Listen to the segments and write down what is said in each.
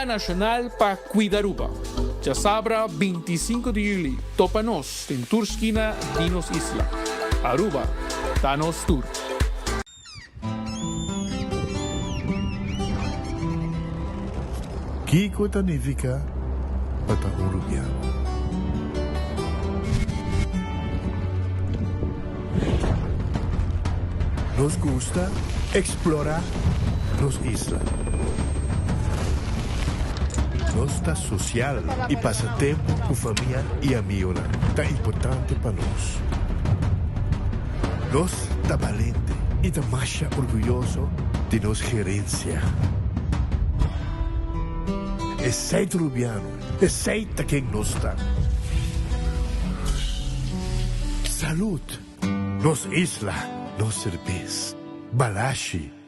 Día Nacional para Cuidaruba. Ya sabrá 25 de julio. Topanos en Turskina, Dinos Isla. Aruba, Danos Tur. Kiko Tanifica, Patahurubiano. Nos gusta explorar las islas. Nuestra social y pasatiempo con familia y amigos tan importante para nos. Nos está valiente y está más orgulloso de nos gerencia. Es sei rubiano, es sei quien nos está. Salud, nos isla, nos cerveza, balashi.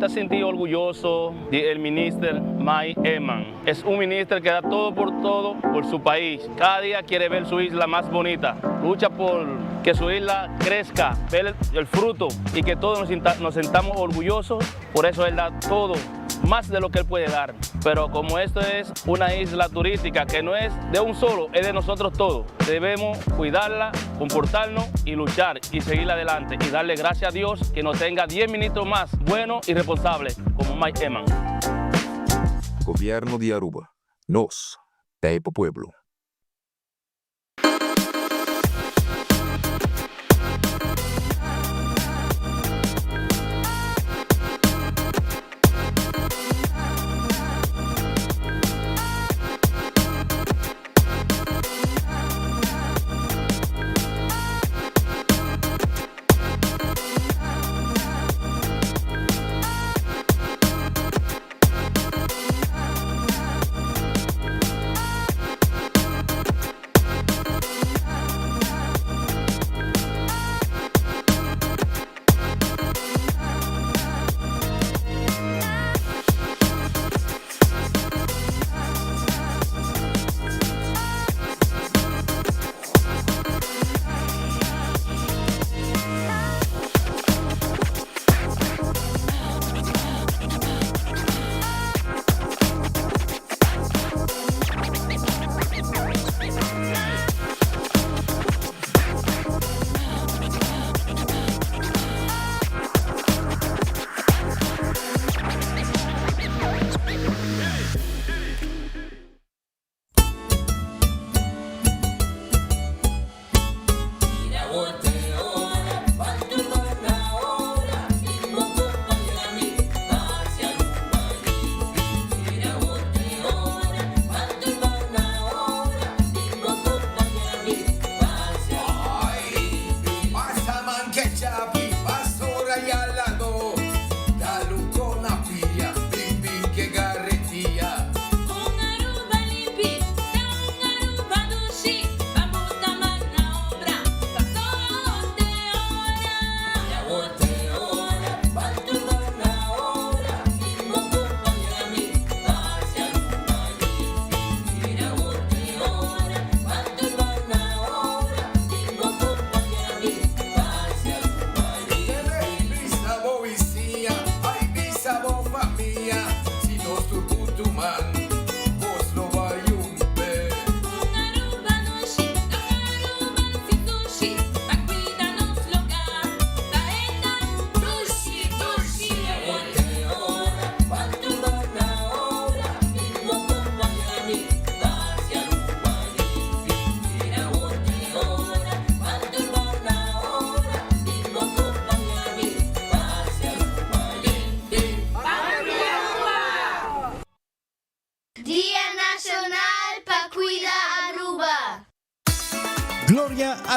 Me sentí orgulloso del ministro Mike Eman. Es un ministro que da todo por su país. Cada día quiere ver su isla más bonita. Lucha por que su isla crezca, ver el fruto y que todos nos sintamos orgullosos. Por eso él da todo, más de lo que él puede dar. Pero como esto es una isla turística que no es de un solo, es de nosotros todos. Debemos cuidarla, comportarnos y luchar y seguir adelante y darle gracias a Dios que nos tenga 10 ministros más buenos y responsables como Mike Eman. Gobierno de Aruba. Nos, Taipa Pueblo.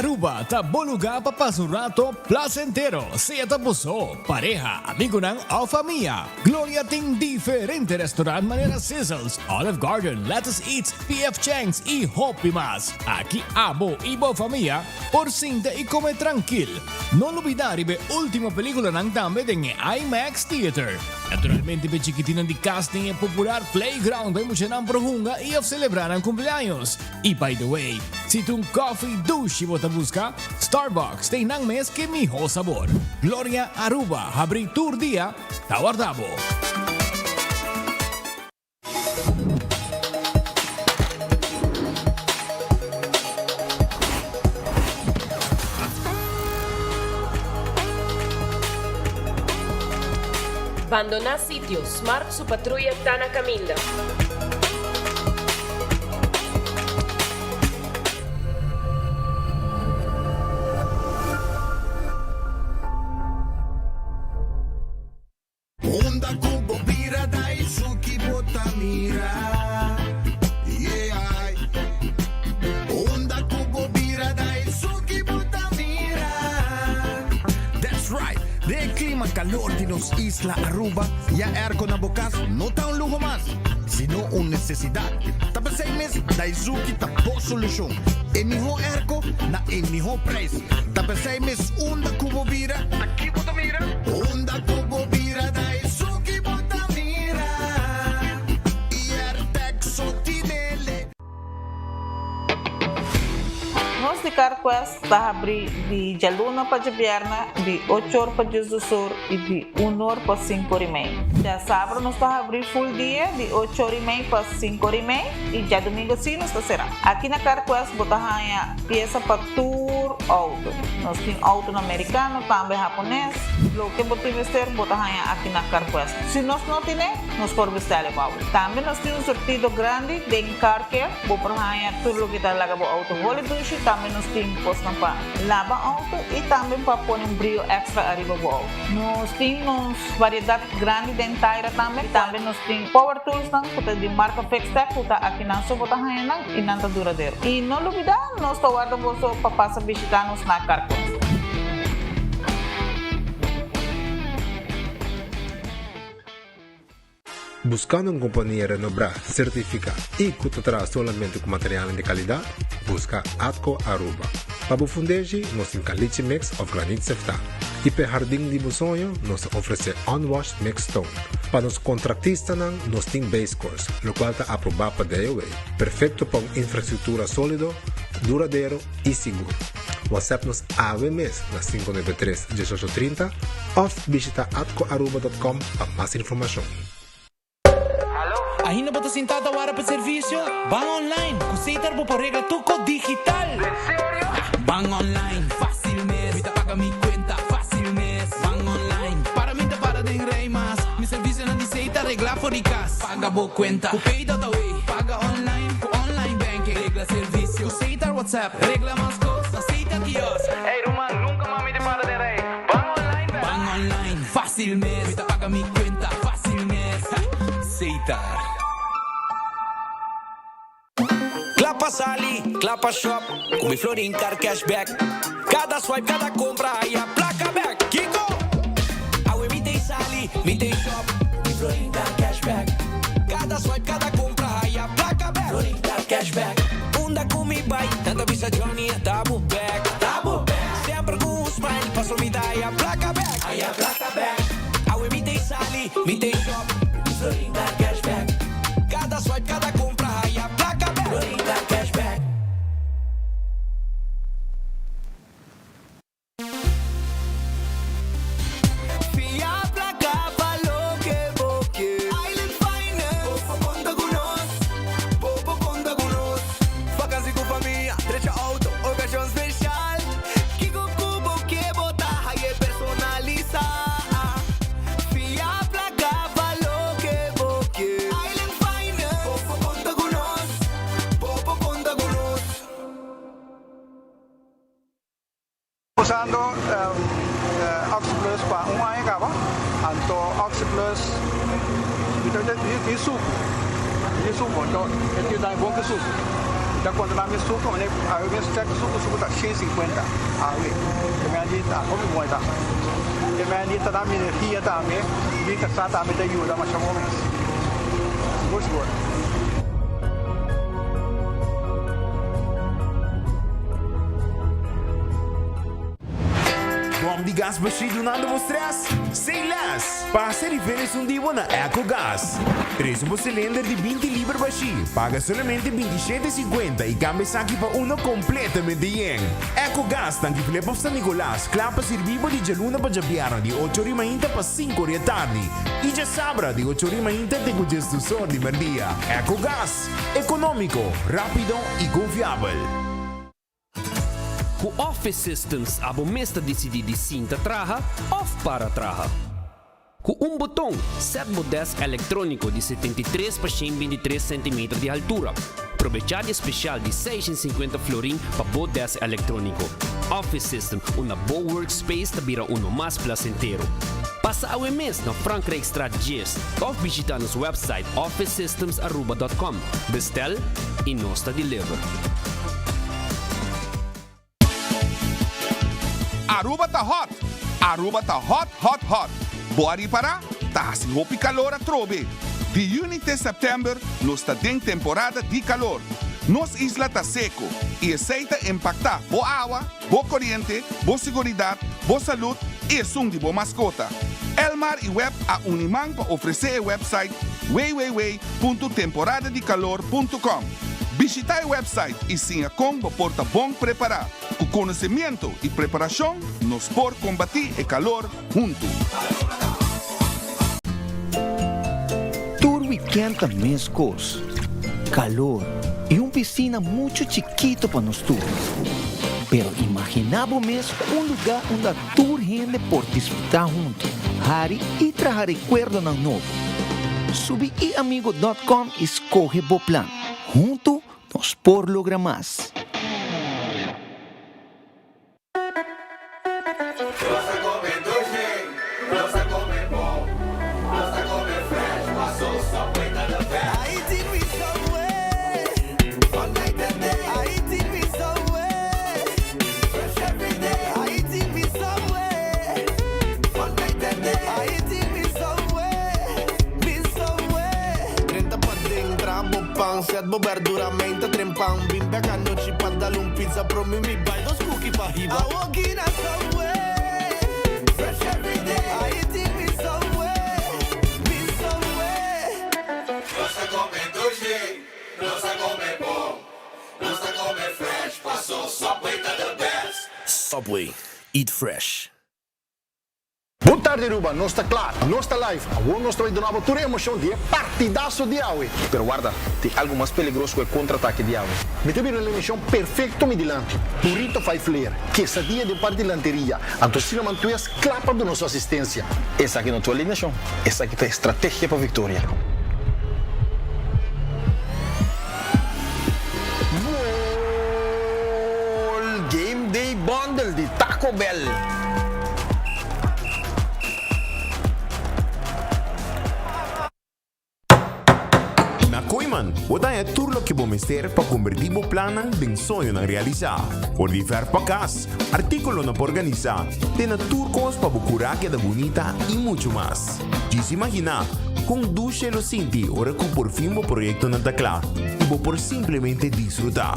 Aruba, taboluga papasurato placentero. Siya tapuso, pareja, amigo ng Alfa Mia. Gloria ting diferente restaurant manera Sizzles, Olive Garden, Lettuce Eats, PF Chang's y Hopi Mas. Aquí abo ibo familia, por cinta y come tranquil. No olvidar ibe última película ng tambe ng IMAX Theater. Naturalmente be chiquitinan di casting e popular playground ay mo siya ng prohunga y of celebrar ang cumpleaños. Y by the way, si tung coffee douche mo busca, Starbucks tem nang mes que miho sabor. Gloria Aruba, habri tour dia, tawardabo. Abandonar sitios, Smart su patrulla Tana Caminda. Onda kubo bira dai suki botamira. Yeah. Onda kubo bira dai suki botamira. That's right. De clima calor de nos Isla Aruba, ya airco na bokas no está un lujo más, sino una necesidad. Tapos 6 meses, Daisuki tapo solución. En mijo airco, na en mijo precio. Tapos 6 meses, onda kubo bira, aquí botamira. Onda kubo bira Daisuki botamira. Y artexo tinele. Nós de Carquest está abrir de Jaluna para Jabierna, de 8 horas para Jus do Sur e de 1 hora para 5 horas e meia. Já sábado nós está abrir full dia, de 8 horas e meia para 5 horas e meia e já domingo sim nós está será. Aqui na Carquest botamos peça para tour auto. Nós temos auto americano, também japonês. O que você vestir, botamos aqui na Carquest. Se nós não temos, nós podemos vestir o auto. Também nós temos um sortido grande de car care, botamos tudo o que está lá com o auto. Também nós temos posto para lavar auto e também para pôr brilho extra arriba do auto. Nós temos variedade grande de inteira também. Também nós temos power tools de marca Fextech, que aqui na sua bota e não está duradouro. E não olvidar, nós estamos guardando para passar visitar-nos na Carquest. Buscando una compañía renombrada, certificada y que te trae solamente con materiales de calidad, busca Atco Aruba. Para fundeji, nos encaliche mix of granite sefta. Y para jardín de busonho, nos ofrece unwashed mix stone. Para los contratistas, nos tiene base course, lo cual está aprobado para DOA. Perfecto para una infraestructura sólido, duradero y seguro. WhatsApp nos AVMS na 593-1830 o visita atcoaruba.com para más información. Ainda bota sentada hora para serviço? Van online, Cuseitar vou por regra tuco digital. ¿En serio? Van online, fácil mes. Me paga mi cuenta, fácil mes. Van online, para mim para de rei mas. Mi serviço na diceita regla fóricas. Paga boa cuenta, Cupay Dataway. Paga online, online banking. Regla serviço, Cuseitar WhatsApp. Regla mais costa, aceita kios. Ei, Roman, nunca mami de para de rei. Van online, van online, fácil mes. Me paga mi cuenta, fácil mes. Ceitar. Clapa Sali, Clapa Shop, com mi Florin Car Cashback. Cada swipe, cada compra, aí a placa back. Kiko! Aue, mi tem Sali, mi tem Shop, mi Florin Car Cashback. Cada swipe, cada compra, aí a placa back. Florin Car Cashback. Unda com mi buy, tanta visa Johnny, double back. Double back. Sempre com um smile, passo mi dai a placa back. Aí a placa back. Aue, mi tem Sali, mi tem Shop, mi Florin Car Cashback. Cada swipe, cada compra, aí a placa back. Florin Car Cashback. Usando Oxyplus para un año acaba, anto Oxyplus itu suku, entonces itu dah bom ke suku. Já quando lá me suco, né? Aí eu me suco tá 150. Aí, que me anita, como bom tá. Que me anita da minha energia também, me que está também da ajuda, mas chamou mesmo. Gosto. Bom de gás baixo nada mostras? Sem lás! Passa diferença divo na EcoGás. Traz cilindro de 20 libras baixo. Paga solamente 27,50 e cambia aqui para uno completamente yen. EcoGás tanque Filipe San Nicolás. Clapa servivo de Jaluna para Jabiara de 8h30 para 5h da tarde. E já sabra de 8h30 tem o gesto só de merdia. EcoGás. Econômico, rápido e confiável. Com Office Systems, abo mesta decidi de cinta traja, off para traja. Com botão, set desk eletrônico de 73 para 123 cm de altura. Aprovechar especial de 650 florin para desk eletrônico. Office System, uma boa workspace que vira mais placentero. Passa a mês na Frankrijkstraat 10 ou visita nosso website officesystems.com. Bestel e nós deliver. Aruba tá hot! Aruba tá hot, hot, hot! Bora para? Tá assim roupa e calor a trobe. De junho até setembro, nós tá em temporada de calor. Nossa isla tá seco e aceita impactar boa água, boa corrente, boa segurança, boa saúde e som de boa mascota. Elmar e Web a Uniman para oferecer o website www.temporadadecalor.com. Visita o website e sim a combo porta bom preparar. Com conhecimento e preparação, nos por combater o calor junto. Tour weekend também cos. Calor e piscina muito chiquito para nós tour. Pero imaginamos lugar onde a tour gente por disfrutar junto. Hari e trazer recuerdo na novo. Subi iamigo.com e escoge o plan. Junto nos por lograr más. Set verduramente trempan bimbe a noite para dar pizza pro mim me buy dos cookies para riba. I walk in a subway, fresh every day. I eat me somewhere, me somewhere. Nossa come doce, nossa come bom, nossa come fresh. Passou Subway tá the best. Subway, eat fresh. Boa tarde, Aruba. Nós está claro, nós está live. Agora nós estamos dando uma emoção de partidaço de Aue. Pero guarda, tem algo mais perigoso que o contra-ataque de Aue. Me teve uma emissão perfeita me dilante. Burrito faz flair, quesadilla de parte de lanteria. A torcida mantém as clapas da nossa assistência. Essa aqui não é tua alineação. Essa aqui é a estratégia para a vitória. Gol! Game Day Bundle de Taco Bell. Koiman, wat é tudo que vamos ter para convertir o plano em sonho na realizar. Por viver para casa, artículo na organizar, tem turcos para curar que é bonita e muito mais. Diz imagina, com duche lo sinti, ora que por fim o projeto não está claro, e vou por simplesmente desfrutar.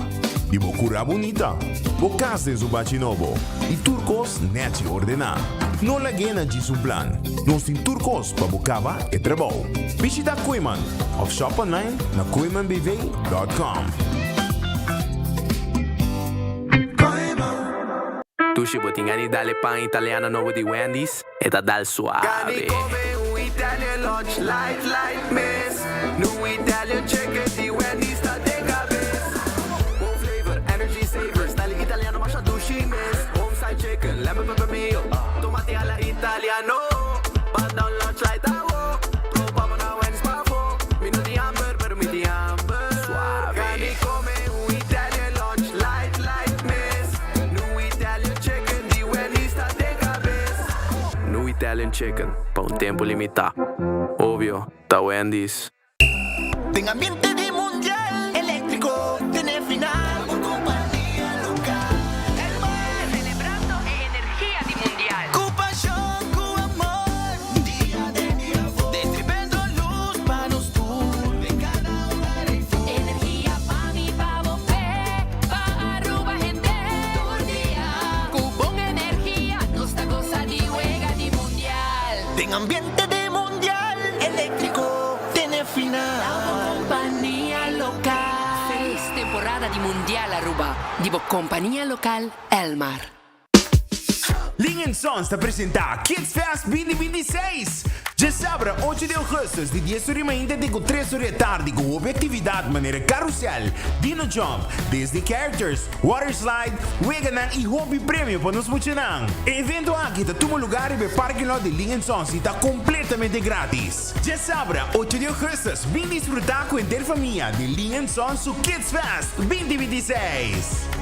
E vou curar bonita, vou casa em subate novo, e turcos nete ordenar. Não lagena diz plan. Nós tem turcos para bocava e trabalho. Visita Koiman, ou shop online na koimanbv.com. Tu ci botingani dalle pan italiana nuovo di Wendy's e da dal suave. Cani come un Italian lunch, light miss. No Italian chicken di Wendy's sta de cabeza. One flavor, energy saver, style italiano ma shadushi miss. Home side chicken, lemon pepper meal, tomati alla italiano. But down lunch like that walk, troppa buona Wendy's pa' fuoco. Minuti hamburger, per minuti hamburger. Suave. Cani come un Italian lunch, light miss. No Italian chicken di Wendy's sta de cabeza. No Italian chicken, pa' un tempo limitado. Ovvio, da Wendy's. Ten ambiente de mundial eléctrico, tiene final. ten ambiente de mundial eléctrico, tiene final. Compañía local. Feliz temporada di Mundial Aruba. Divo Compañía Local Elmar. Ling Sons te presenta Kids Fest 2026. Já sábado 8 de agosto, de 10 horas da manhã até 3 horas da tarde, com atividade maneira carrossel, Dino Jump, Disney Characters, Water Slide, Weganang e Hobby Prêmio para nos funcionar. O evento aqui está todo lugar e o parque lot de Ling Sons está completamente grátis. Já sábado 8 de agosto, vem disfrutar com a interfamília de Ling Sons o Kids Fest 2026.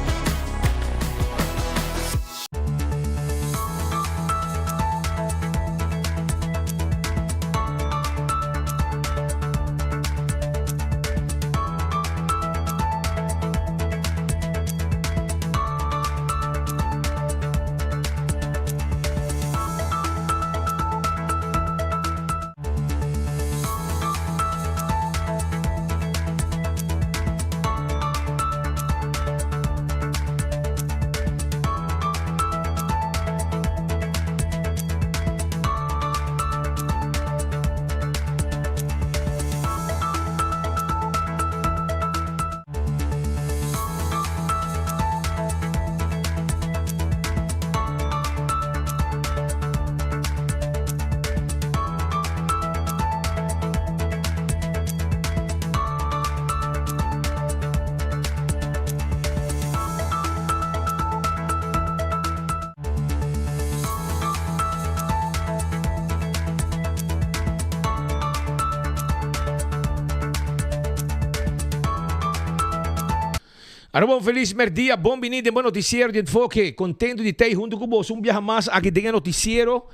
Bom feliz dia, bom vinito em bom noticiero de enfoque. Contento de estar junto com você. Viaja mais aqui tem noticiero.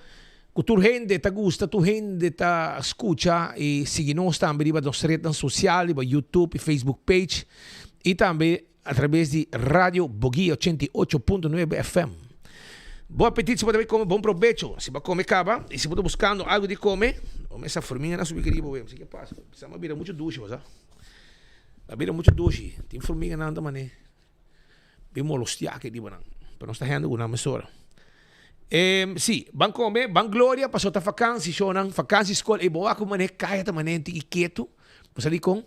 Que tu gente te gusta, tu gente te escucha e siga-nos também nas nossas redes sociais, no YouTube e Facebook page e também através de Rádio Boguia 88.9 FM. Bom apetite, se você vai comer, bom provecho. Se vai comer, acaba. E se você está buscando algo de comer, essa forminha não subir querido, o que passa? Precisamos beber muito duche, sabe? Beber muito duche. Tem formiga na maneira. Bem molostia que diba não. Para nós está rendo uma mesura. Sim, van comer, van glória, passou a vacância, shonan, vacância escola, e boa como maneira caia da maneira quieto. Mas ali com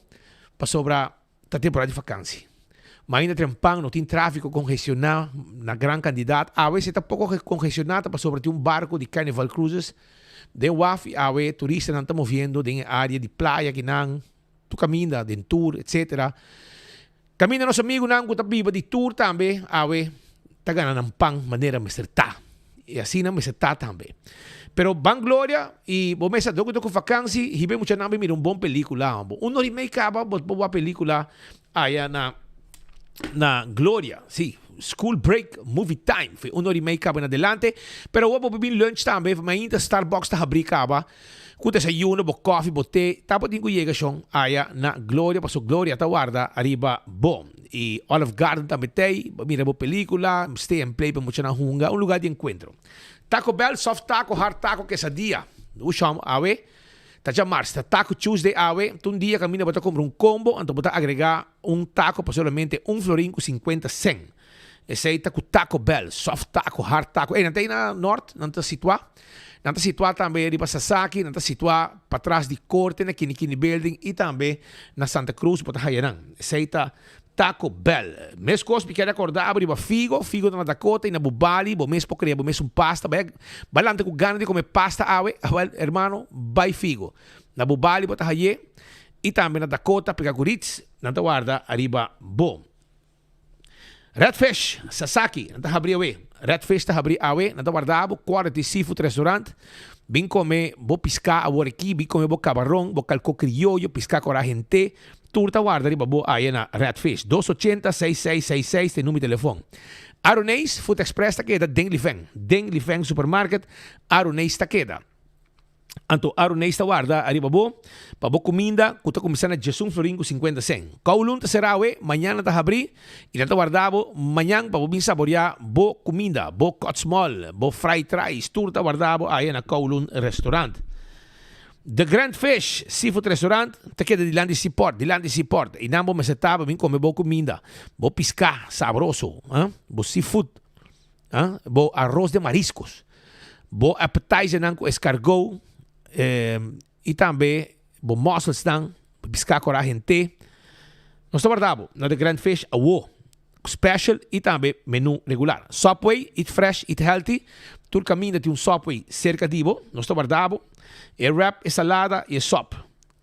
passou para a temporada de vacância. Mas ainda tem pão, não tem tráfego congestionado na grande quantidade. A vezes está pouco congestionado, passou para ter barco de Carnival Cruises. De WAF, a vezes turistas não estão movendo em área de praia que não. Tu caminha, de tour, etc. Caminha nosso amigo não que está vivo de tour também, a ver, está ganhando pão maneira me certa. E assim não me certa também. Pero van glória e bom mesa do com vacância, e bem muito não mira bom película, um remake acaba, boa película aí na glória, sim. School break, movie time. Foi remake acaba na adelante, pero vou beber lunch também, mas ainda Starbucks está abrir acaba. Kung desayuno, bo coffee, bo té, tapos din ko llega siyang aya na Gloria, paso Gloria tawarda, arriba, bom. Y Olive Garden también tay, mira bo película, stay and play, pa mucho na hunga, un lugar de encuentro. Taco Bell, soft taco, hard taco, quesadilla. Usham, awe, tacha Mars, taco Tuesday, awe, un día camina para comprar un combo, anto para agregar un taco, pa solamente $1.50. Ese Taco Bell, soft taco, hard taco. Nantay na north, nanta situado. Nanta situado também riba Sasaki, nanta situado para trás de Corte, na Kinikini Building e também na Santa Cruz, para Hayanan. Seita Taco Bell. Mes coisas que quero acordar, riba Figo na Dakota e na Bubali, bo mes pokria, bo mes pasta, balante com gana de comer pasta, awe, hermano, vai Figo. Na Bubali, para Haye, e também na Dakota, pega Guritz, nanta guarda, arriba bom. Redfish, Sasaki, nanta abrir awe. Redfish está abrir awe, nanta guardabo, quality seafood restaurant. Vim comer, vou piscar agora aqui, vim comer bo camarão, bo calco criollo, piscar com a gente. Turta guarda riba bo aí na Redfish. 280-6666 tem número de telefone. Aronês, Food Express ta queda, Deng Lifeng Supermarket, Aronês ta queda. Anto Aronês ta guarda, arriba bo, pa bo comida, kuta começando a Jesus Floringo 50 cent. Kaulun ta serawe, manhã ta abrir, e nata guardabo, manhã pa bo bin saborear bo comida, bo cotsmol, bo fried rice, turta guardabo aí na Kaulun Restaurant. The Grand Fish Seafood Restaurant, te queda de Landi Seaport. E nambo me setava, vim comer bo comida, bo piscar sabroso, bo seafood, bo arroz de mariscos. bo appetizer nang ko escargot, e também bo mussels nang, bisca cora gente. Nós guardamos na The Grand Fish awo special e também menu regular. Subway, eat fresh, eat healthy. Todo caminho tem Subway cerca de bo. Nós guardamos e wrap, e salada e sop.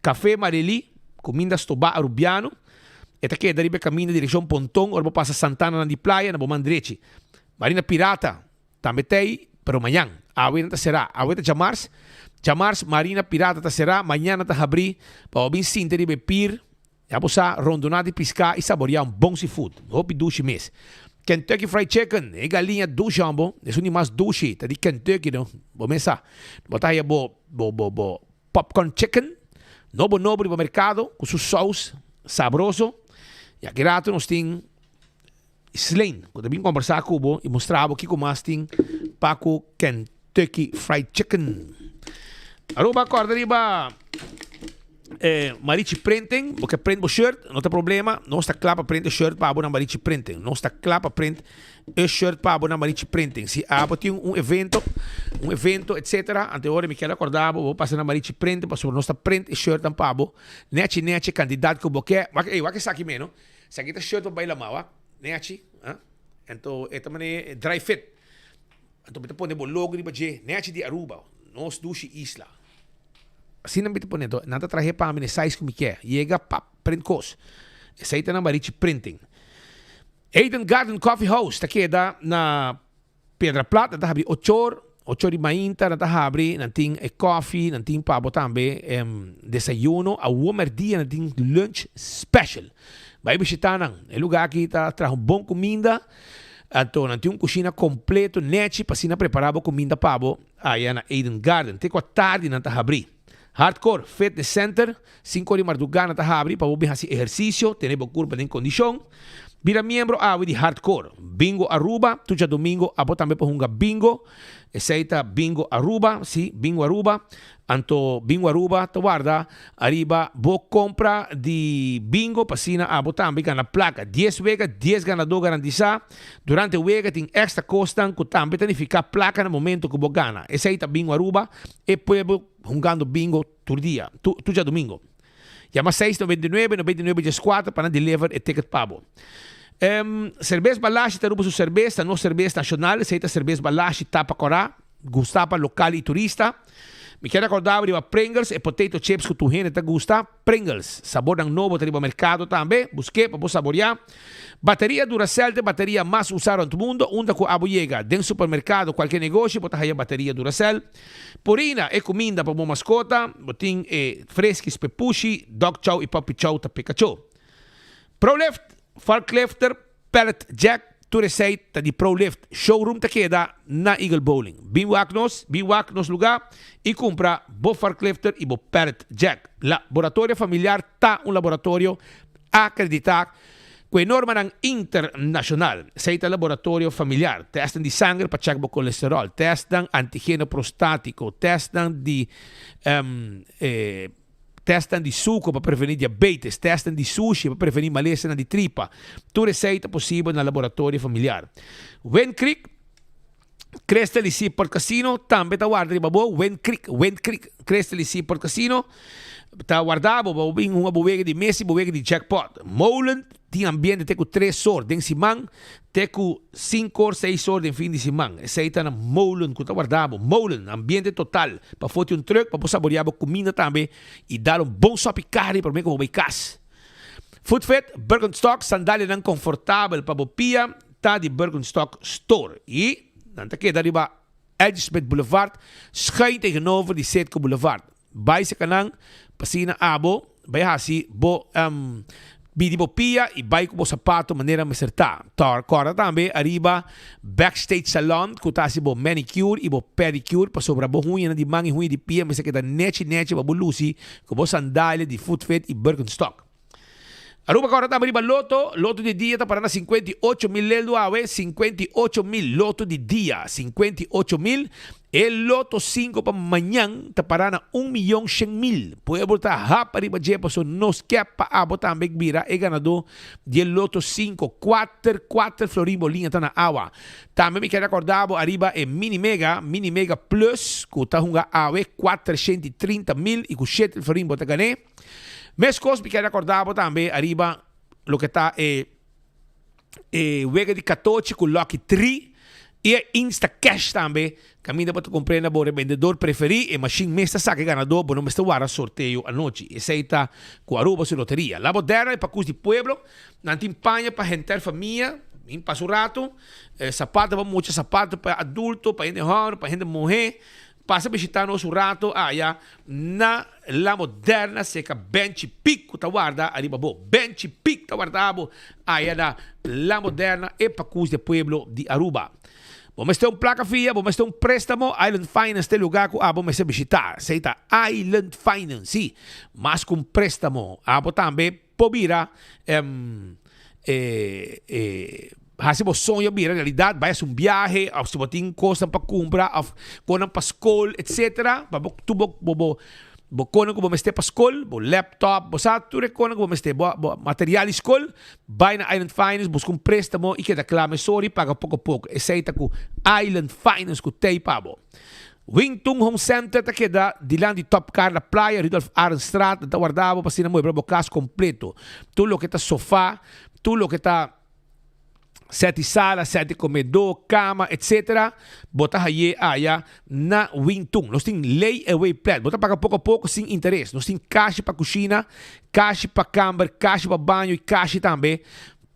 Café Marili, comida estoba arubiano. E aqui daribe caminho de região Pontong, ou passa Santana na di Playa, na Bomandreci. Marina Pirata, também tem, pero amanhã. Awen ta será, awen ta Jamars, Marina Pirata ta será, amanhã ta abrir, para o bem sim daribe pir. Ja, posa rondonar de piscar e saborear bom seafood. Hopi douche mes. Kentucky Fried Chicken, e galinha do jambo, é um mais douche, tá de Kentucky não. Bom mesa. Botar aí bo popcorn chicken, nobo no mercado, com seu sauce saboroso. E aqui rato nós tem Slane, quando vim conversar com o e mostrava que como mais tem paco Kentucky Fried Chicken. Aruba corda riba. Marici printing, porque print o shirt, não tem problema. Não está claro para print o shirt para abonar Marici printing. Não está claro para print o shirt para abonar Marici printing. Se tem um evento, etc. Anteriormente me quero acordar, vou passar na Marici printing para sobre nossa print o shirt tam pabo. Nete candidato que boque. O que aqui menos? Se aqui tá shirt para bailar mal, nete, então é também dry fit. Então me põe o logo de baje, nete de Aruba, nós duche isla. Assim não me te ponendo, nada traje para mim, size como quer. Chega, pap, print cos. Essa aí tá na Marici Printing. Eden Garden Coffee House, tá queda na Pedra Plata, tá abri 8 de manhã, tá abri, não tem coffee, não tem pabo também, desayuno, a warmer dia, não tem lunch special. Vai visitar não, é lugar aqui tá traz bom comida. Então, não tem cozinha completo, nete, para se preparar comida pabo, aí na Eden Garden. Tem que tarde não tá abri. Hardcore Fitness Center, 5 de madrugada tá abre para você fazer exercício, ter boa curva em condição. Vira membro de Hardcore. Bingo Aruba, tu já domingo, abo também para jogar bingo. Essa Bingo Aruba, sim, Bingo Aruba. Anto Bingo Aruba, tu guarda, arriba, bo compra de bingo, passina, abo também ganha placa. 10 vezes, 10 ganador garantiza. Durante o vega tem extra costan, que também tem ficar placa no momento que você ganha. Essa aí Bingo Aruba, e depois jogando bingo todo dia, tu já domingo. Chama 699-99-4 para deliver e ticket pabo. Cerveja Balashi, taruba su cerveja, no cerveja nacional, seita cerveja Balashi, tapa corá, gustapa local e turista. Me quero acordar de Pringles e potato chips que tu gente te gusta. Pringles, sabor novo, tem no mercado também. Busquei para saborear. Bateria Duracell, bateria mais usada no mundo. Onde que abo chega dentro do supermercado, qualquer negócio, botar aí a bateria Duracell. Purina é comida para uma mascota. Botim fresquis pepushi, dog chow e puppy chow ta Pikachu. ProLift, forklifter, pellet jack. Tu receita de ProLift showroom te queda na Eagle Bowling. Biwak nos lugar e compra bo forklifter e bo pellet jack. Laboratório familiar tá laboratório acreditado com norma internacional. Seita laboratório familiar. Testam de sangue para checar o colesterol. Testam antígeno prostático. Testam de testam de suco para prevenir diabetes, testam de sushi para prevenir maleza de tripa. Tu receita possível no laboratório familiar. Wen Creek, Crystal e Seaport Casino, também está guardado, babo. Wen Creek, Crystal e Seaport Casino, está guardado, babo, uma bobega de Messi, bobega de jackpot. Molen, tem ambiente, tem com 3 horas de semana, tem com 5 ou 6 horas de fim de semana. Essa aí está na Molen, que está guardado. Molen, ambiente total, para foto truck, para saborear a comida também e dar bom sopicari para mim como beicas. Foodfit, Birkenstock, sandália não confortável para bopia, está de Birkenstock Store. E, não tem que dar riba, Edgesmith Boulevard, schuin tegenover de Setco Boulevard. Bij se kanang, pasina abo, bij hasi, bo, Bidi bopia e vai com o sapato maneira me acertar. Corda também arriba backstage salon, que tá se bo manicure e bo pedicure para sobra bo ruim de manga e ruim de pia, mas que da nete ba bolusi com bo sandália de Foodfit e Birkenstock. Aruba agora tá arriba loto de dia tá parando 58 mil leldo awe, 58 mil loto de dia, 58 mil. El loto 5 para amanhã tá parando 1.100.000. Pueblo tá rapa arriba de so nos quepa abo também vira e ganador de loto 5, 4 florim bolinha tá na água. Também me quero acordar arriba é mini mega plus, que tá hunga awe 430.000 e com 7 florim bota ganhar. Mes cosas me quero acordar também arriba lo que tá wega de 14 com Lucky 3 e Insta Cash também. Caminho para compreender o vendedor preferido e machine mesta saque ganador, bueno, me está guarda sorteio a noite. Essa aí tá com a Aruba su loteria. La moderna é para cus de pueblo, não tem panha para gente família, em passo rato, sapato para muitos sapatos para adulto, para gente jovem, para gente mulher. Passa a visitar nosso rato allá na La Moderna, seca bench pico tá guarda, arriba bo, bench pico tá guardado allá na La Moderna e para cus de pueblo de Aruba. Vamos ter placa fia, vamos ter préstamo, Island Finance tem lugar que vamos visitar. Seita Island Finance, sim, mas com préstamo. Também pobira se você sonha vir, na realidade, vai ser viaje, ou se você tem coisa para comprar, ou coisa para escola, etc. Tu coisa que você para escola, laptop, você tudo coisa que você material escola, vai na Island Finance, busca préstamo e que da clame sorry, paga pouco a pouco. Essa é a Island Finance que tem pabo. Wingtung Home Center tá queda dilante Top Car na praia, Rudolf Arnstraat, tá guardado para ser muito caso completo. Tudo o que tá sofá, tudo o que tá sete sala, sete comedor, cama, etc. Bota aí na Wingtung. Nós temos layaway plan. Bota paga pouco a pouco sem interesse. Nós temos caixa para cozinha, caixa para câmara, caixa para banho e caixa também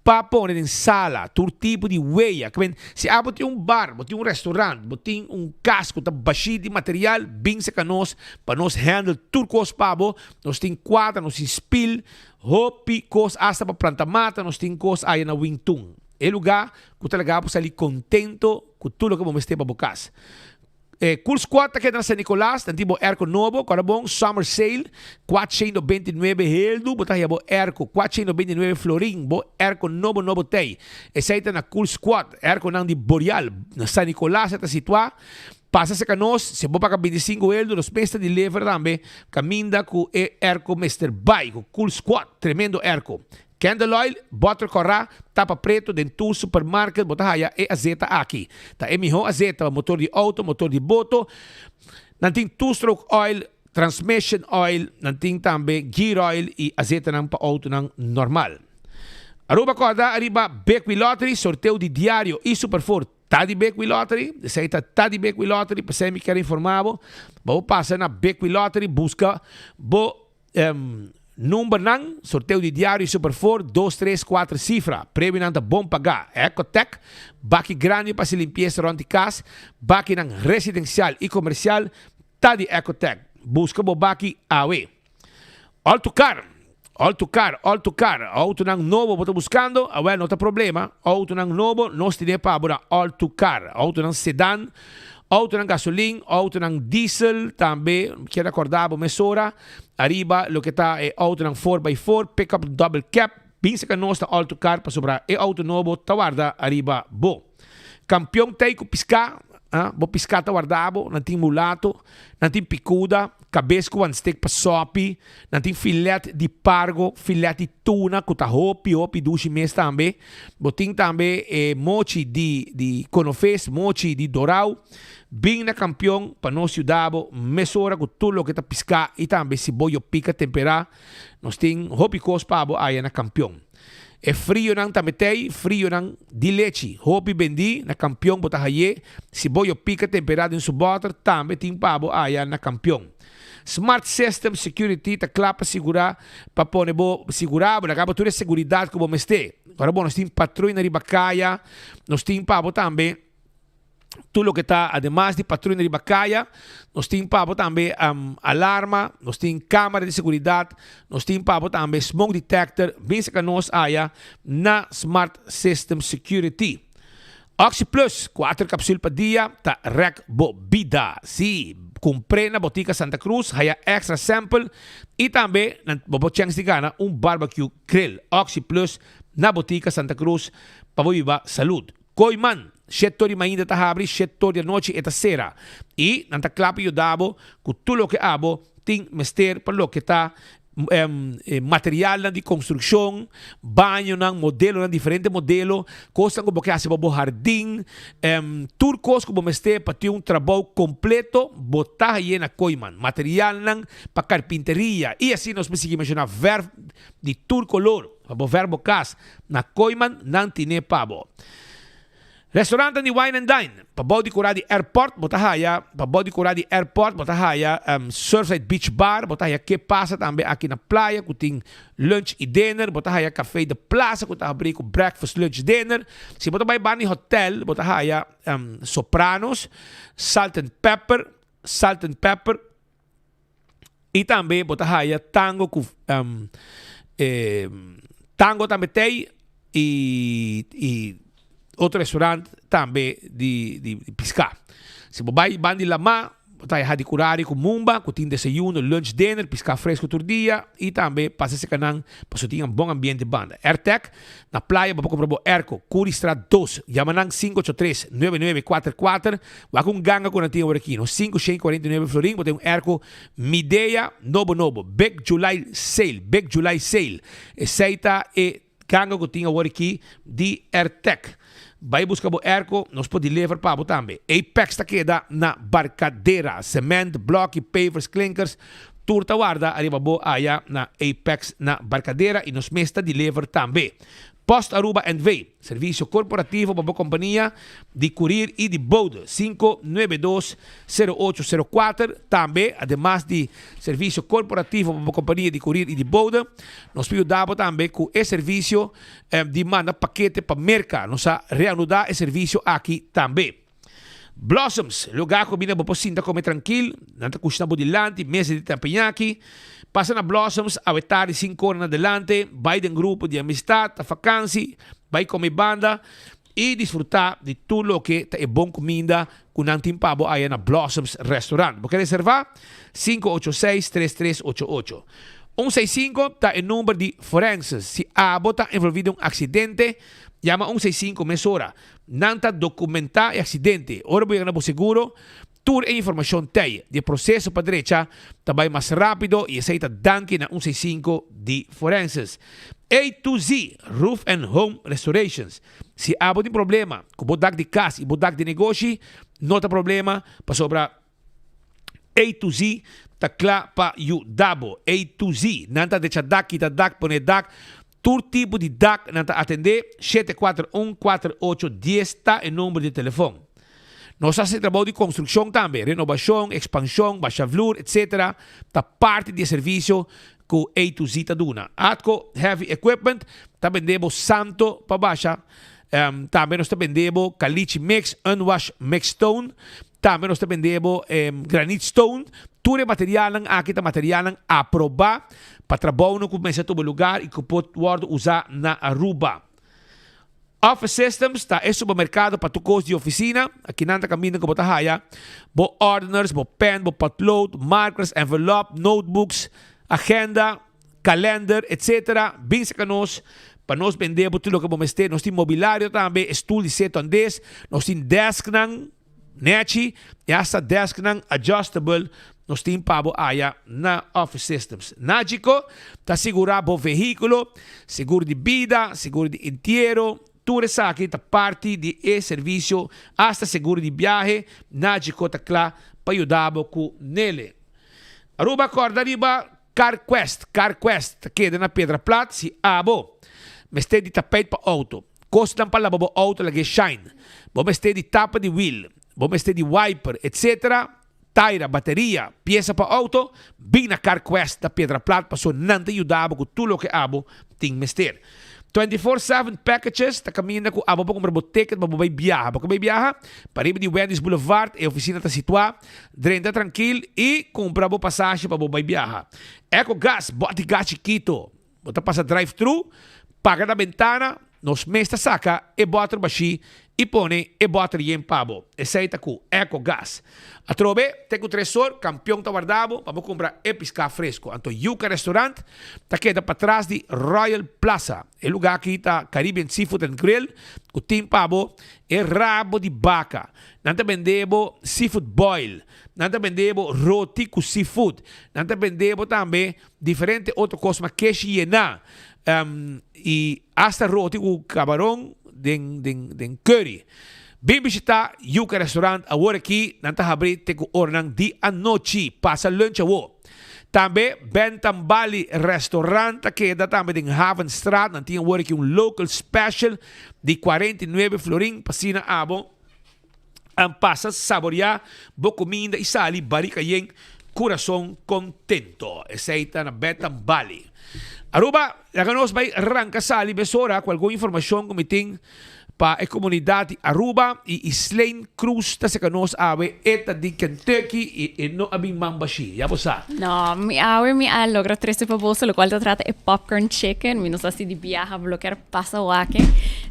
para pôr em sala. Todo tipo de weia. Se tem um bar, tem um restaurante, tem um casco, tá baixo de material, bem se nós para nós handle tudo coisa para nós temos quadra, nós temos spill, hopi, coisa hasta para planta mata, nós temos coisa aí na Wingtung. É lugar que você vai sair contento com tudo que você tem para buscar. Cool Squad aqui na San Nicolás, tem tipo Erco novo, agora bom, Summer Sale, 429 heldo, botar aí Erco, 429 florim, bo Erco novo tem. Esse aí tá na Cool Squad, Erco não de Boreal, na San Nicolás, está situado. Passa-se a nós, se você paga 25 euros, nos pesta de lever também, caminha com o Erco Mr. Bike, com Cool Squad, tremendo Erco. Candle oil, butter corra, tapa preto, dentro supermarket, botar aí e azeta aqui. Tá emiho azeta, motor de auto, motor de boto. Não tem two-stroke oil, transmission oil, não tem também gear oil e azeta não para auto não normal. Aruba corda, arriba Beckwith Lottery, sorteio de diário e superfort. Tá de Beckwith Lottery, aceita tá de Beckwith Lottery, para você me quer informado, vou passar na Beckwith Lottery, busca, número não, sorteio de diário e superfort, 2, 3, 4 cifras. Prêmio não tá bom pagar. Ecotec, baki grande para se limpeza durante casa, baki não residencial e comercial, tá de Ecotec. Busca bo baki AW. Autocar, auto não novo, você buscando, não tem problema. Auto não novo, nós temos para abrir Autocar, auto não sedã, auto não gasolina, auto não diesel, também, quero acordar, mesura, arriba, lo que está é auto não 4x4, pickup double cap, pensa que nós está Autocar para sobrar, é auto novo, tá guarda, arriba, bo. Campeão tem que piscar, bo piscar tá guardado, não tem mulato, não tem picuda, cabeça com um steak para sopi, não tem filete de pargo, filete de tuna, que tá hopi, duche mês também, bo tem também mochi de conofes, mochi de dorau, bem na campeão para nós ajudar, mesura com tudo o que tá piscar e também se boio pica temperar, nós tem hopi cos para aí na campeão. É frio não também tem, frio não de leite. Hopi bendi na campeão botar aí, se boio pica temperado em seu butter, também tem pabo aí na campeão. Smart System Security tá claro para segurar, para pôr bo segurar, para acaba toda a segurança que vamos ter. Agora bom, nós temos patrulha na ribacaia, nós temos pabo também tudo o que está, además de patrulha de bacaia, nós temos pabo também alarma, nós temos câmera de segurança, nós temos pabo também smoke detector, bem que nós haya na Smart System Security. Oxy Plus, 4 cápsulas por dia, tá rec bo vida, sim, comprei na Botica Santa Cruz, haya extra sample e também na chance de ganhar barbecue grill Oxy Plus na Botica Santa Cruz para viva saúde. Koiman, 7 horas ainda está abre, 7 horas da noite eta sera. E nanta clape eu dabo com tudo que abo tem mester para lo que está material de construção, banho, modelo, diferente modelo, coisa como que hace para jardim, turcos como mester para ter trabalho completo, botar aí na Koiman, material para carpinteria, e assim nós conseguimos mencionar verbo de todo color, para verbo cas, na Koiman não tem pabo. Restaurante de Wine and Dine, pabau de Curadi Airport, botahaya, pabau de Curadi Airport, botahaya, Surfside Beach Bar, botahaya que passa também aqui na praia, que tem lunch e dinner, botahaya café de plaza, que tá abrir com breakfast, lunch, dinner. Se botar bani hotel, botahaya Sopranos, Salt and Pepper, e também botahaya Tango com Tango também tem e outro restaurante também de pescar. Se você vai bandi lama, vai de curari com mumba, que tem desayuno, lunch, dinner, pescar fresco todo dia e também passa esse canal para você ter bom ambiente banda. Airtech, na praia, você pode comprar Erco, Curistrat 2, Yamanang 583-9944, vai com ganga com a tia aqui, no 549 Florim, você tem Erco Midea Nobo, Big July Sale, Aceita e ganga que tinha aqui de Airtech. Vai buscar o Erco, nós podemos levar para o também. Apex está queda na Barcadeira, cement, bloco, pavers, clinkers, turta guarda, arriba boa aí na Apex na Barcadeira e nos mesta de levar também. Post Aruba and Way, serviço corporativo para a companhia de courier e de bode, 592-0804. Também, además de serviço corporativo para a companhia de courier e de bode, nós ajudamos também com esse serviço de manda paquete para merca. Nós reanudar esse serviço aqui também. Blossoms, lugar que combina para sinta comer tranquilo, não está custando dilante, mesa de tampanhaki. Passa na Blossoms, a tarde 5 horas adelante, vai de grupo de amistade, a vacância, vai comer banda e desfrutar de tudo o que é bom comida com nantim pabo aí na Blossoms Restaurant. Você reservar 586-3388. 165 está o número de forenses. Se a bota envolvido em acidente, llama 165 mesora. Nanta documentar o acidente. Ora voy a ganar seguro. Tour e informação tem. De processo para direita, também mais rápido e aceita danke na 165 de forenses. A to Z, Roof and Home Restorations. Se há um problema com o bodak de casa e bodak de negócio, não tem problema para sobrar A to Z, tá claro para ajudar. A to Z, nanta deixa dak, kita dak, pone dak. Todo tipo de DAC nanta atender 741-4810 está o número de telefone. Nós fazemos trabalho de construção também, renovação, expansão, baixa valor, etc. Está parte do serviço que o A to Z está dando. Atco Heavy Equipment, está vendendo santo para baixa. Também nós está vendendo caliche mix, unwash mix stone. Também nós está vendendo granite stone. Tudo material aqui está material aprovado para trabalho no começo todo lugar e que pode usar na Aruba. Office Systems está é supermercado para tu custo de oficina. Aqui nanta caminho que botar haya. Bo ordiners, bo pen, bo potload, markers, envelope, notebooks, agenda, calendar, etc. Bem se nós para nós vender tudo o que vamos ter. Nós temos mobiliário também, estúdio de seto andes, nós temos desk nechi, e essa desk adjustable. Nós temos pabo aya na Office Systems. Nágico, está segurado o veículo, seguro de vida, seguro de inteiro, tudo isso aqui está parte de esse serviço, hasta seguro de viagem. Nágico está claro para ajudar com nele. Aruba corda arriba, CarQuest, queda na Pedra Plata, se abo, meste de tapete para auto, costa para lavar o auto, lagi shine, bom meste de tapa de wheel, bom meste de wiper, etc. Taira, bateria, peça para auto, bem na CarQuest da Pedra Plata, passou não te ajudava com tudo o que abo tem mester. 24/7 packages, está caminhando com abo para comprar o ticket para vai viajar. Para vai viajar, para ir de Wendy's Boulevard, a oficina está situada, drenda tranquilo e comprar a passagem para vai viajar. Eco Gas, bote gás chiquito, bota passa drive-thru, paga na ventana, nos mesta saca e bota baixi e pone e bateria em pavo. Aceita com EcoGas. A trobe, tem o tresor, campeão tá guardado, vamos comprar e piscar fresco. Então, Yuca Restaurant, tá queda para trás de Royal Plaza. O lugar aqui tá Caribbean Seafood and Grill, o team pavo e rabo de vaca. Nanta vendemos seafood boil. Nanta vendemos roti com seafood. Nanta vendemos também diferentes outras coisas, mas que llenar. E hasta roti com camarão den curry. Bem visitar Yuca Restaurant agora aqui, nanta abrir te ko ornang di anoche, passa lunch awo. Também Bentham Valley Restaurant que da também em Havenstraat, nanti agora aqui local special de 49 florin pasina abo. Ang passa saborear, boa comida e sali barika yen coração contento. Aceita na Bentham Valley. Aruba, naganos bay arranca sali besora com alguma informação que me tem para a comunidade Aruba e Slane Cruz ta sa kanos awe eta di Kentucky e no abing mambashi. Ya posa. No, mi logra 13 paboso, lo cual te trata de popcorn chicken, mi nos así de viaja bloquear pasa wake.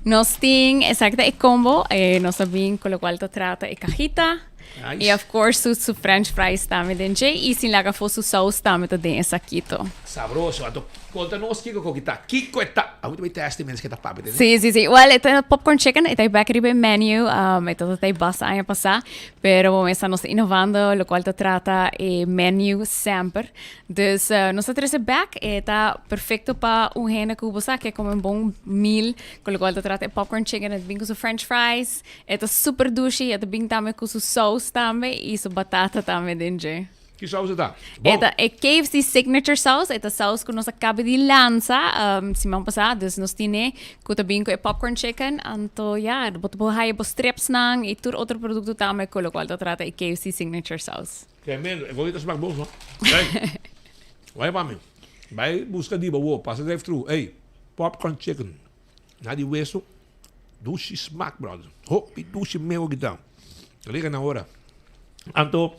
Nos ting exacta e combo, nos abing con lo cual te trata e cajita. Nice. E of course su french fries também dentro e sin laga fo su sauce também tem esse saquito. Sabroso. Então conta-nos Kiko kokita. Kiko eta. A muito bem teste menos que tá papo, né? Sí. Well, ito popcorn chicken, ito bakery by menu, ito tay basta año pasar, pero estamos innovando, lo cual te trata menu sempre. Dus nosotros back está perfecto para un gente que usa que come un buen meal, con lo cual te trata popcorn chicken, ito bien con su french fries, ito super douche, ito bien también con su sauce también y su batata también dentro. Que sauce tá? Esta é KFC signature sauce, esta sauce que nós acaba de lançar semana passada, dus nós tiene que também com popcorn chicken, então ja, bota bohai bo strips nang e tur outro produto também com o qual te trata é KFC signature sauce. Tremendo, eu vou ir smaak boos, vai para mim. Vai buscar de boa, passa drive through. Hey, popcorn chicken. Na de hueso, douche smaak, brother. Hopi douche meu então. Liga na hora. Então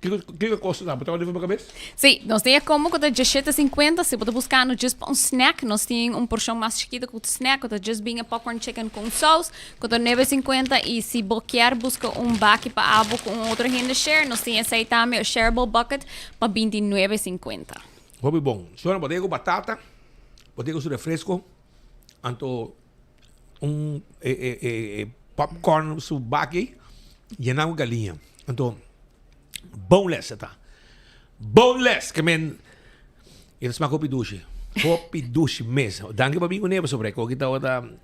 que custa? Tá botando para cabeça? Sim, nós temos como com 17,50, se você buscar no just um snack, nós temos porção mais chiquita com snack, com just being a popcorn chicken com sauce, com 9,50 e se boquear busca baki para abo com outro gente share, nós temos esse aí também, o shareable bucket para 29,50. Hobby bom. Só botei com batata, botei com refresco, anto popcorn su baki, llenar galinha. Então boneless tá. Boneless, que men ele smaak hopi douche mesmo. Danke para mim com neve sobre que tá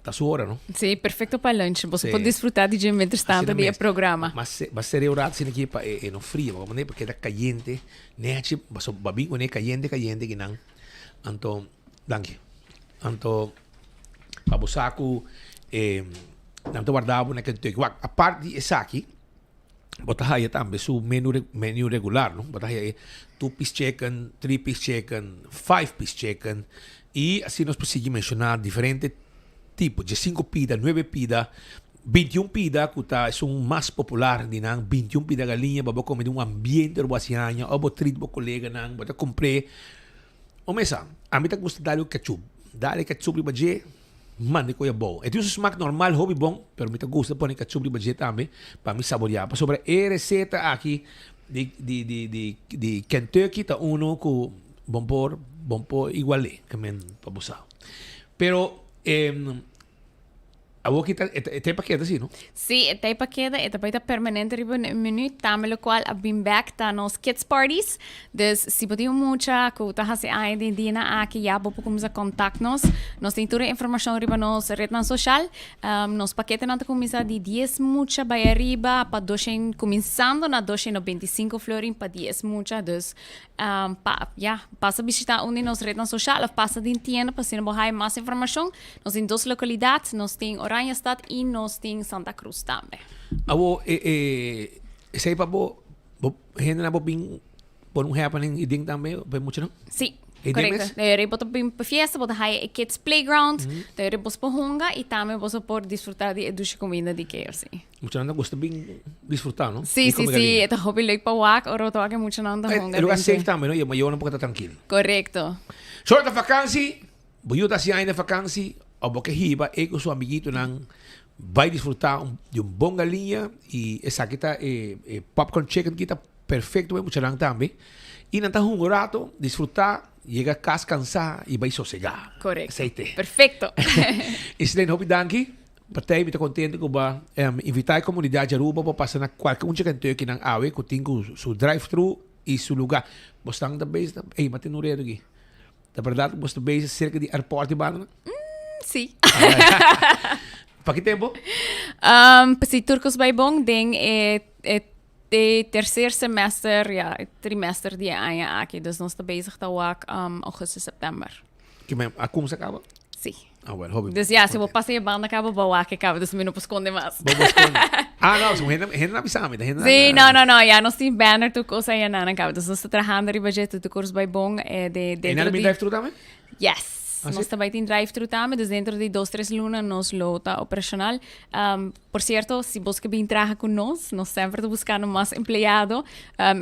tá sua hora, não? Sim, perfeito para lunch. Você pode desfrutar de dia mientras tanto do programa. Mas ser horário sin aqui para no frio, porque tá caliente, né? Mas babi com caliente que não. Então, danke. Então, para busaco não te guardava na que a parte essa aqui botahaya também su menu regular, não? Botahaya 2-piece chicken, 3-piece chicken, 5-piece chicken e assim nós podemos mencionar diferentes tipos de 5 pida, 9 pida, 21 pida que é mais popular de nang 21 pida galinha, babo comer ambiente urbasiano, ou treat bo colega nang, bota comprei. O mesa, a mim tá gosta dar o ketchup de baje. Mande ko ya bom. Ito yung smaak normal, hobby bom, pero me gusta pôr ketchup de budget também para me saborear. Para sobre a receita aqui de Kentucky tá uno com bom por igual que men para buscar. Pero a boca tem paquete assim, não? Sim, tem paquete, é também permanente riba no menu, também lo qual a been back tá nos kids parties. Dus se podiam mucha, que tá hase ai de dina aqui já vou começar a contactar-nos. Nós tem toda a informação riba nos rede social. Nos paquete não tá começar de 10 mucha vai arriba para 200 começando na 295 florin para 10 mucha. Dus passa visitar onde nos rede social, passa de tienda para se não bohai mais informação. Nós tem 2 localidades, nós tem Oranjestad e nós tem Santa Cruz também. Abo sei para gente na bobin por happening e ding também, bem muito não? Sim. Correcto. Daí botar para festa, botar aí kids playground, daí botar para hunga e também botar por desfrutar de educação comida de KFC. Muita gente gosta bem desfrutar, não? Sim. É hobby leuk para wak, oro toa que muita gente hunga. É lugar safe também, não? E eu não pode estar tranquilo. Correcto. Short vakansie, buiuta si ainda vakansie, o boke hiba, com seu amiguito nang vai disfrutar de uma boa galinha e essa aqui tá popcorn chicken que tá perfeito para mucha lang também. E não tá um rato disfrutar, chega a casa cansar e vai sossegar. Correto. Aceite. Perfeito. Islen hopi danki. Patay mi ta contente ko ba invitar a comunidade de Aruba para passar na qualquer chicken turkey ng awe ko tingo su drive-thru e su lugar. Bostang da base da matinurero aqui. Da verdade, bosta base cerca de airport de Banana? Sim. Para que tempo? Si Turcos Baybong ding terceiro semestre, trimestre die aan aqui. Dus nós está bezig te wak augustus, september. Que mesmo, a como se acaba? Sim. Ah, well, hobby. Dus ja, se vou passar a banda acaba bawa que acaba, dus não posso esconder mais. Ah, não, gente não sabe, sim, não, já nós tem banner tu coisa aí na acaba. Dus nós está trabalhando ali budget do curso Baybong de E não me drive-thru também? Yes. Nós também tem drive-thru também, dus dentro de 2-3 lunas nós lota operacional. Por certo, se busca bem trabalhar com nós sempre estamos buscando mais empregado.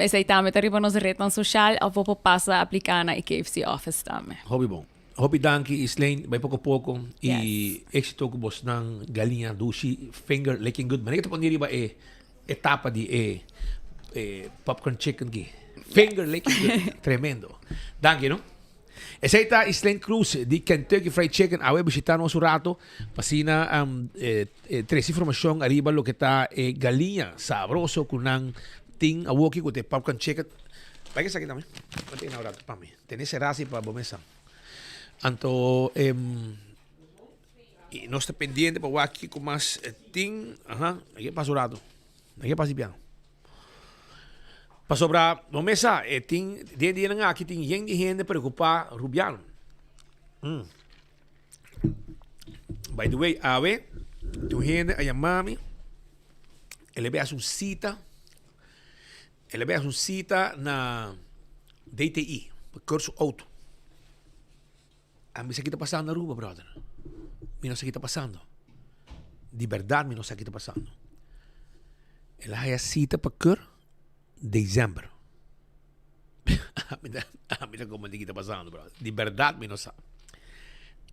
Esse aí também tá arriba nos redes social, ou vou passar a aplicar na KFC Office também. Hobby bom. Hobby danki Islen, vai pouco a pouco e éxito com os ng galinha dushi finger licking good. Mas ito po niriba etapa de popcorn chicken ki. Finger licking good. Tremendo. Danki, no? Essa aí tá Islen Cruz de Kentucky Fried Chicken. Awe visitar nosso rato. Pasina tres informação arriba lo que tá galinha sabroso com nang ting awoki com te popcorn chicken. Vai que sa aqui também. Pati na rato pa mi. Tenés rasi pa bomesa. Anto e nós está pendiente para aqui com mais ting, aqui passa o rato. Aqui passa bem. Passou para no mesa, ting dia nga aqui tem gente preocupar rubiano. By the way, ave, tu gente a mami, ele veas un cita na DTI, curso auto. A mí se está pasando Aruba, brother. A mí no se está pasando. De verdad, a mí no se está pasando. Él hay cita para que diciembre. A mí no como está pasando, brother. De verdad, a mí no sabe.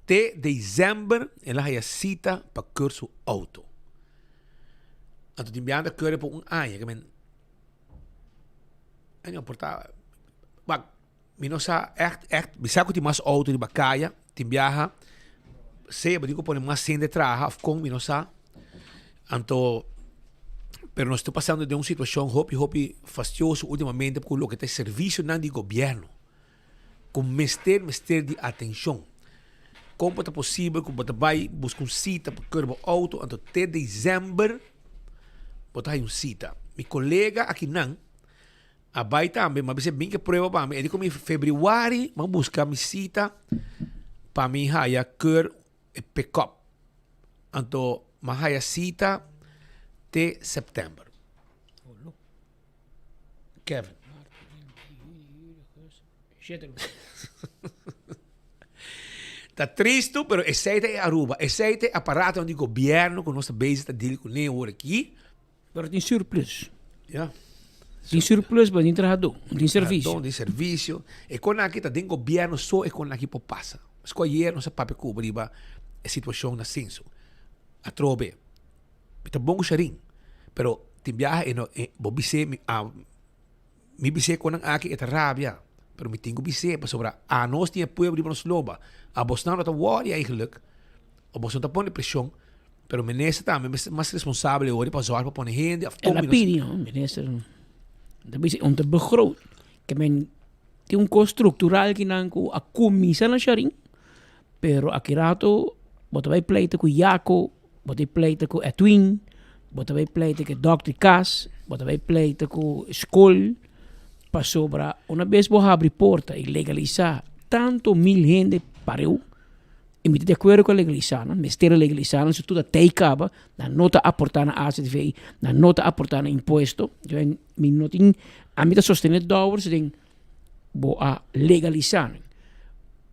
De diciembre, él hay cita para que su auto. Entonces, te enviando a que por un año. Que me... Año portava... Minosa echt bisa ko ti mas auto di bakaya timbiaha se badi ko pone mas sende traha of com minosa anto pero nós estamos passando de uma situação hopi fastidioso ultimamente com o que é serviço não de governo com mister de atenção como é possível que você vai buscar uma cita para o auto até dezembro você tem uma cita meu colega aqui não abay também, mas você bem que prova para mim. Ele como em fevereiro, mas buscar minha cita para mim haya cur pick-up. Então, mas haya cita de setembro. Kevin. Tá triste, pero esse é Aruba. Esse é aparato onde o governo, com nossa base, está dele com nem hora aqui. Pero tem surplus. Yeah. Tem surplus para trabalhador, tem serviço. Tem serviço. E quando aqui está dentro do governo, só é quando aqui passa. Escolher nossa papel cobrir a situação na senso. A trobe. Está bom o charim. Pero tem viaje e bobise mi bise quando aqui é rabia. Pero mi tenho bise para sobra. A nós tinha pueblo de nos loba. A Bosnano está worry eigenlijk. A Bosnano está pondo pressão. Pero o ministro também é mais responsável hoje para zoar para pôr gente. É a opinião, ministro. Om te begroot. Que men tem costo estrutural que não a comissão na charim, pero aqui rato bota vai pleite com Jaco, bota vai pleite com Edwin, bota vai pleite com Dr. Cas, bota vai pleite com escola, para sobra uma vez vou abrir porta e legalizar tanto gente pareu. E me de acordo com a legalizar, mistério legalizar, se tudo até acaba, na nota aportar na ACTV, na nota aportar na imposto, eu me notin a mim sostener dólares, tem vou a legalizar,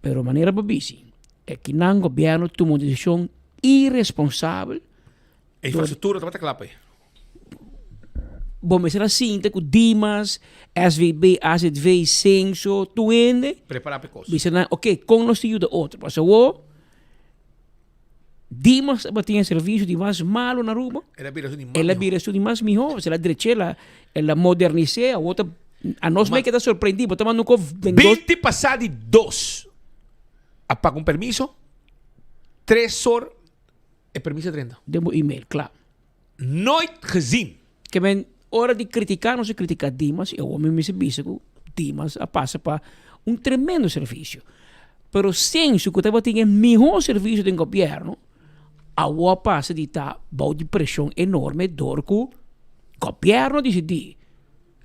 pero maneira babisi é que não governo toma uma decisão irresponsável. A infraestrutura está clapa. Bom, mas era assim, com Dimas, SVB, ACTV, Senso, tu ende. Preparar para coisa. Bisa na, ok, com nós te ajuda outro, mas eu Dimas tiene servicio de más malo na Aruba. Ela vira su de más mejor. Se la derecha, ela modernice, a outra. A nós meio que está surpreendido, porque estamos no 20 passado 2. Apaga um permiso. 3 horas. É permiso 30. Demo e-mail, claro. Nooit gezien. Que men, hora de criticar, não se critica Dimas. Eu amo me serviço que Dimas passa para tremendo serviço. Pero senso que estava tendo melhor serviço do governo, a UA passa de estar baixo de pressão enorme, dor que o governo decidir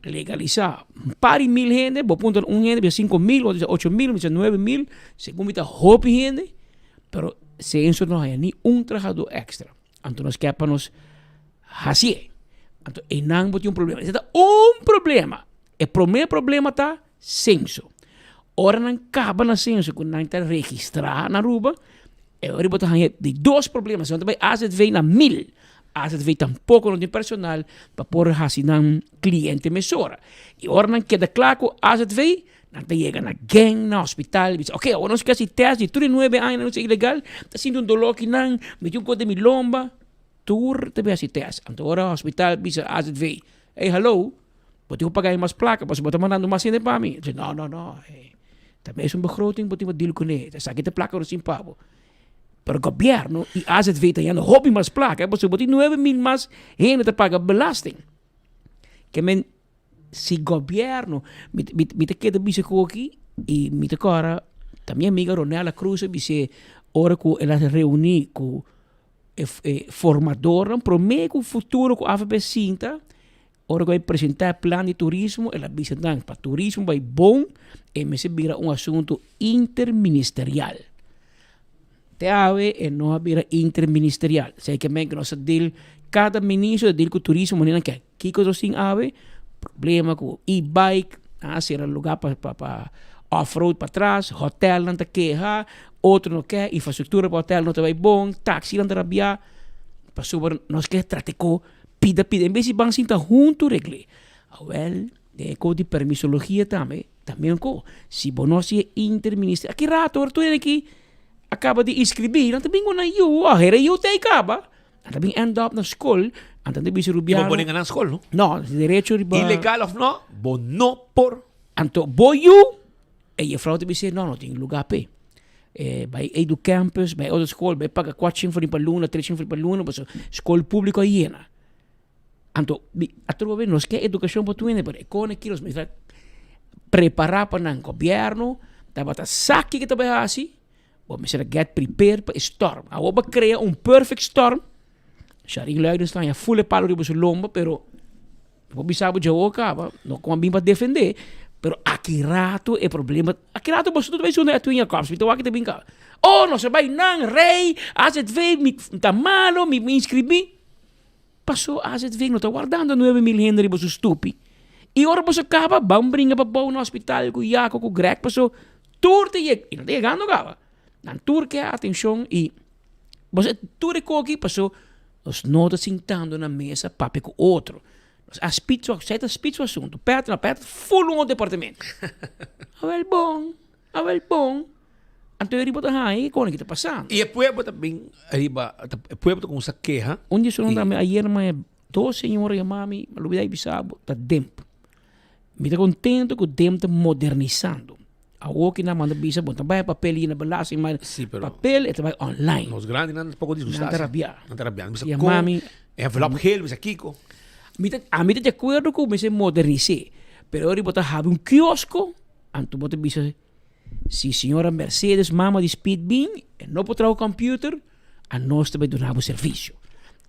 legalizar um par de mil gente, vou ponto gente, 5 mil, 8 mil, 9 mil, segundo está roupa gente, pero senso não há nem trabalhador extra. Então nós queremos assim. Então, e não tem problema. Esse é problema. O primeiro problema está senso. Ora não acaba na senso quando não está registrado na Aruba. E ora está de 2 problemas. Então, AZV na 1000. AZV tampouco não tem personal para poder assinar cliente mesora. E ora não queda claro que AZV não chega na gang, na hospital. Diz, ok, agora nós queremos teste de 39 anos, não é ilegal. Está sendo dolor que não, me tem coisa de mi lomba. Tour também assim teste. Então, ora hospital, diz AZV. Hey, hello. Vou ter que pagar mais placa, mas você está mandando mais gente para mim. Eu digo, não. Também é begroting, vou ter que deal com ele. Essa aqui é placa, não se pago. Pero o governo e AZV tem ainda hobby mais placa, você botar 9 mil mais gente para pagar belasting. Que men, se governo, me te queda bicho aqui e me te cara, também amiga Ronela Cruz, bicho, ora que ela reúne com formador, promete o futuro com a AVP Cinta, ora que vai apresentar plano de turismo, ela bicho dan para turismo vai bom, e me se vira assunto interministerial. Te não haverá interministerial. Sei que nós deal cada ministro deal com turismo, maneira que Kiko do sim ave problema com e-bike, se era lugar para off-road para trás, hotel não tá queja, outro não quer, infraestrutura para hotel não tá bom, táxi não tá rabia, para sobre nós que trateco pida, em vez de bang sinta junto regle. Well, de permisologia também com se bonosi interministerial. Aqui rato, tu aqui acaba de inscrever, não também na eu te acaba. Não também end up na escola, não também bisa rubiano. Não boninga na escola, não? Não, direito riba. Ilegal of no, bono por. Anto boyu, e a fraude bisa não tem lugar pe. Bij Edu Campus, bij outra escola, bij paga 4 voor per luna, 3 voor per luna, mas escola pública hiena. Anto, a trova nós que educação para tu ainda, para econe aqui nós preparar para o governo, tava tá saque que tá bem assim. Vamos get prepared para storm. A oba cria perfect storm. Sharing luiden staan ja fulle palo de bosu lomba, pero vou bisabo de acaba, não com bem para defender. Pero aqui rato é problema. Aqui rato bosu tudo vai ser a tua cops, então aqui te brinca. Oh, não se vai não, rei, AZV me tá malo, me inscrevi. Passou AZV não tá guardando 9 mil gente de bosu stupi. E ora bosu acaba, vamos brincar para bom no hospital com Jaco, com Greg, passou turte e não tá chegando acaba. Dan turque atenção e você tudo aqui passou nós não estamos sentando na mesa papo com outro. A speech o assunto, perto, full no departamento. Avel bom. Então eu botar aí com o que está passando. E depois também arriba, depois com essa queixa. Onde isso não dá, ayer mas 2 senhoras e mami, malubida e bisabo, tá tempo. Me tá contento que o tempo está modernizando. A que na manda bisa bom também papel na belasting mas papel é também online. Os grandes não pouco disgustar. Não terabia. E a mami envelope gel, bisa Kiko. A mim de acordo com me se modernizar. Pero ahora botar have quiosco, anto botar bisa si senhora Mercedes mama de speed bean, não pode trabalhar o computer, a nós também donamos serviço.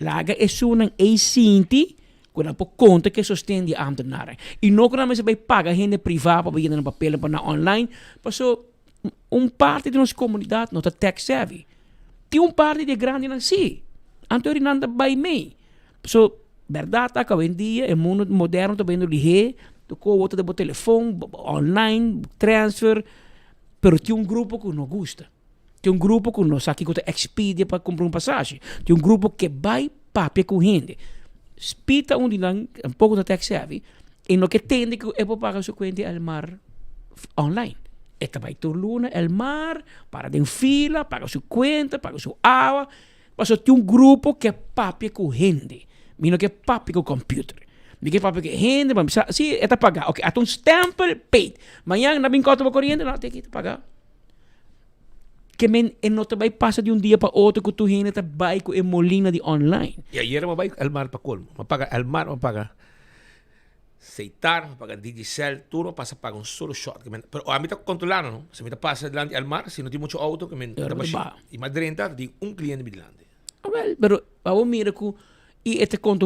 Laga é sunan A-Cinti quando por conta que sustenta a ambtenaren. E não quando você vai pagar gente privada para vir no papel para online, passou parte de nossa comunidade não está tech savvy. Tem parte de grande não sim. Anterior não está by me. So, verdade tá que hoje em dia o mundo moderno está vendo ligeiro, tocou outra de telefone, online, transfer, pero tem grupo que não gosta. Tem grupo que não sabe que tem Expedia para comprar passagem. Tem grupo que vai papel com gente. Spita um pouco da tech savvy e no que tende que eu vou pagar sua conta ao mar online. Esta vai tur luna, el mar, para de fila, paga sua conta, paga sua água. Paso tem um grupo que papi com gente. Mino que papi com computer. Mi que papi que gente, mas sim, é pagar. Ok, até um stempel paid. Manhã na minha conta para corrente, não tem que pagar. Que men não também passa de um dia para outro que tu gente tá vai com molina de online. E ayer me vai al mar para colmo. Me paga al mar, me paga Seitar, me paga Digicel, tú no pasa paga un solo shot. Pero a mí está controlando, ¿no? Si me pasa delante al mar, si no tiene mucho auto, que me y más de 30, de un cliente vigilante. Well, pero vamos mira que e este conta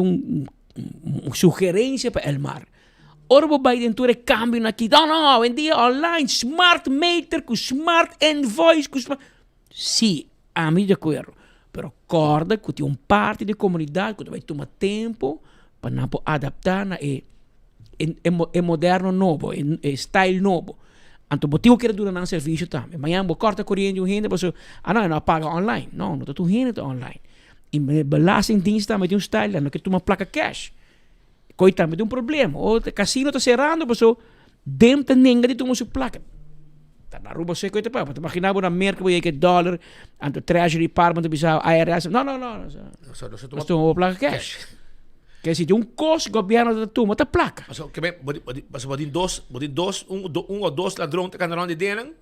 sugerência para el mar. Ora vou vai dentro de cambio aqui. Não, em dia online, smart meter, com smart invoice, com smart... Sim, a mim de acordo. Pero corda que tem parte da comunidade que vai tomar tempo para não adaptar na é moderno novo, é style novo. Então, motivo que durar um serviço também. Amanhã vou cortar corrente um gente, você não paga online. Não tu gente online. E belastingdienst também tem style, não que tu uma placa cash. Coi também tem problema. O casino está cerrando, você dentro ninguém de tu uma placa. Tá na rua você coita para. Imaginar uma merca vai que dólar, anto treasury department bisa IRS. Não. Nós toma uma placa cash. Que se tem custo governo da toma tá placa. Mas que bem, dois, um ou dois ladrões que andaram de dentro.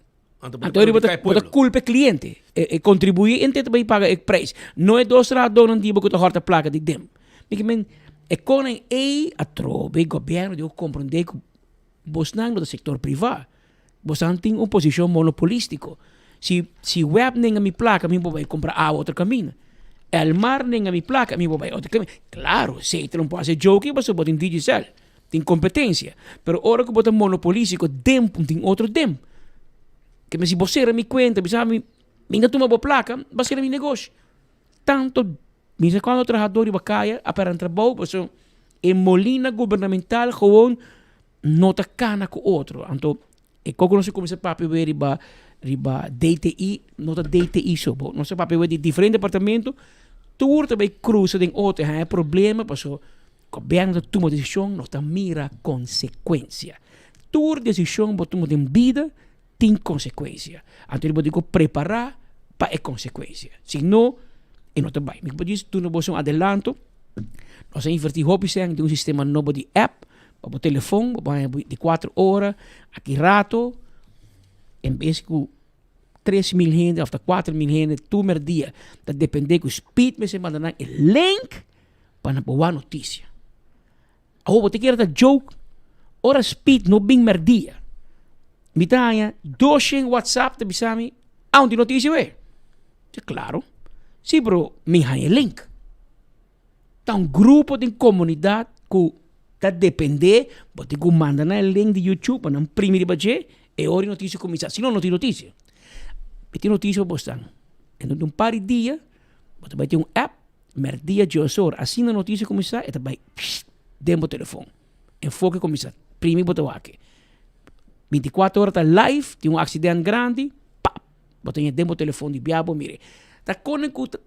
Então ele bota culpa cliente. E contribuir em também paga o preço. Não é dois ladrões que tu horta placa de dem. Porque men é com a trobe governo de compreender que você não do setor privado. Você não tem uma posição monopolística. Se web nem a minha placa, me vai comprar a outro caminho. El mar nem a minha placa, me vai outro caminho. Claro, se você não pode fazer joke, você pode ter digital. Tem competência. Pero hora que você monopolístico, dem tem outro dem. Que se você me conta, me ainda toma boa placa, vai ser meu negócio. Tanto, me quando o trabalhador vai cair, para trabalho, você é molina governamental, gewoon, não tá cana com outro. Então, e como não se começa a ver riba DTI, não tá DTI só, não se papi ver de diferente departamento, tu também cruza de outro, é problema, porque o governo toma decisão, não tá mira consequência. Tu decisão, você toma de vida, tem consequência. Então, ele pode preparar para a consequência. Se não, não está bem. Mas, por isso, tu não pode um adelanto. Nós investimos em um sistema novo de app, para o telefone, de 4 horas, aqui rato, em vez de 3.000 gente, ou 4.000 gente, tu mer dia. Dat depende do speed, mas se mandar o link para uma boa notícia. Agora, você quer dar joke, ora speed não bem mer dia. Mitanya, 200 WhatsApp te bisami, onde notícia é? Claro. Sim, bro, me há link. Tá grupo de comunidade que tá depende, você que manda na link de YouTube para não imprimir baje, e hora notícia começar. Se não tem notícia. Tem notícia para você. Então, par de dia, você vai ter um app, mer dia de horas, assim a notícia começar, e vai dentro do telefone. Enfoque começar. Primeiro botar aqui. 24 horas está live, tem um acidente grande, pá, botei dentro do telefone de biabo, mire. Está com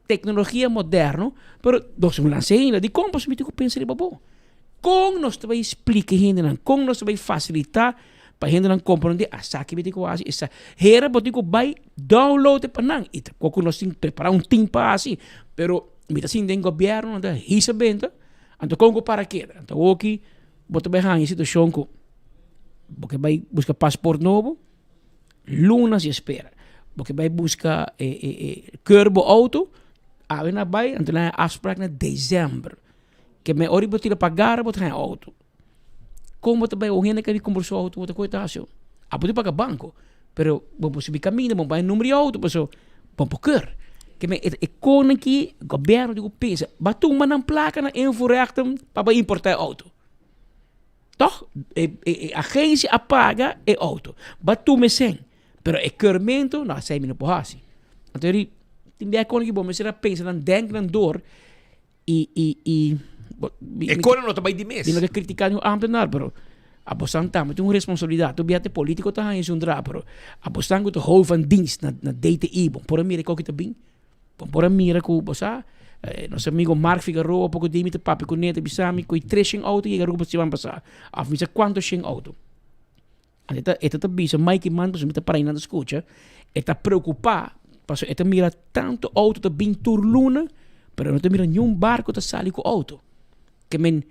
tecnologia moderna, mas nós não lançamos, de como você me tem que pensar de babo. Como nós vai explicar ainda, como nós vai facilitar para ainda não compreender, que me tem que fazer, essa era botei que vai download para não, e como nós temos que preparar um time para assim, pero me está sendo governo, então isso é bem, então como para quê? Então aqui, botei bem a situação que porque vai buscar passaporte novo, lunas e espera. Porque vai buscar curbo auto, na vai, então é afspraak na dezembro. Que me ori botar pagar, botar auto. Como você vai o que conversou auto, botar coitação. Pode pagar banco, pero vamos subir caminho, vamos vai número de auto, pessoal, vamos cur. Que me com aqui governo de pensa, batu manang placa na invoerrechten para importar auto. Toch? A agência apaga o auto. Batu me sem. Pero o curmento, não sei me não pode. Então ele tem que que bom, mas ele pensa não denk não dor e não está bem de mês. Não é criticar o ambtenaar, pero a bosan tam tem uma responsabilidade. Tu biate político tá em sundra, pero a bosan que tu hou van dienst na DTI, bom por mira que bem. Bom por mira que bosa nosso amigo Mark Figueroa, pouco de imita papi com neta bisami, com 3 auto e garupa se vão passar. Avisa quanto 100 auto. Eta bisa Mike man, pues me para na escucha, está preocupado Paso, esta mira tanto auto te bin turluna, pero no te mira nenhum barco te sali com auto. Que men,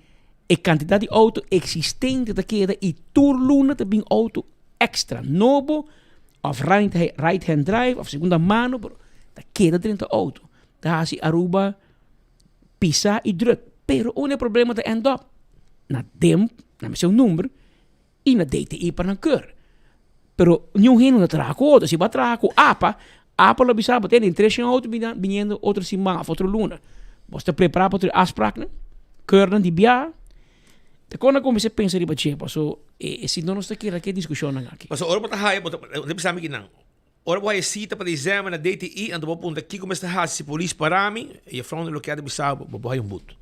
a quantidade de auto existente te queda e turluna te bin auto extra. Novo, of right-hand drive, of segunda mano, pero te queda dentro do auto. Daar has je Aruba pisar e druk. Pero o problema te end up na DEM, na seu número, e na DTI para na cur. Pero não hino na trago outro. Se vai trago apa lo bisa botar em três auto vindo outro semana, outro luna. Você prepara para outra afspraak, né? Cur die bia. Te kon como você pensa de bater, paso se não nos aqui que discussão aqui. Paso ora bota hai, bota bisa mi kinang. Ora vai cita para exame na DTI, ando vou ponta aqui começa a se polícia para mim e a front bloqueada bisa, vou hai buto.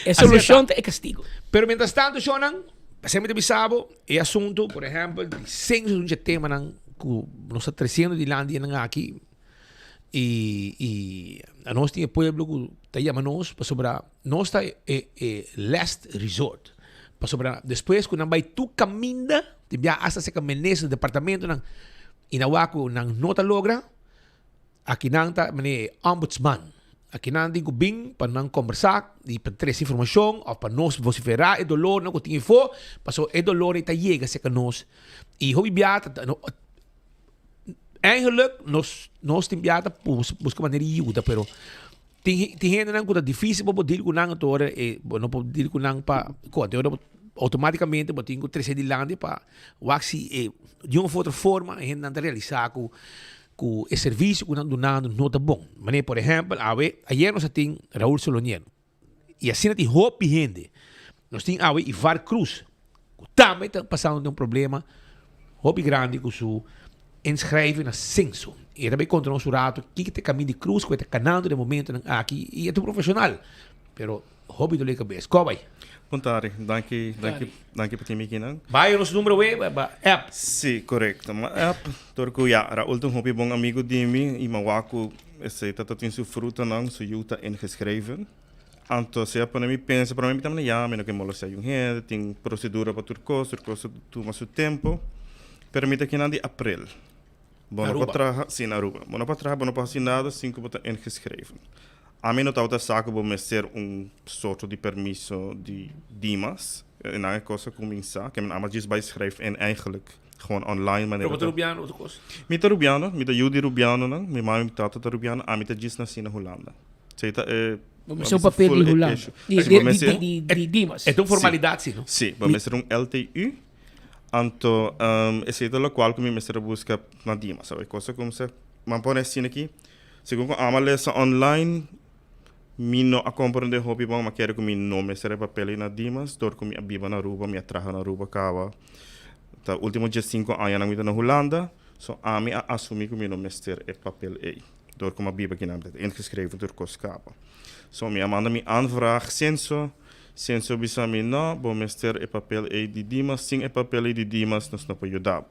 A solução é castigo. Pero mientras tanto, Shonan, sempre bisabo, e assunto, por exemplo, sem um tema nang que nós está trazendo de landia nang aqui e a nós tinha pueblo que tá chama nós para sobre nós está last resort para sobre depois quando vai tu caminha de via hasta se caminhar no departamento nang inawaku nang nota logra aqui nang ta mane ombudsman. Aqui não tem bem para não conversar e para ter essa informação ou para nós vociferar o dolor não que tem for, passou o dolor está chega se que nós e hobby biata eigenlijk nós tem biata busca maneira de ajuda, pero tem gente não que é difícil para poder com não toda e não poder com não para quando automaticamente botar com 3 de lande para waxi de uma outra forma a gente não realizar com o serviço que nós donamos não está bom. Mas, por exemplo, ayer nós tínhamos Raul Solonier. E assim nós temos hope gente. Nós tínhamos Ivar Cruz. Que também está passando um problema hope grande com o inscrever na censo. E também contra nosso rato, que tem caminho de cruz, que está canando de momento aqui. E é um profissional. Pero, hope do leca bes. Qual vai? Pontare, danke por ter me aqui, não? Vai o nosso número app? Sim, correto. Uma app, torco já, era um hobby bom amigo de mim, e mawaku, esse tá tem seu fruta não, seu yuta ingeschreven. Então, se para mim pensa, para mim também já, menos que molo se gente, tem procedura para turcos toma seu tempo. Permite que não de abril. Bono para trabalhar, sim, na Aruba. Bono para trabalhar, bono para assinar, 5 para ingeschreven. A mim não está saco para ser soort de permiso de Dimas. En een cosa cominciar. Ik heb een amatjes bijschrijven en eigenlijk gewoon online manier. Wat Rubiano de kost? Met Rubiano, met de Judy Rubiano, mijn mama met tata Rubiano, a met de Gis na Holanda. Zeita seu papel de Holanda. Die Dimas. É uma formalidade, sim, não? Sim, vamos ser LTU. Então, esse é o qual que me mestre busca na Dimas, sabe? Coisa como se, mas por assim aqui, segundo a malesa online. Mi no a compreender hobby bom, mas quero que mi não me serve papel na Dimas, dor que mi abiba na Aruba, mi atraja na Aruba cava. Tá último dia 5 anos na Holanda, so a mi assumi que mi não me serve papel aí. Dor que mi abiba que não é ingeschreven door cava. So mi amanda mi aanvraag censo bisa mi não, bom me serve papel aí de Dimas, sim papel aí de Dimas, nós não pode ajudar.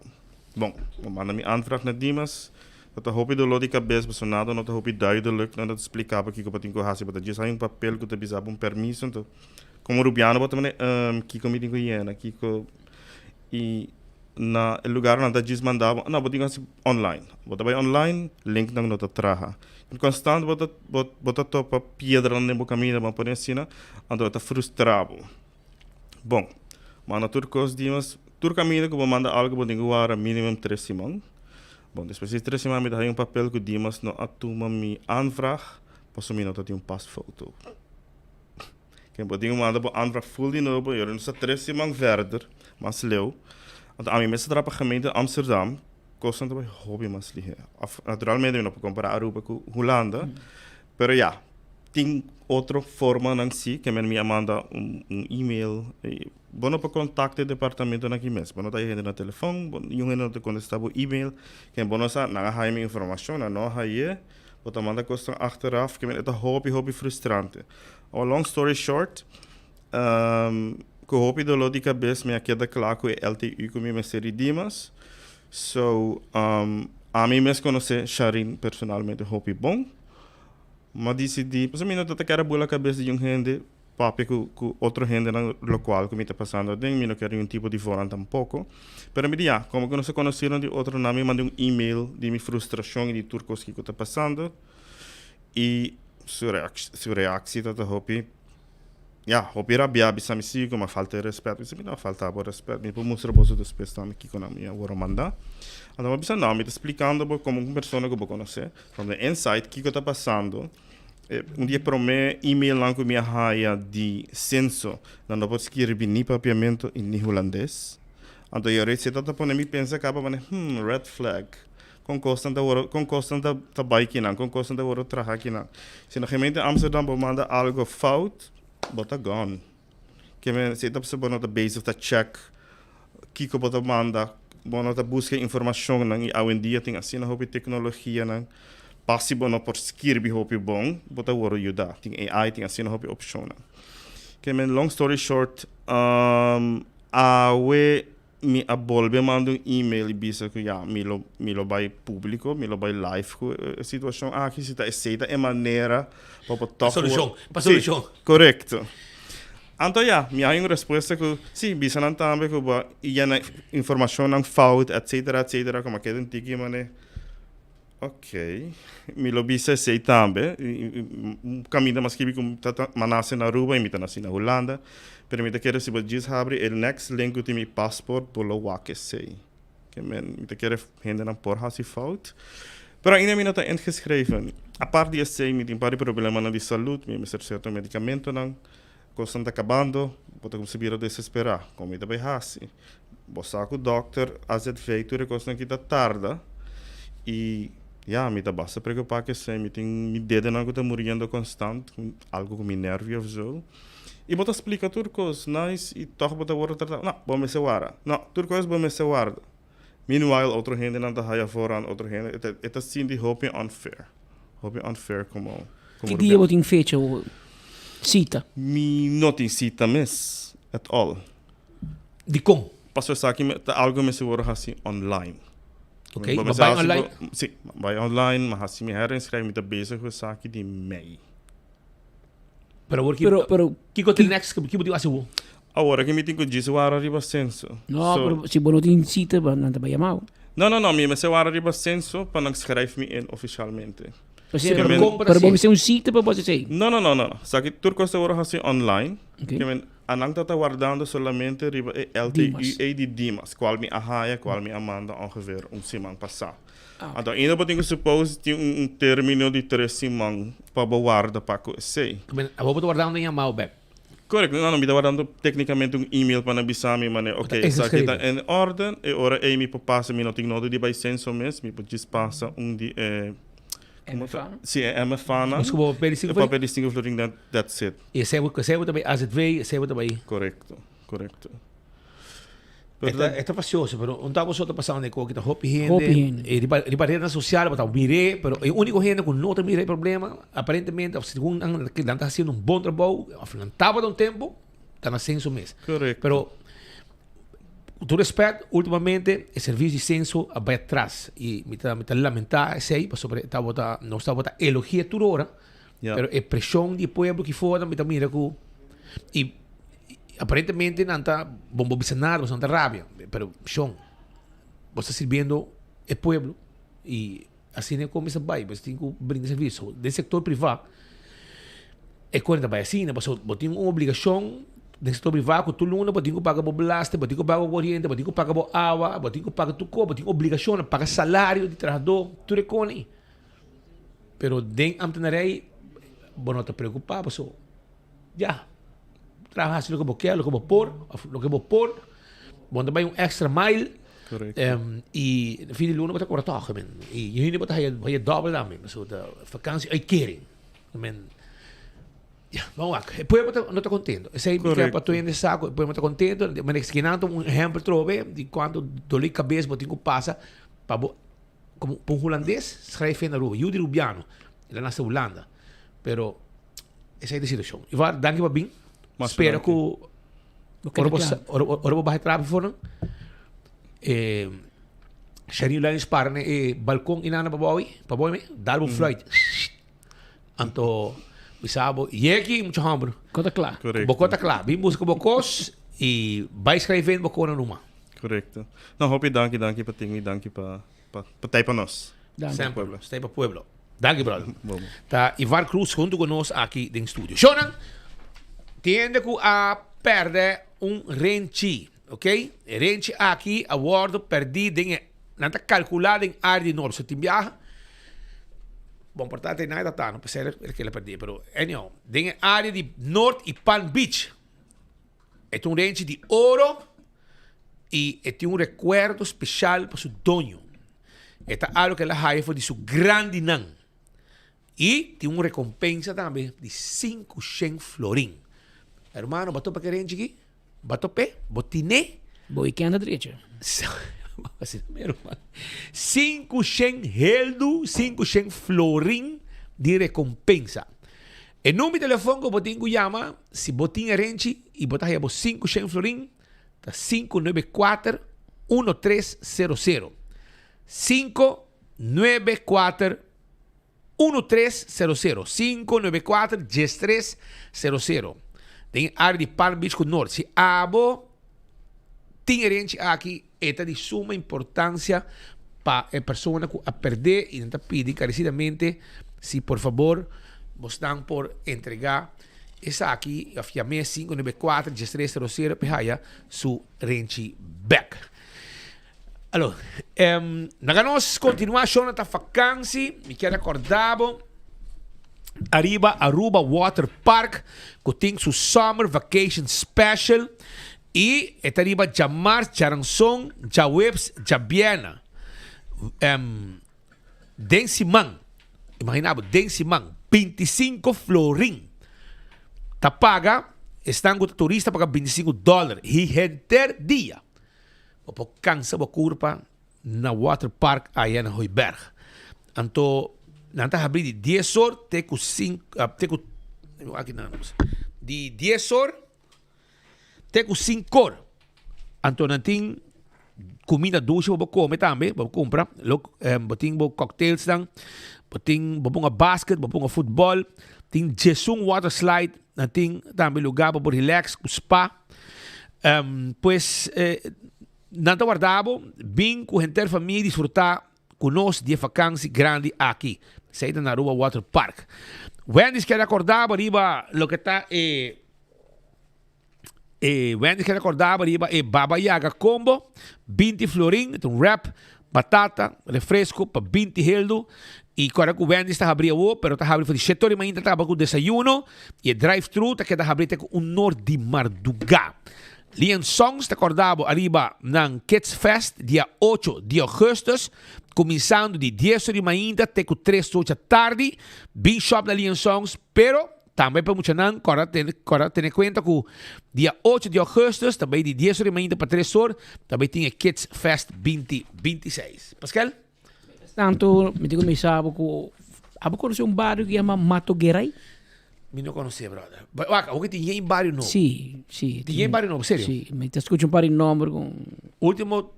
Bom, manda mi aanvraag na Dimas. Dat de hopi do lodi cabeça personado, não te hopi duidelijk, não te explicava que eu tinha que fazer, mas já um papel que eu precisava permisso, então como Rubiano bota mané que eu me digo iena, que e na lugar onde diz mandava, não botinha assim online, bota vai online, link não te traha. Constante bota topa pedra no caminho, mas por assim, ando tá frustrado. Bom, mas na turcos dias, tur caminho que vou mandar algo botinha guarda mínimo 3 semanas. Bom, depois de 3 semanas, me dá papel que Dimas não atuma minha aanvraag, posso me notar um pasfoto. Quem pode mandar uma aanvraag full de novo, eu não sei 3 semanas verder, mas leu. Então, a mim mesmo trabalha gemeente Amsterdam, kost bij hobby mas liggen. Naturalmente, eu não posso comparar Aruba com Holanda, pero ja, tem outra forma não si, que me manda e-mail. Bono para contactar o departamento aqui mesmo. Bono tá aí no telefone, yung não te contestar o e-mail, que bono sa na há minha informação, na não há aí, bota manda costa achteraf, que é hobby frustrante. A long story short, que hobby do lado de cabeça me queda claro que LTU com minha série Dimas. So, a mim mesmo conhecer Sharin personalmente hobby bom. Mas decidi, pois a mim não tá quero boa cabeça de gente. papi com outra gente na local que me está passando dentro, me não quero um tipo de fora tampouco. Pero me diz, como que não se conheceram de outro nome, mandei um e-mail de minha frustração e de tudo que está passando. E sua reação está hopi, hopi rabia, bisa me sigo, mas falta de respeito. Bisa me não falta de respeito, me mostrar você do respeito também que com a minha agora mandar. Então, bisa não, me está explicando como uma pessoa que eu vou conhecer, from the inside, que está passando. Dia para mim, e-mail lá com minha raia de censo, não pode escrever nem papiamento em holandês. Então, eu receita para mim pensa acaba red flag. Com constante da bike não, com constante da hora trabalhar aqui não. Se na gemeente Amsterdam manda algo fout, bota gone. Que me se tá para nota base of the check, que bota manda, bota busca informação não e hoje em dia tem assim na hobby tecnologia não. Passi bono por escrever hobby bom, bota hora ajudar. Tem AI tem assim na hobby opção não. Que me long story short, me abolbe mando e-mail e bisa que me lo vai público, me lo vai live com a situação aqui se está aceita é maneira para tocar solução. Correto. Então me há uma resposta que sim, bisa não também que e a informação não falta, etc, como que tem que mané. Ok, me lo bisa sei também, caminho mas que como tá manase na Aruba e me tá nasci na Holanda. Permite que se você abre o next link de meu passport pelo wake sei. Que me te quer gente não por hasi fout. Pero ainda me não está ingeschreven. A parte de sei me tem vários problemas de saúde, me ser certo medicamento não, constante acabando, pode conseguir desesperar, como ainda bem hasi. Você com o doctor, às vezes feito recostando que tá tarde e me tá basta preocupar que sei me tem me dedo não que tá morrendo constante, algo com me nervos ou e bota explica turcos, nice, e toch bota word tratar. Não, bom me se guarda. Não, turcos bom me se guarda. Meanwhile, outra gente não tá aí fora, outra gente, é assim de hope unfair. Hope unfair como que dia você tem fecha ou cita? Me não tem cita mes at all. De como? Passo essa aqui algo me se guarda assim online. Ok, mas vai online? Sim, vai online, mas assim me herenscreve me tá bezig com essa aqui de Mei. Pero que o next que pode fazer? Agora que me tenho que dizer o arriba censo. Não, pero se você não tem cita, não te vai chamar. Não, me se o arriba censo para não escrever me in oficialmente. Pero você tem cita para você sei. Não. Só que tudo costa agora assim online. Que men anang tá guardando solamente riba LTE de Dimas, qual me arraia, qual me amanda ongeveer semana passada. Então, ainda vou ter que supor que tem término de 3 semanas para guardar para que sei. Eu vou guardar em mal back. Correto, não me guardando tecnicamente e-mail para avisar me, ok, isso aqui está em ordem, e ora me passa me não tem nada de vai senso mesmo, me pode passar de sim, é MFANA. Mas como papel de 5 florin, that's it. E sei também AZV, sei também. Correto. Está precioso, pero não estamos só passando de coisa que está hopi gente. E de barreira social, está mire, pero o único gente que não tem mire problema, aparentemente, segundo que está fazendo bom trabalho, afinal estava um tempo, está na censo mesmo. Correto. Pero com todo respeito, ultimamente o serviço de censo vai atrás e me está lamentar, sei, sobre não está bota elogia toda hora, pero a pressão de povo que fora me está mira com e aparentemente não está bombo bisanar, não está rabia, pero Sean, você está sirviendo o pueblo e assim é como isso vai, você tem que brindar serviço do setor privado. É quando vai assim, você tem uma obrigação do setor privado, que todo mundo tem que pagar o blast, tem que pagar o corrente, tem que pagar a água, tem que pagar tudo, tem obrigação de pagar salário de trabalhador, tudo é com ele. Pero dentro da ambtenarij, não te preocupar, você já trabalhar lo que você quer, lo que você pôr, quando vai extra mile, e no fim de luna você corre toch, e jullie moeten hij dubbel daarmee, zo de vakantieuitkering, ja, vamos lá, depois não está contento, sei que para tu de saco, depois não está contento, mas esquinando exemplo trove de quando dor de cabeça você tem que passar para como um holandês schrijf na rua, Judy Rubiano, ele nasceu na Holanda, pero essa é a situação. E vai, danke para bem. Espero que ora vai trabalhar for Sharin lá sparen balcão inana para boy me dar flight. Anto Bisabo, Yeki, muito hambre. Cota claro. Correcto. Bocota claro. Bem busca bocos e vai escrevendo bocona numa. Correcto. Não, hopi danki para tingi, danki para tay para nós. Sempre. Stay para Pueblo. Danke, brother. Tá, Ivar Cruz junto conosco aqui no estúdio. Shonan, tiende que a perder renchi, ok? Renchi aqui, a word perdido, não está calculado em área de norte. Se te viaja, bom, portanto, não é tá, não precisa que ele perdi, pero anyhow, em área de norte e Palm Beach, é renchi de ouro e é recuerdo especial para seu dono. É algo que ela haya foi de seu grande nan. E tem uma recompensa também de 500 florim. Hermano, bato para que renchi aqui? Bato pé? Botiné? Boi que anda direito. 500 heldo, 500 florim de recompensa. E número de telefone que o botinho chama, se botinho renchi e botar aí 500 florim, tá 594-1300. 594-1300. 594-1300. Tem área de Palm Beach com norte. Se abo tem gente aqui, é de suma importância para a pessoa que a perder e não pedir encarecidamente, se por favor, vocês por entregar essa aqui, a FIAME 594-1300, para su renchi back. Allora, nós continuação da vacância, me quero recordar, arriba Aruba Water Park, que tem seu Summer Vacation Special, e arriba Jamar, Charanson, Jawebs, Jabiena, Densimang, imaginava, Densimang, 25 florim, tá paga, estão com o turista paga $25, e renter dia. O cansa a curva na Water Park aí na Hoiberg. Então, nanta abrir de 10 horas até com 5 aqui não. De 10 horas até com 5 horas. Então, não tem comida doce para comer também, para comprar. Tem cocktails, tem uma basket, uma futebol, tem Jesung Water Slide, tem também lugar para relax, spa. Pues nanta guardavo, bem com a gente família desfrutar conosco de vacância grande aqui, saída na Aruba Water Park. Wendy's quer acordar arriba lo que está Wendy's quer acordar arriba Baba Yaga Combo, 20 florim, um wrap, batata, refresco para 20 heldo. E agora que o Wendy's está abrindo, pero está abrindo de 7 horas ainda está com desayuno e drive-thru está queda abrindo com um norte de Marduga. Lian Songs está acordado arriba ng Kids Fest dia 8 de agosto, começando de 10 horas ainda até com 3 horas da tarde, bem shop da Lian Songs, pero também para muitos não, agora ter conta que dia 8 de agosto, também de 10 horas ainda para 3 horas, também tem a Kids Fest 2026. Pascal? Tanto, me digo, me sabe que abo conhece um bairro que chama Mato Gueray? Me não conhecia, brother. Waka, o que tinha em bairro novo? Sim. Tinha em bairro novo, sério? Sim, me escuta um par de nomes com... Último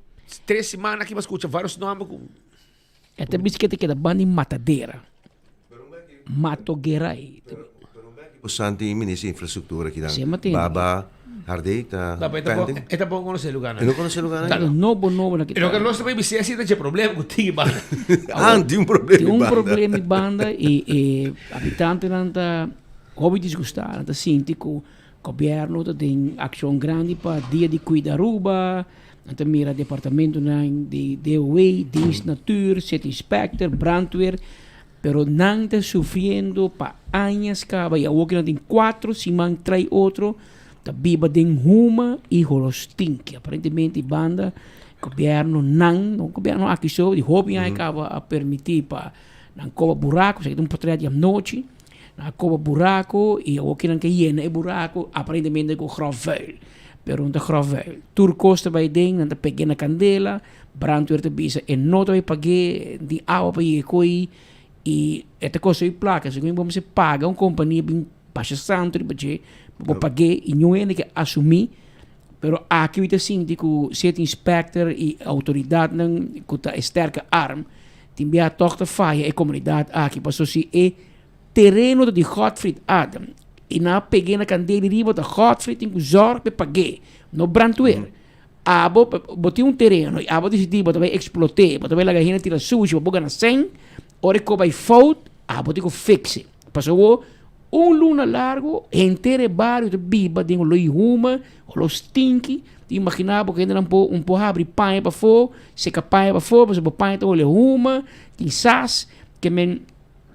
3 semanas que me escuta vários nomes com... Esta bicicleta que é da banda em Matadeira. Mato Gueray. O Santi Ministro de Infraestrutura aqui da Baba, Ardeita. É bom conhecer o lugar, né? Eu não conheço o lugar, né? Novo aqui. Eu não sei também se é tem problema com tinha banda. Tem um problema. Tem um problema de banda e habitante não tá hobby desgostar, não tá sinto que o governo tem ação grande para dia de cuidar Aruba, não tá mira departamento de DOE, Dienst Natuur, City Inspector, brandweer, pero não tá sofrendo para anos acaba e a tem 4 semanas trai outro. Da biba den huma e holostink. Aparentemente banda governo não governo aqui só de hobby acaba a permitir para não cova buraco, sei um portrait à noite, não cova buraco e o que não que llena é buraco aparentemente com gravel. Pero não gravel. Turcosta vai den, não pequena candela, brandweer te bisa e não vai pagar de água para ir coi e esta coisa é placa, se vamos paga uma companhia bem baixa santo de eu paguei e não é que assumi, pero aqui eu sinto que o City Inspector e a autoridade não que está sterke arm, tem bem a toque falha a comunidade aqui, passou se é terreno de Godfried Adam. E na peguei na candeia riba da Godfried tem que zorg para pagar. No brandweer. Abo botei terreno, abo decidi botar vai explotar, botar vai lagar tira sushi, botar na 100, ora que vai fault, abo tem que fixe. Passou luna largo, inteiro barrio de biba, tem o loi ruma, o lo stinky, te imaginava que ainda um pouco abre panha para fora, seca panha para fora, mas o panha tá olha ruma, tem sas, que men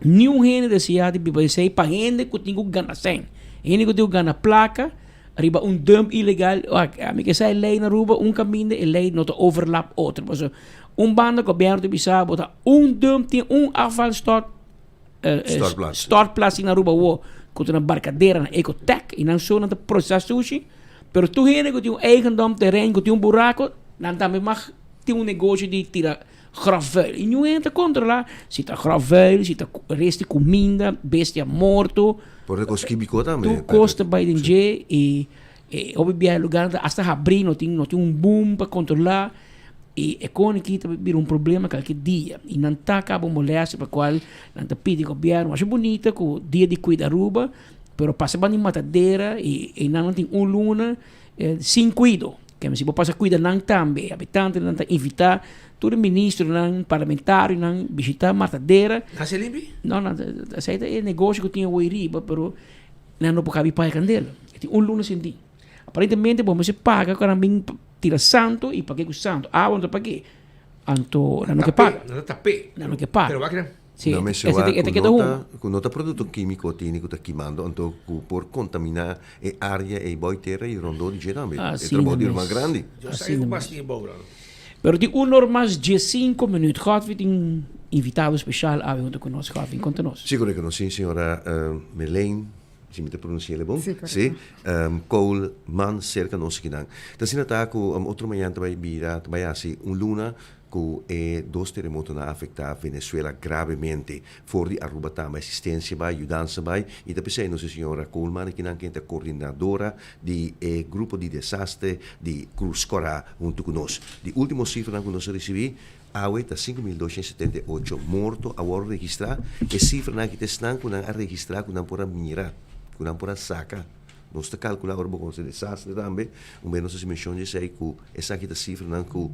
nenhum gente desse de biba, sei para gente que tem que ganhar 100, gente que tem que ganhar placa, arriba dump ilegal, a mim que sai lei na ruba, caminho e lei não overlap outro, mas banda que o governo de bisa botar dump tem afvalstort stortplaats na ruba wo com uma barcadeira na ecotech e não só na processo sushi, pero tu gente que tem eigendom terreno, que tem buraco, não também mag tem negócio de tirar gravel e não entra controlar se tá gravel, se tá reste comida, bestia morto. Por isso que bico também. Tu costa by den J e obviamente lugar hasta abrir não tem boom para controlar. E aqui também problema qualquer dia. E não está acabando molesta para qual não está pedindo governo. Acho bonita que o dia de cuidar ruba, pero passa bem em matadeira e não tem luna sem cuido. Que se você passa cuidar não também, habitante não está evitar todo ministro não parlamentar não visitar matadeira. Está limpo? Não, aceita é negócio que tinha o riba, pero não pode caber para a candela. Tem luna sem ti. Aparentemente, você paga quando bem tira santo e paguei com santo. Não paguei. Anto, não que paga. Não que paga. Pero va a creer. Sì, no, con nota prodotto chimico tinico da chimando anto por contaminare e aria e poi terra e rondo di gename e trovo di ormai grandi. Pero di uno mais de 5 minutos gehad we een invitado special avendo con nos gehad con nos. Sicuro che non sì, signora Merlane, se mi te pronunciare bom? Sì. Cole man cerca nos que dan. Da sinata ko outro manhã também bira, também assim luna que dos terremotos na afectar Venezuela gravemente for di Aruba tama assistência vai aiutanza vai e da pensei nossa senhora Coleman que anche é coordenadora di gruppo di desastre di Cruz Cora junto con nos. Di ultimo cifra que nós recebi awe ta 5.278 morto a ora registrare e cifra que testan con a registrare con ancora mira con ancora saca. Nós te calcula ora com esse desastre também menos se mencionou sei que essa aqui da cifra não que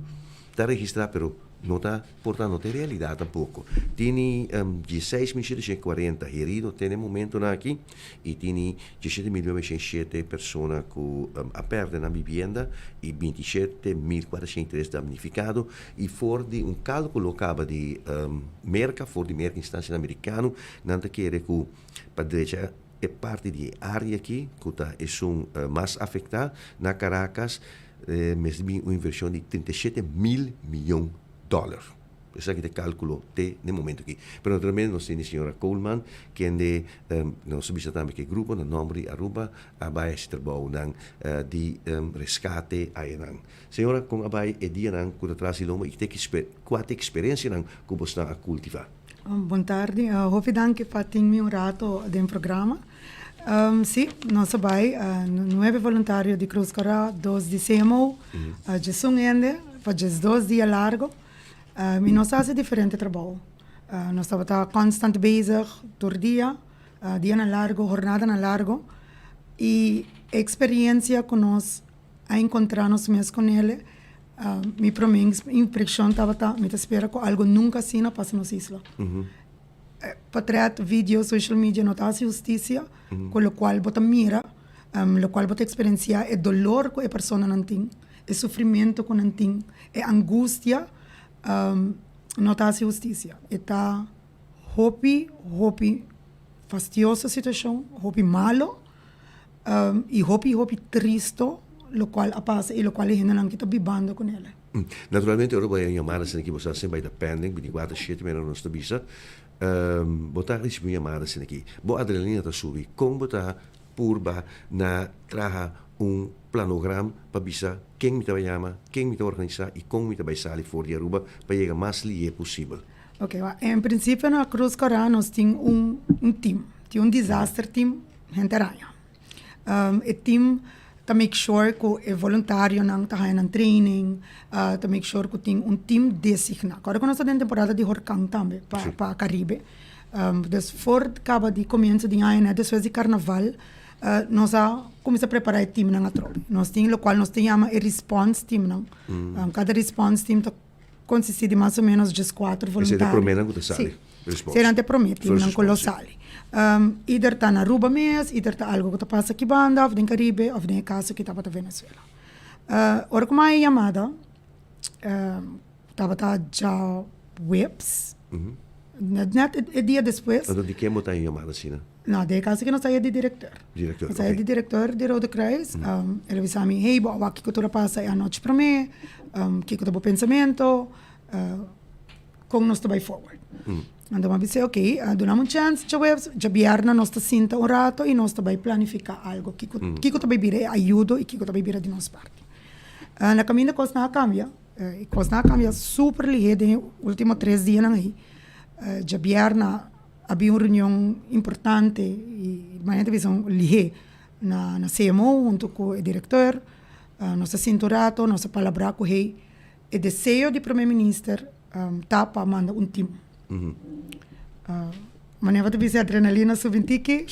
está registrado, pero no está portando de realidad tampoco. Tiene 16.740 heridos en el momento aquí y tiene 17.907 personas que perden la vivienda y 27.403 damnificados. Y for de un cálculo acaba de merca instancia americana, no quiere que para derecha é parte de área aqui que é mais afetada na Caracas. Mas uma inversão de 37 mil milhões de dólares. Esse aqui é o cálculo no momento aqui. Mas naturalmente nós temos a senhora Coleman, que nós sabemos também que o grupo, no nome de Aruba, vai se trabalhar de resgate aí. Senhora, com a vai é dia que atrás de loma e tem qual experiência que você está a cultivar. Boa tarde. Hope danke para ter me rato do programa. Sì, nós sabemos, 9 voluntários de Cruz Cora, 2 de CMO, de Sungende, faz 2 dias largos, e nós fazemos diferente trabalho. Nós estamos constante bezig, todo dia na largo, jornada na largo, e a experiência que nós encontramos mesmo com ele, minha impressão estava, me espera que algo nunca assim passa na isla. Patreat, vídeo, social media, notas justiça, com o qual bota mira, o qual bota experienciar o dolor que a pessoa não tem, o sofrimento que não tem, a angústia, notas justiça. Está hopi fastidiosa situação, hopi malo, e hopi triste, o qual passa e o qual a gente não está vivendo com ele. Naturalmente, ora vai chamar a que você sempre vai dependem, 24/7, mas não está bisa. Botar risco minha amada assim aqui. Boa adrenalina tá subir. Como botar purba na traha planograma para bisa quem me vai chamar, quem me vai organizar e como me vai sair fora de Aruba para chegar mais livre possível. Ok, em princípio na Cruz Cora nós temos team, tem disaster team, gente aranha. O team to make sure que o voluntário não está em training, to make sure que tem team designado. Agora que nós estamos em temporada de huracão também, para Caribe, Dus voor acaba de comienzo de ano, né, depois de carnaval, nós começamos a preparar o time na tropa. Nós tínhamos o qual nós tínhamos o response team, não? Cada response team consiste de mais ou menos de 4 voluntários. Você promete que você sabe? Você não te promete, não colossal. Ieder está na Aruba mesmo, ieder está algo que passa aqui banda, ou em Caribe, ou em caso que está para Venezuela. Ora como é chamada, estava já webs. Net o dia depois. Então de quem botar em chamada assim, né? Não, de caso que nós saímos de diretor. Nós saímos de diretor de Rode Kruis. Ele disse a mim, hey, o que tu passa a noite para mim, que tu pensamento, como nós estamos forward. Então eu disse, ok, damos chance, já vierna nós sinta rato e nós estamos planificar algo, que tu vai vir ajuda e que tu vai vir de nossa parte. Na caminho da coisa não cambia, e coisa não cambia super ligeiro nos últimos 3 dias aí. Já vierna havia uma reunião importante e de visão ligeira na CMO junto com o diretor, nossa cinturado, nossa palavra com o rei. O desejo do primeiro-ministro está para mandar um time. Mas de visão adrenalina subintique,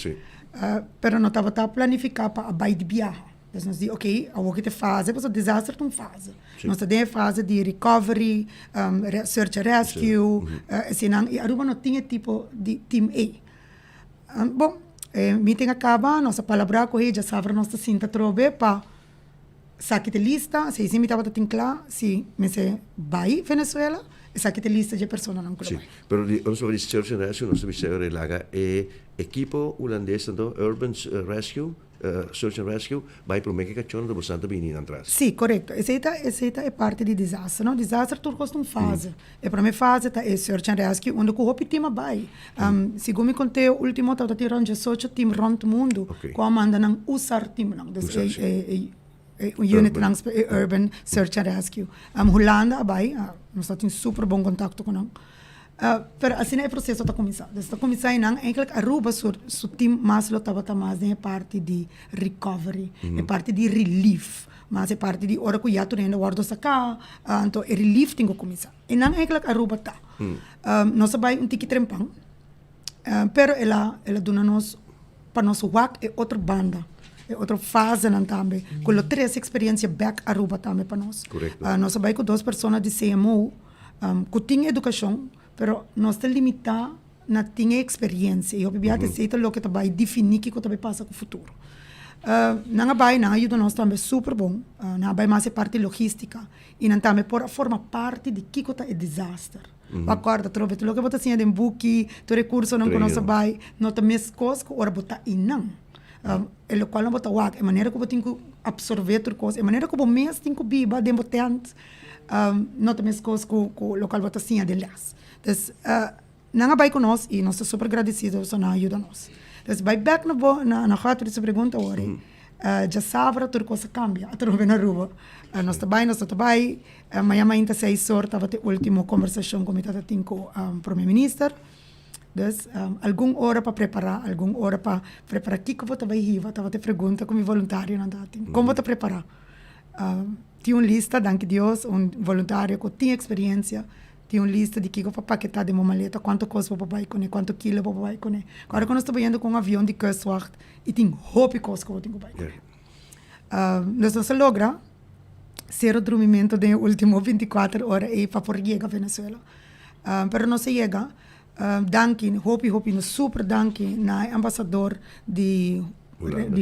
mas não estava planificado para a baia de viagem. Então, nós dizemos, ok, o que te faz, é o desastre que faz. Nós temos a fase de recovery, search and rescue, e a Aruba não tinha tipo de team A. Bom, meeting acaba, nossa palavra com ele, já sabe, nós sinta trobe para saque de lista, se me estava tendo claro, se me se vai Venezuela, saque de lista de pessoas não claro. Sim, pero nós sobre search and rescue, nós temos que relagar equipo holandês, Urban Rescue, Search and Rescue, vai para o México, que não está bem atrás. Sim, correto. Essa é parte de desastre, não? Desastre tudo custa uma fase. A primeira fase é Search and Rescue, onde o time vai. Segundo me contei, o último estava tirando 18 times rond o mundo, com a manda não usar time não. O unit não Urban Search and Rescue. Holanda vai, nós temos super bom contato com não. Pero assim é o processo está começando. Está começando não, eigenlijk Aruba seu time mais lo estava mais é parte de recovery, é parte de relief, mas é parte de hora que já tu ainda guardo sacar, então é relief tem que começar. E não eigenlijk Aruba tá. Nós vai tiki trempang, pero ela dona nos para nos work é outra banda. É outra fase não também. Com a 3 experiência back Aruba também para nós. Nós vai com 2 pessoas de CMO, que tem educação, pero nós estamos limitados na tinha experiência e obviamente aceita o que vai definir que vai passar com o futuro. Não vai não ajuda nós também super bom, não vai mais parte logística e não também forma parte de que é desastre. Acorda, trove, tu lo que botar assim de book, tu recurso não conosco vai, não também coisas que ora botar e não. O qual não botar wak, é maneira que eu tenho que absorver tudo coisa, é maneira que eu mês tenho que biba de botante, não também coisas que o local botar assim de las. Então, não vai conosco e nós estamos super agradecidos por não ajuda nós. Então, vai back na rota de pergunta agora. Já sabe tudo coisa cambia, a trove na rua. Nós estamos bem, amanhã ainda 6 horas estava a última conversação com o primeiro-ministro. Então, alguma hora para preparar o que você vai ir, estava a pergunta como voluntário não dá. Como você preparar? Tinha uma lista, danke Deus, voluntário que tinha experiência. Tinha uma lista de que eu vou paquetar de uma maleta, quanto coisa vou papai com quanto quilo vou papai com. Agora quando estou indo com um avião de Kustwacht, e tem roupa coisa que eu tenho que papai. Nós não se logra zero dormimento de último 24 horas e para por chegar a Venezuela. Pero não se chega. Danke, hopi no super danke na embaixador de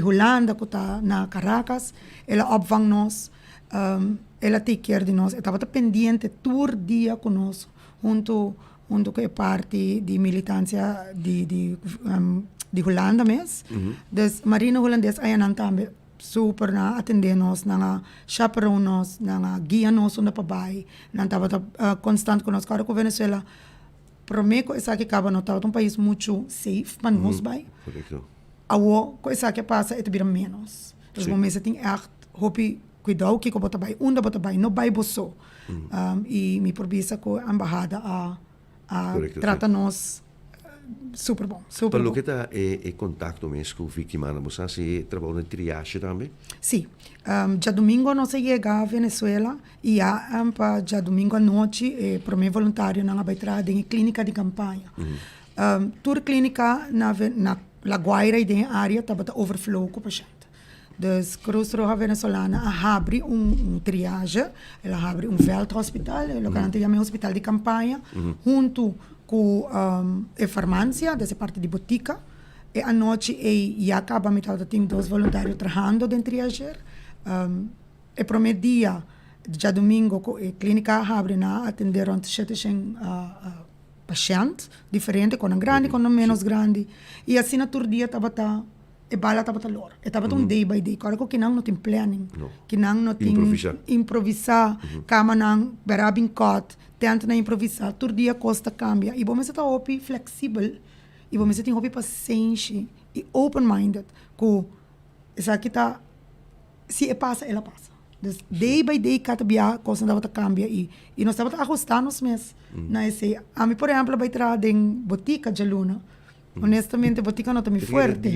Holanda que está na Caracas. Ela opvang nós. Ela take care de nós. Estava pendente todo dia conosco, junto com a parte de militância de Holanda mesmo. Então, Marina holandesa aí não também super na atender nós, na chaperone nós, na guia nós onde para vai, não estava constante conosco. Agora com Venezuela, prometo que que acaba não estava um país muito safe, mas nós vai. Agora, coisa que passa é também menos. Então, momento tem hopi cuidado que eu botar bem, onde botar bem, não vai bolso. E me provisa com a embajada a trata nós super bom, super bom. Para o que está em contato mesmo com a vítima, você se trabalha em triagem também? Sim, já domingo nós chega a Venezuela e já domingo à noite para mim voluntário não vai entrar em clínica de campanha. Tour clínica na La Guaira e de área estava overflow com paciente. Dus Cruz Roja Venezolana abre triage, ela abre veldhospital, lo que antes chamamos hospital de campanha, junto com a farmácia, dessa parte de botica. E à noite já acaba metade tem 2 voluntários trabalhando dentro do triager. E primeiro dia, já domingo, a clínica abre na atender onde 700 pacientes diferentes, com grande, com menos grande. E assim na todo dia estava e bala estava lor. Estava day by day. Claro que não tem planning, que não tem improvisar, cama não berabin cot, tenta na improvisar. Todo dia costa cambia. E você está open flexível. E você tem open paciência e open minded. Que isso aqui está se passa, ela passa. Dus day by day cada dia coisa não cambia e nós estamos ajustando nos meses. Na esse, a mim por exemplo vai trazer em botica de luna. Honestamente, botica não está muito forte.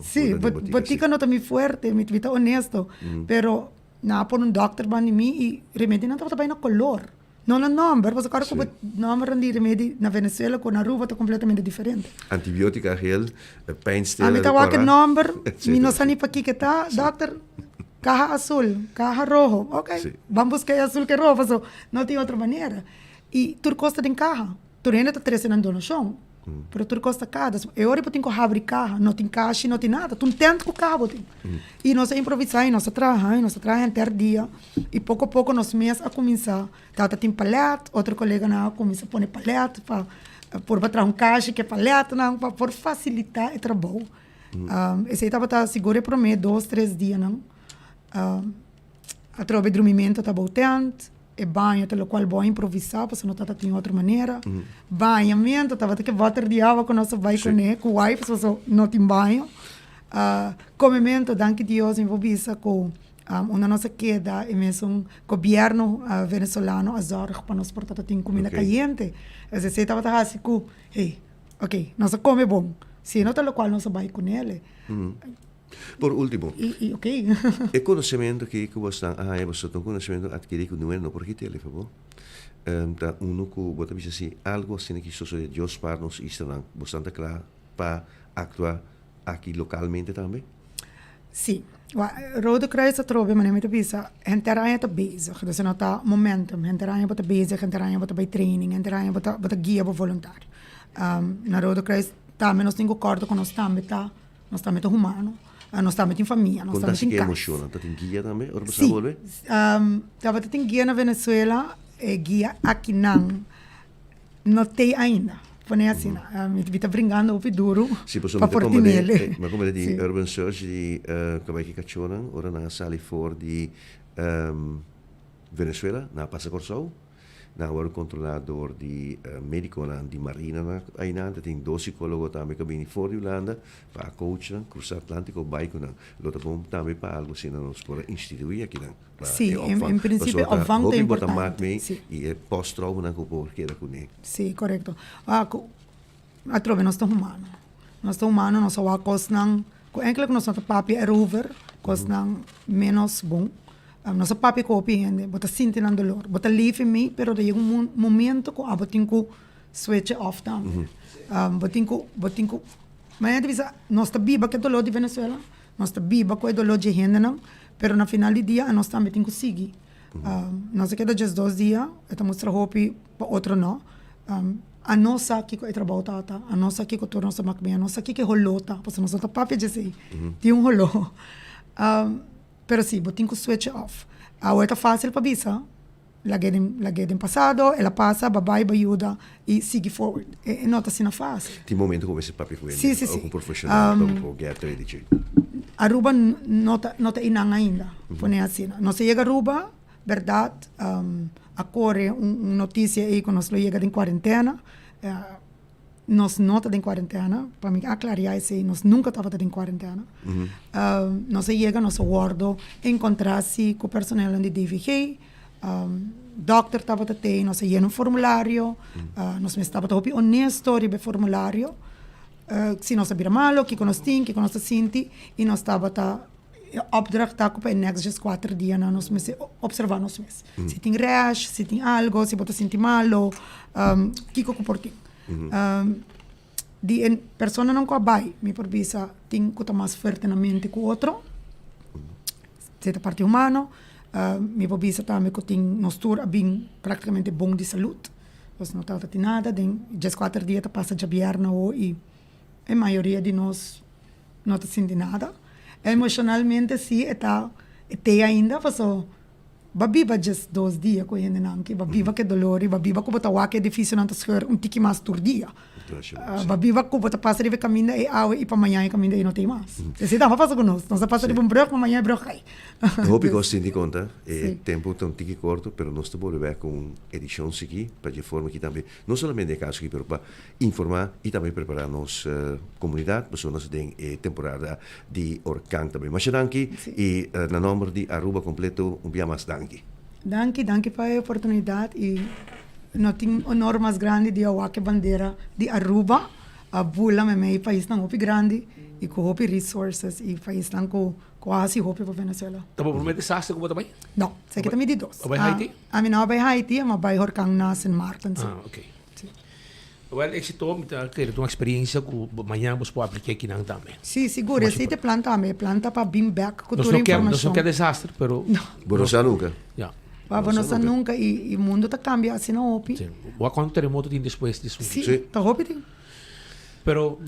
Sim, botica não está muito forte, me está honesto. Pero na por doctor para mim e remédio não está bem na color. Não no número, porque claro que o número de remédio na Venezuela com na Aruba está completamente diferente. Antibiótica gel, pijnstiller. A mim está o número, me não sei para que está, doctor. Caja azul, caja rojo, ok. Vamos buscar azul que rojo, so, não tem outra maneira. E tu custa de caja, tu ainda está trazendo no chão. Pero tu costa cada. Eu ora tenho que abrir carro, não tem caixa, não tem nada. Tu tenta com o carro, e nós improvisar, nós trabalhamos inteiro dia. E pouco a pouco nós mesmos a começar. Tata tem palete, outro colega não começa a pôr palete para por bater caixa que é palete não para por facilitar o trabalho. Esse estava tá seguro para mim 2-3 dias não. A troca de dormimento está botando. E banho, pelo qual vou improvisar, porque não está de outra maneira. Banhamento, estava que water de água com nosso vai com o wife, porque não tem banho. Comimento, danke Deus, envolvida com uma nossa queda, e mesmo o governo venezuelano, a zorga para nós portar tem comida caliente. Então, você estava assim, hey, ok, nós come bom. Se não, pelo qual nós vai com ele. Por último, okay. El conocimiento que você tem, conocimiento adquirido no é por que telefone. Uno que você diz assim, algo assim que sucede Deus para nós está bastante claro para actuar aqui localmente também. Sim, o Rode Kruis het robe, maar met visa, henteraan te bezig. Dus er está momentum, henteraan te bezig, henteraan bij training, henteraan te guia bij voluntário. Na Rode Kruis também nós temos acordo com nós também humano. Nós estamos em família, nós estamos em casa. Quando você emociona, tem guia também? Sim, estava tem guia na Venezuela, guia aqui não tem ainda. Põe assim, me está brincando o duro para portar nele. Mas como de Urban Search, de Cabai Cachonan, ora na sala for de Venezuela, na Passa Corsau. Na o controlador de médico de marina ainda tem 2 psicólogos também que vêm fora de Holanda para coach cruzar Atlântico bike lota bom também para algo assim nós por instituir aqui sim em princípio o vão é importante e é pós-trauma na por que era com ele sim correto a trove nós estamos humanos nós só costam com enkele nós não papi é over costam menos bom. Nosso papi copiando, bota sentindo dolor, bota leave em mim, pero daí momento que eu tenho que switch off também. Botinho, mas é dizer, nós está viva que é dolor de Venezuela, nós está viva que é dolor de gente não, pero na final do dia nós também temos que seguir. Nós queda just 2 dias, estamos trabalhando para outro não. A nossa aqui que é trabalho tata, a nossa aqui que torna nossa macbia, a nossa aqui que rolou tá, porque nós está papi de sei, tem rolou. Pero sim, botinho que switch off. A outra fácil para bisa. Laguei em passado, ela passa, babai, ajuda e sigue forward. E não está sendo fácil. Tem momento como esse papi com ele? Sim. Algum profissional, como get ready. Aruba não está inang ainda. Põe assim. Não se chega a Aruba, verdade, a corre notícia aí que nós chega em quarentena. Nós não estamos em quarentena, para mim aclarar isso, nós nunca estávamos em quarentena. Nós chegamos, nós guardo, encontrar-se com o personal de DVG, doctor estava até, nós chegamos um formulário, nós estávamos honesto sobre o formulário, se nós sabíamos mal, o que nós tínhamos, o que nós sentimos, e nós estávamos opdracht para os next 4 dias, nós observar nós mesmos. Se tem rash, se tem algo, se você sente mal, o que comporta. de persona não coabai, me por visa tem que mais forte na mente que o outro, certa parte humana, me por visa também que tem nostura bem praticamente bom de saúde, nós não tá tem nada, tem já 4 dias passa de bierna e a maioria de nós não tá sentindo nada, emocionalmente sim, está ainda, passou babiba just 2 dias com ele não, que babiba que dolor, babiba que botar que é difícil não escolher tiki mais por dia. Babiba que botar passa de caminho e para amanhã caminho e não tem mais. Se dá, mas passa conosco, não se passa de broco, amanhã é broco. Eu hope que você se conta, tempo tão tiki curto, pero nós estamos volver com edições aqui, para de forma que também, não somente de caso aqui, pero para informar e também preparar nossa comunidade, para nós tem temporada de Orkang também. Mas danke e na número de Aruba completo, dia mais danke. Danke pela oportunidade e não tem honor mais grande de eu que bandeira de Aruba, a bula me meio país não hopi grande e com hopi resources e país não com quase hopi para Venezuela. Tá bom, promete desastre como também? Não, sei que também de 2. Vai Haiti? A mim não vai Haiti, mas vai Orkang na St. Martin. Ok. Well, êxito, ter uma experiência que amanhã você pode aplicar aqui também. Sim, seguro. Esse te planta para bem back com toda a informação. informação. Não quer desastre, pero... Bonosa nunca. Bonosa nunca e o mundo está cambiando assim não opi. Sim. Ou quando terremoto tem depois disso. Sim, está rápido. Pero,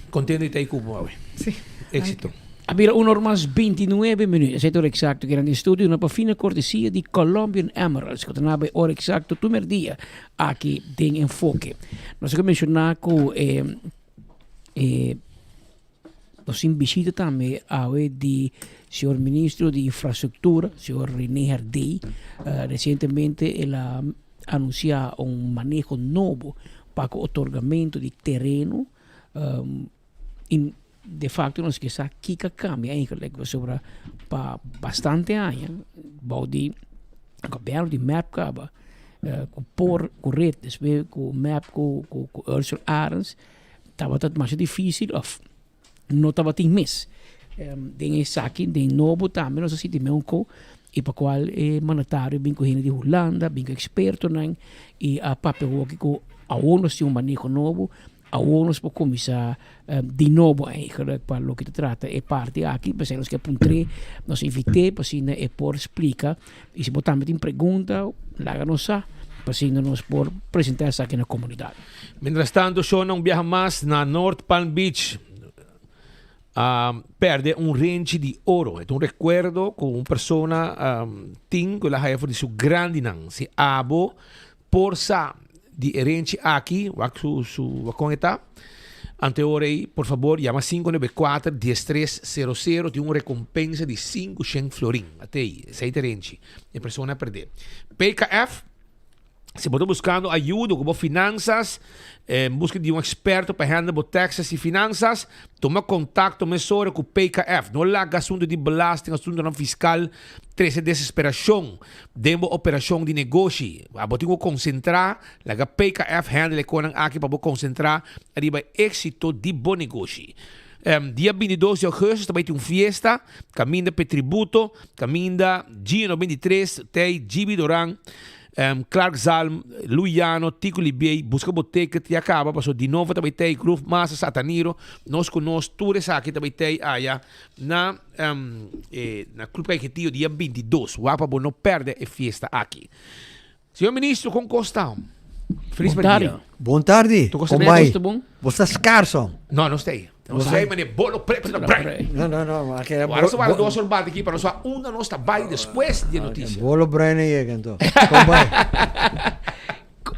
contente de estar com você. Sim. Éxito. Abbiamo 1 ora mais 29 minuti, siete ore exacto che erano in studio, una fine cortesia di Colombian Emeralds, che tornava ora exacto tu merdia aqui tem enfoque. Nós que mencionaco nós visita também ao di senhor ministro di infrastruttura, senhor René Herdey, recentemente ela anunciou manejo novo para o otorgamento de terreno de facto nós que sa kika cambia eigenlijk sobre pa bastante anos body governo de map kaba com por correto com map com Ursula Arens estava tudo mais difícil of não estava tem mês tem aqui tem novo também nós assim mesmo com e para qual monetário bem com de Holanda bem com experto não e a papel que com a ONU se manejo novo a ONU para começar de novo eigenlijk para o que se trata é parte aqui para nós que apuntrei nós invitei para se é por explicar e se botar tem pergunta lá nos para se nós por apresentar isso aqui na comunidade. Mientras tanto, eu não viaja mais na North Palm Beach. Perde range de ouro. É recuerdo com uma pessoa tem que ela de seu grande não se abo por sa de range aqui, su conecta. Ante ora aí, por favor, chama 594-10300, tem uma recompensa de 500 florin. Até aí, essa é a range. A pessoa perder. PKF, se você está buscando ajuda com finanças, busca de experto para handlar taxas e finanças, toma contato mesmo com o PKF. Não larga assunto de belasting, assunto não fiscal, treze desesperação, demo operação de negócio. Você tem que concentrar, larga PKF handle com aqui para concentrar, arriba êxito de bom negócio. Dia 22 de agosto também tem uma fiesta, caminha para tributo, caminha Gino 23, tem Gibi Doran, Clark Zalm, Luiano, Tico Libiei, Busca Boteca, te acaba, passou de novo também tem Groove Massa Sataniro, nós conosco, tudo isso aqui também tem na Clube Caetio, dia 22, o Apa não perde a fiesta aqui. Senhor Ministro, com Costa, feliz dia. Boa tarde, como vai? Você está scarso? Não, não sei. Não sei, mas é bolo preto. Não. Agora só vai 2 horas aqui para só uma nossa vai depois de notícia. Bolo brene chega então. Como vai?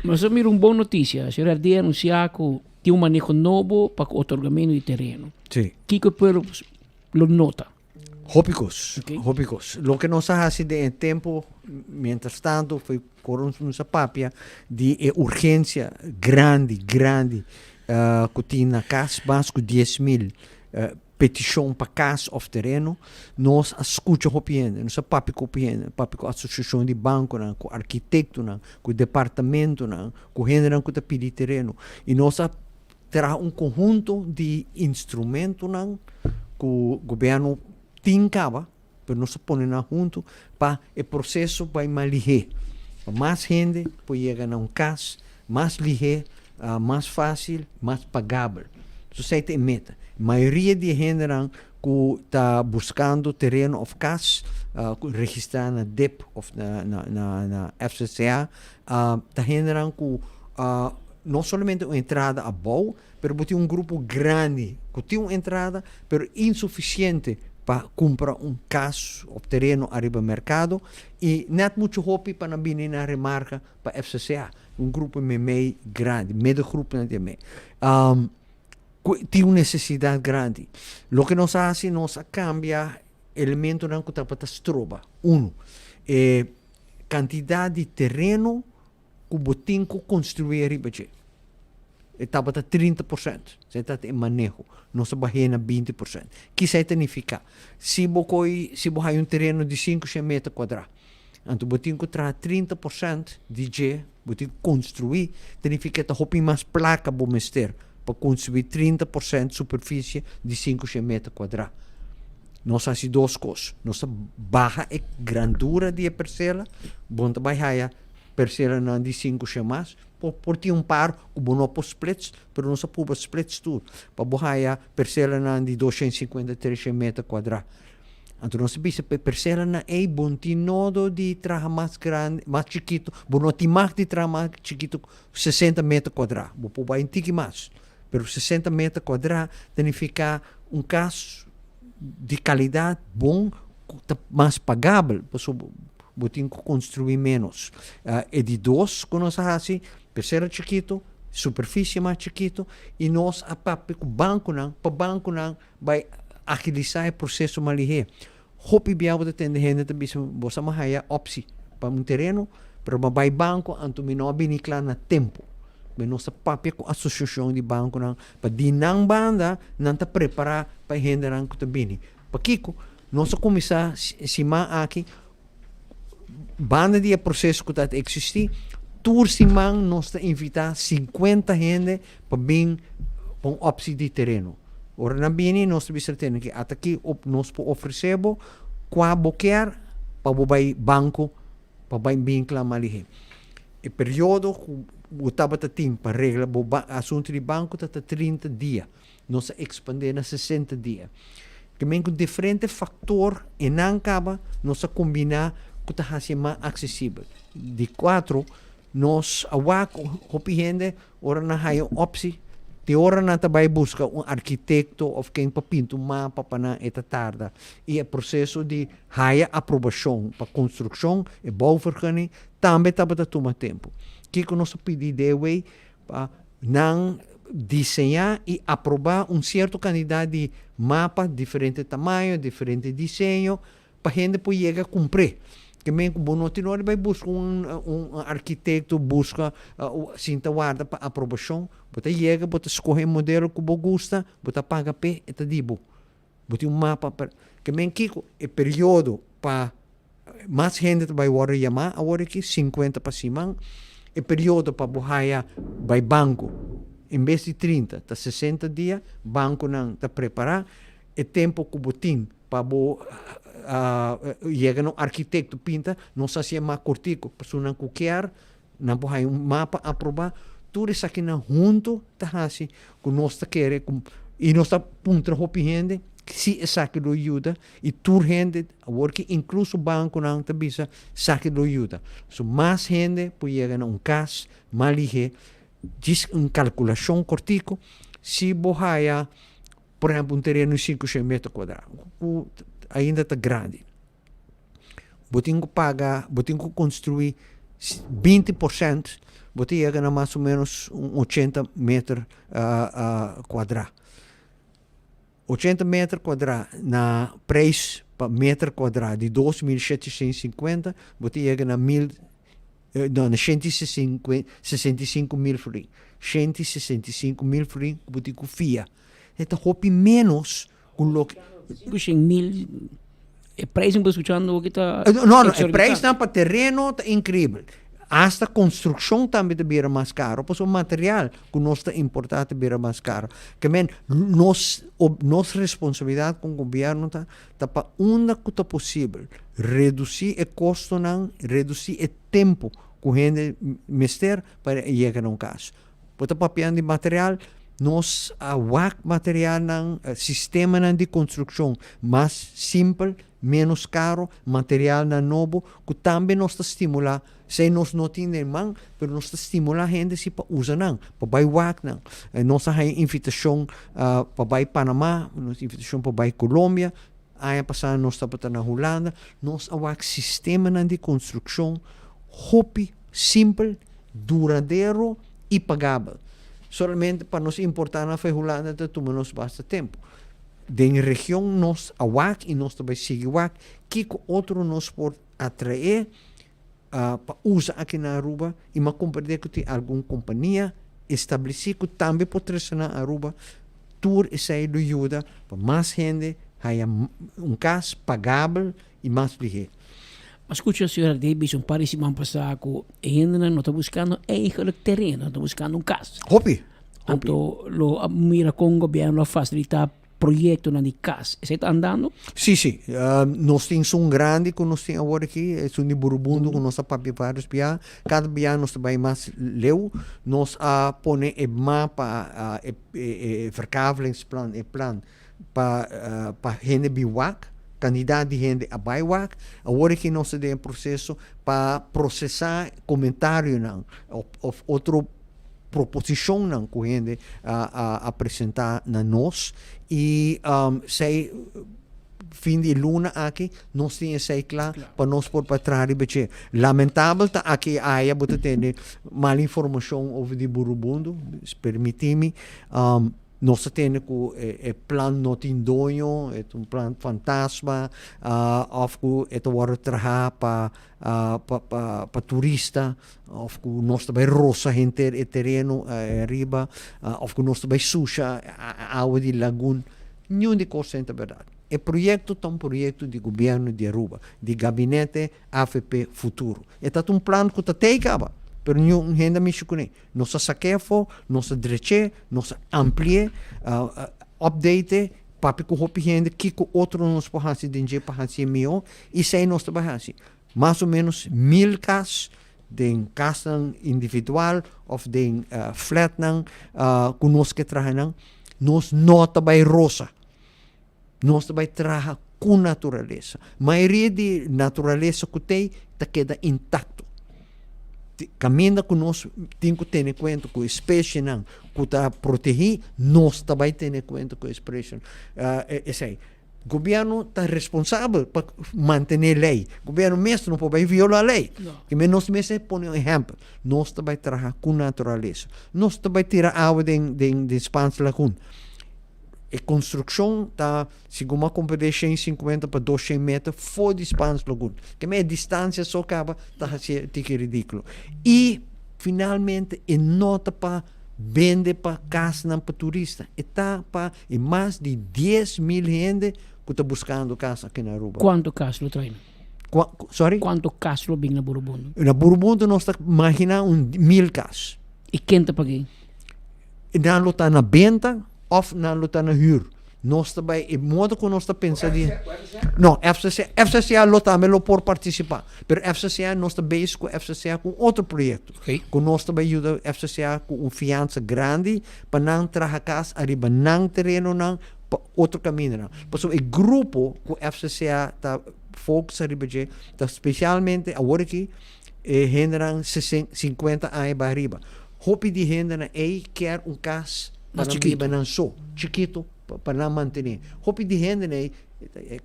Mas eu miro uma boa notícia. O senhor Herdey anunciou que tem manejo novo para o otorgamento de terreno. Sim. Que lo nota? Hópicos. Lo que nós fazemos em tempo, mientras tanto, foi com nossa papia de urgência grande. Que tem na casa, mais de 10.000 petição para casa ou terreno, nós escutamos opinião, nós papi com a associação de banco, com o arquiteto, com o departamento, com o gênero que pede terreno, e nós terá conjunto de instrumentos que o governo tem cava, para nós pôr junto para o processo vai mais ligeiro, mais gente pode chegar a casa, mais ligeiro, mais fácil, mais pagável. So sai te meta. Maioria de gente que está buscando terreno of casa, registrar na DEP of na FCCA, está gente que não somente uma entrada a bom, mas tem um grupo grande que tem uma entrada, mas insuficiente para comprar casa ou terreno arriba do mercado e net muito hopi para vir na remarca para FCCA. Um grupo meio grande, meio grupo na meio. Tem uma necessidade grande. O que nós fazemos, nós cambia elemento que está para estroba. Quantidade de terreno que o tem que construir arriba de. Estava a 30%. Você está em manejo. Nós barrena 20%. Que isso significa? Se você tem um terreno de 500 metros quadrados, então você tem que trazer 30% de G, você tem que construir, significa que você mais placa para mester para construir 30% de superfície de 500 metros quadrados. Nós fazemos duas coisas. Nós barra a grandura de parcela, bom trabalhar parcela de 500 mais, por ter par que não pode splits, mas não se pode splits tudo. Para borrar parcela de 250 300 metros quadrados. Então nós sabemos que parcela é bom ter nodo de trabalho mais grande, mais chiquito, bom ter mais de trabalho mais chiquito, 60 metros quadrados. Vou pôr um tique mais. Mas 60 metros quadrados significa um caso de qualidade bom, mais pagável, você tem que construir menos. E de dois, que nós fazemos, parcela chiquito, superfície mais chiquito, e nós, para o banco, vai agilizar o processo mais ligeiro. Hopi biabo de tende gente também, você vai opção para um terreno, para o banco, então não vai na tempo. Mas nossa papel com a associação de banco, para dinang banda, não está preparada para gente que está vindo. Para Kiko, nós começar a aqui, banda de processo que está existir, tour simang nós invitar 50 gente para vir para uma opção de terreno. Ora na bini nós temos que até aqui nós oferecemos qualquer para o banco para vir lá malihe. E período o tabata tim para regra o assunto de banco está 30 dias. Nós expandir a 60 dias. Que com diferentes fatores e não acaba nós combinar que está mais acessível. De 4 nós hopi gente ora na hayo opção de ora na também busca arquiteto ou quem para pintar mapa para esta tarde e o processo de haya aprovação para construção e bouwvergunning também está para tomar tempo. Que nós pedimos para não desenhar e aprovar certo quantidade de mapa diferente tamanho, diferente desenho para a gente poder chegar a cumprir. Que mesmo o Bonotinori vai buscar um arquiteto, busca cinta guarda para aprovação, você chega, você escolhe o modelo que você gosta, você paga P e está dibo. Você mapa para que mesmo que o período para mais gente vai chamar, agora aqui 50 para cima, o período para borrar vai banco, em vez de 30, está 60 dias, banco não está preparado, o tempo que você tem para chega no arquiteto pinta, não se faz mais cortico, pessoa que quer, não pode um mapa aprovar, tudo isso aqui junto, tá assim, que nós queremos, e nós punta hopi gente, se essa que ajuda, e tudo gente, agora que incluso o banco não está bisa, saque do ajuda. So, mais gente pode chegar a caso, mais ligeiro, diz uma calculação cortico, se borraia, por exemplo, terreno de 500 metros quadrados, ainda está grande. Você tem que pagar, você tem que construir 20%, você chega a mais ou menos 80 metros quadrados. 80 metros quadrados na preço para metro quadrado de 2.750, você chega a 165 mil free. 165 mil free, você confia. Então, hopi menos o que puxem 1000 o preço que escuchando que está não, o preço para terreno está incrível. Hasta construção também está mais caro, pois o material que nós está importado está mais caro. Que nossa responsabilidade com o governo está para onde que está possível reduzir o custo, reduzir o tempo que a gente mester para chegar a caso. Para papiando de material, nós awak material ng sistema ng de construção mais simple, menos caro, material na novo, que também nós estimula, se nós não temos man, pero nós estimula a gente se pa usa nang, pa bay wak nang. Nós hay invitação pa bay Panamá, nós invitação pa bay Colômbia, aí passar nós tapata na Holanda, nós awak sistema ng de construção, hopi, simple, duradouro e pagável. Solamente para nos importar na Holanda, toma nos basta tempo. Den região nos awak e nós também seguir wak, que outro nos pode atrair para usar aqui na Aruba e ma compreender que tem alguma companhia estabelecida que também pode trazer na Aruba, tour e sair do ajuda para mais gente, haya caso pagável e mais ligeiro. Mas escucha, senhora Davis, parece que passar que ainda não está buscando eigenlijk terreno, está buscando casa. Hopi. Então, mira com o governo facilitar projeto na casa. Está andando? Sim, sim. Nós temos grande que nós temos agora aqui, é um de Burubundo, com nossa papel vários biá. Cada biá nós também mais leu. Nós põe o mapa, verkavelingsplan, plan para gente biwak. Candidato de gente a baiwak, agora que nós temos processo para processar comentário ou outra proposição não que a gente apresentar na nós e sei fim de luna aqui nós temos sei claro para nós por para trás e lamentável tá aqui aí bota ter mal informação over de Burubundo permite-me nós temos o plano Notindonho, é plano fantasma, ou é o trabalhar para turista, ou nós também roça gente e terreno arriba, ou nós também suja a água de lagoon. Nenhum de coisa é verdade. O projeto é um projeto de governo de Aruba, de gabinete AFP Futuro. É um plano que está teicaba. Pero não renda mexer com ele. Nossa saquefo, nossa dreche, nossa amplie, update, papi com roupa renda, que com outro nos pode fazer dinheiro para fazer melhor, e sei nós trabalhar assim. Mais ou menos 1000 casas, de casa individual, ou de flat, com nós que trabalham, nós não trabalhamos roça. Nós trabalhamos trabalhar com natureza. A maioria de natureza que tem, está queda intacto. Caminha que nós temos que ter em conta com a espécie que está protegida, nós também temos em conta com a espécie. O governo está responsável para manter a lei. O governo mesmo não pode violar a lei. Que nós mesmos põe um exemplo. Nós também trabalhamos com a natureza. Nós também tiramos água de espaço laguna. A construção está, segundo uma competência, 150 para 200 metros fora de espaço laguna. Que a distância só acaba, está ridículo. E, finalmente, a nota para vender para casa para turista. Está para mais de 10,000 gente que está buscando casa aqui na Aruba. Quanto casa lo treina? Sorry? Quanto casa lo bem na Burubundo? Na Burubundo, nós estamos imaginando 1000 casas. E quem está pagando? Não está na venda, ou na luta na huur. Nós também, e modo que nós pensamos não, FCCA luta melhor por participar, pero FCCA nós também com FCCA com outro projeto, que nós também ajuda FCCA com uma fiança grande para não trazer casa arriba não terreno não para outro caminho não. Por isso o grupo que FCCA está focus arriba já, está especialmente agora aqui generam 50 anos para arriba. Hope de gente aí quer casa para não chiquito para não manter. Hope de gente né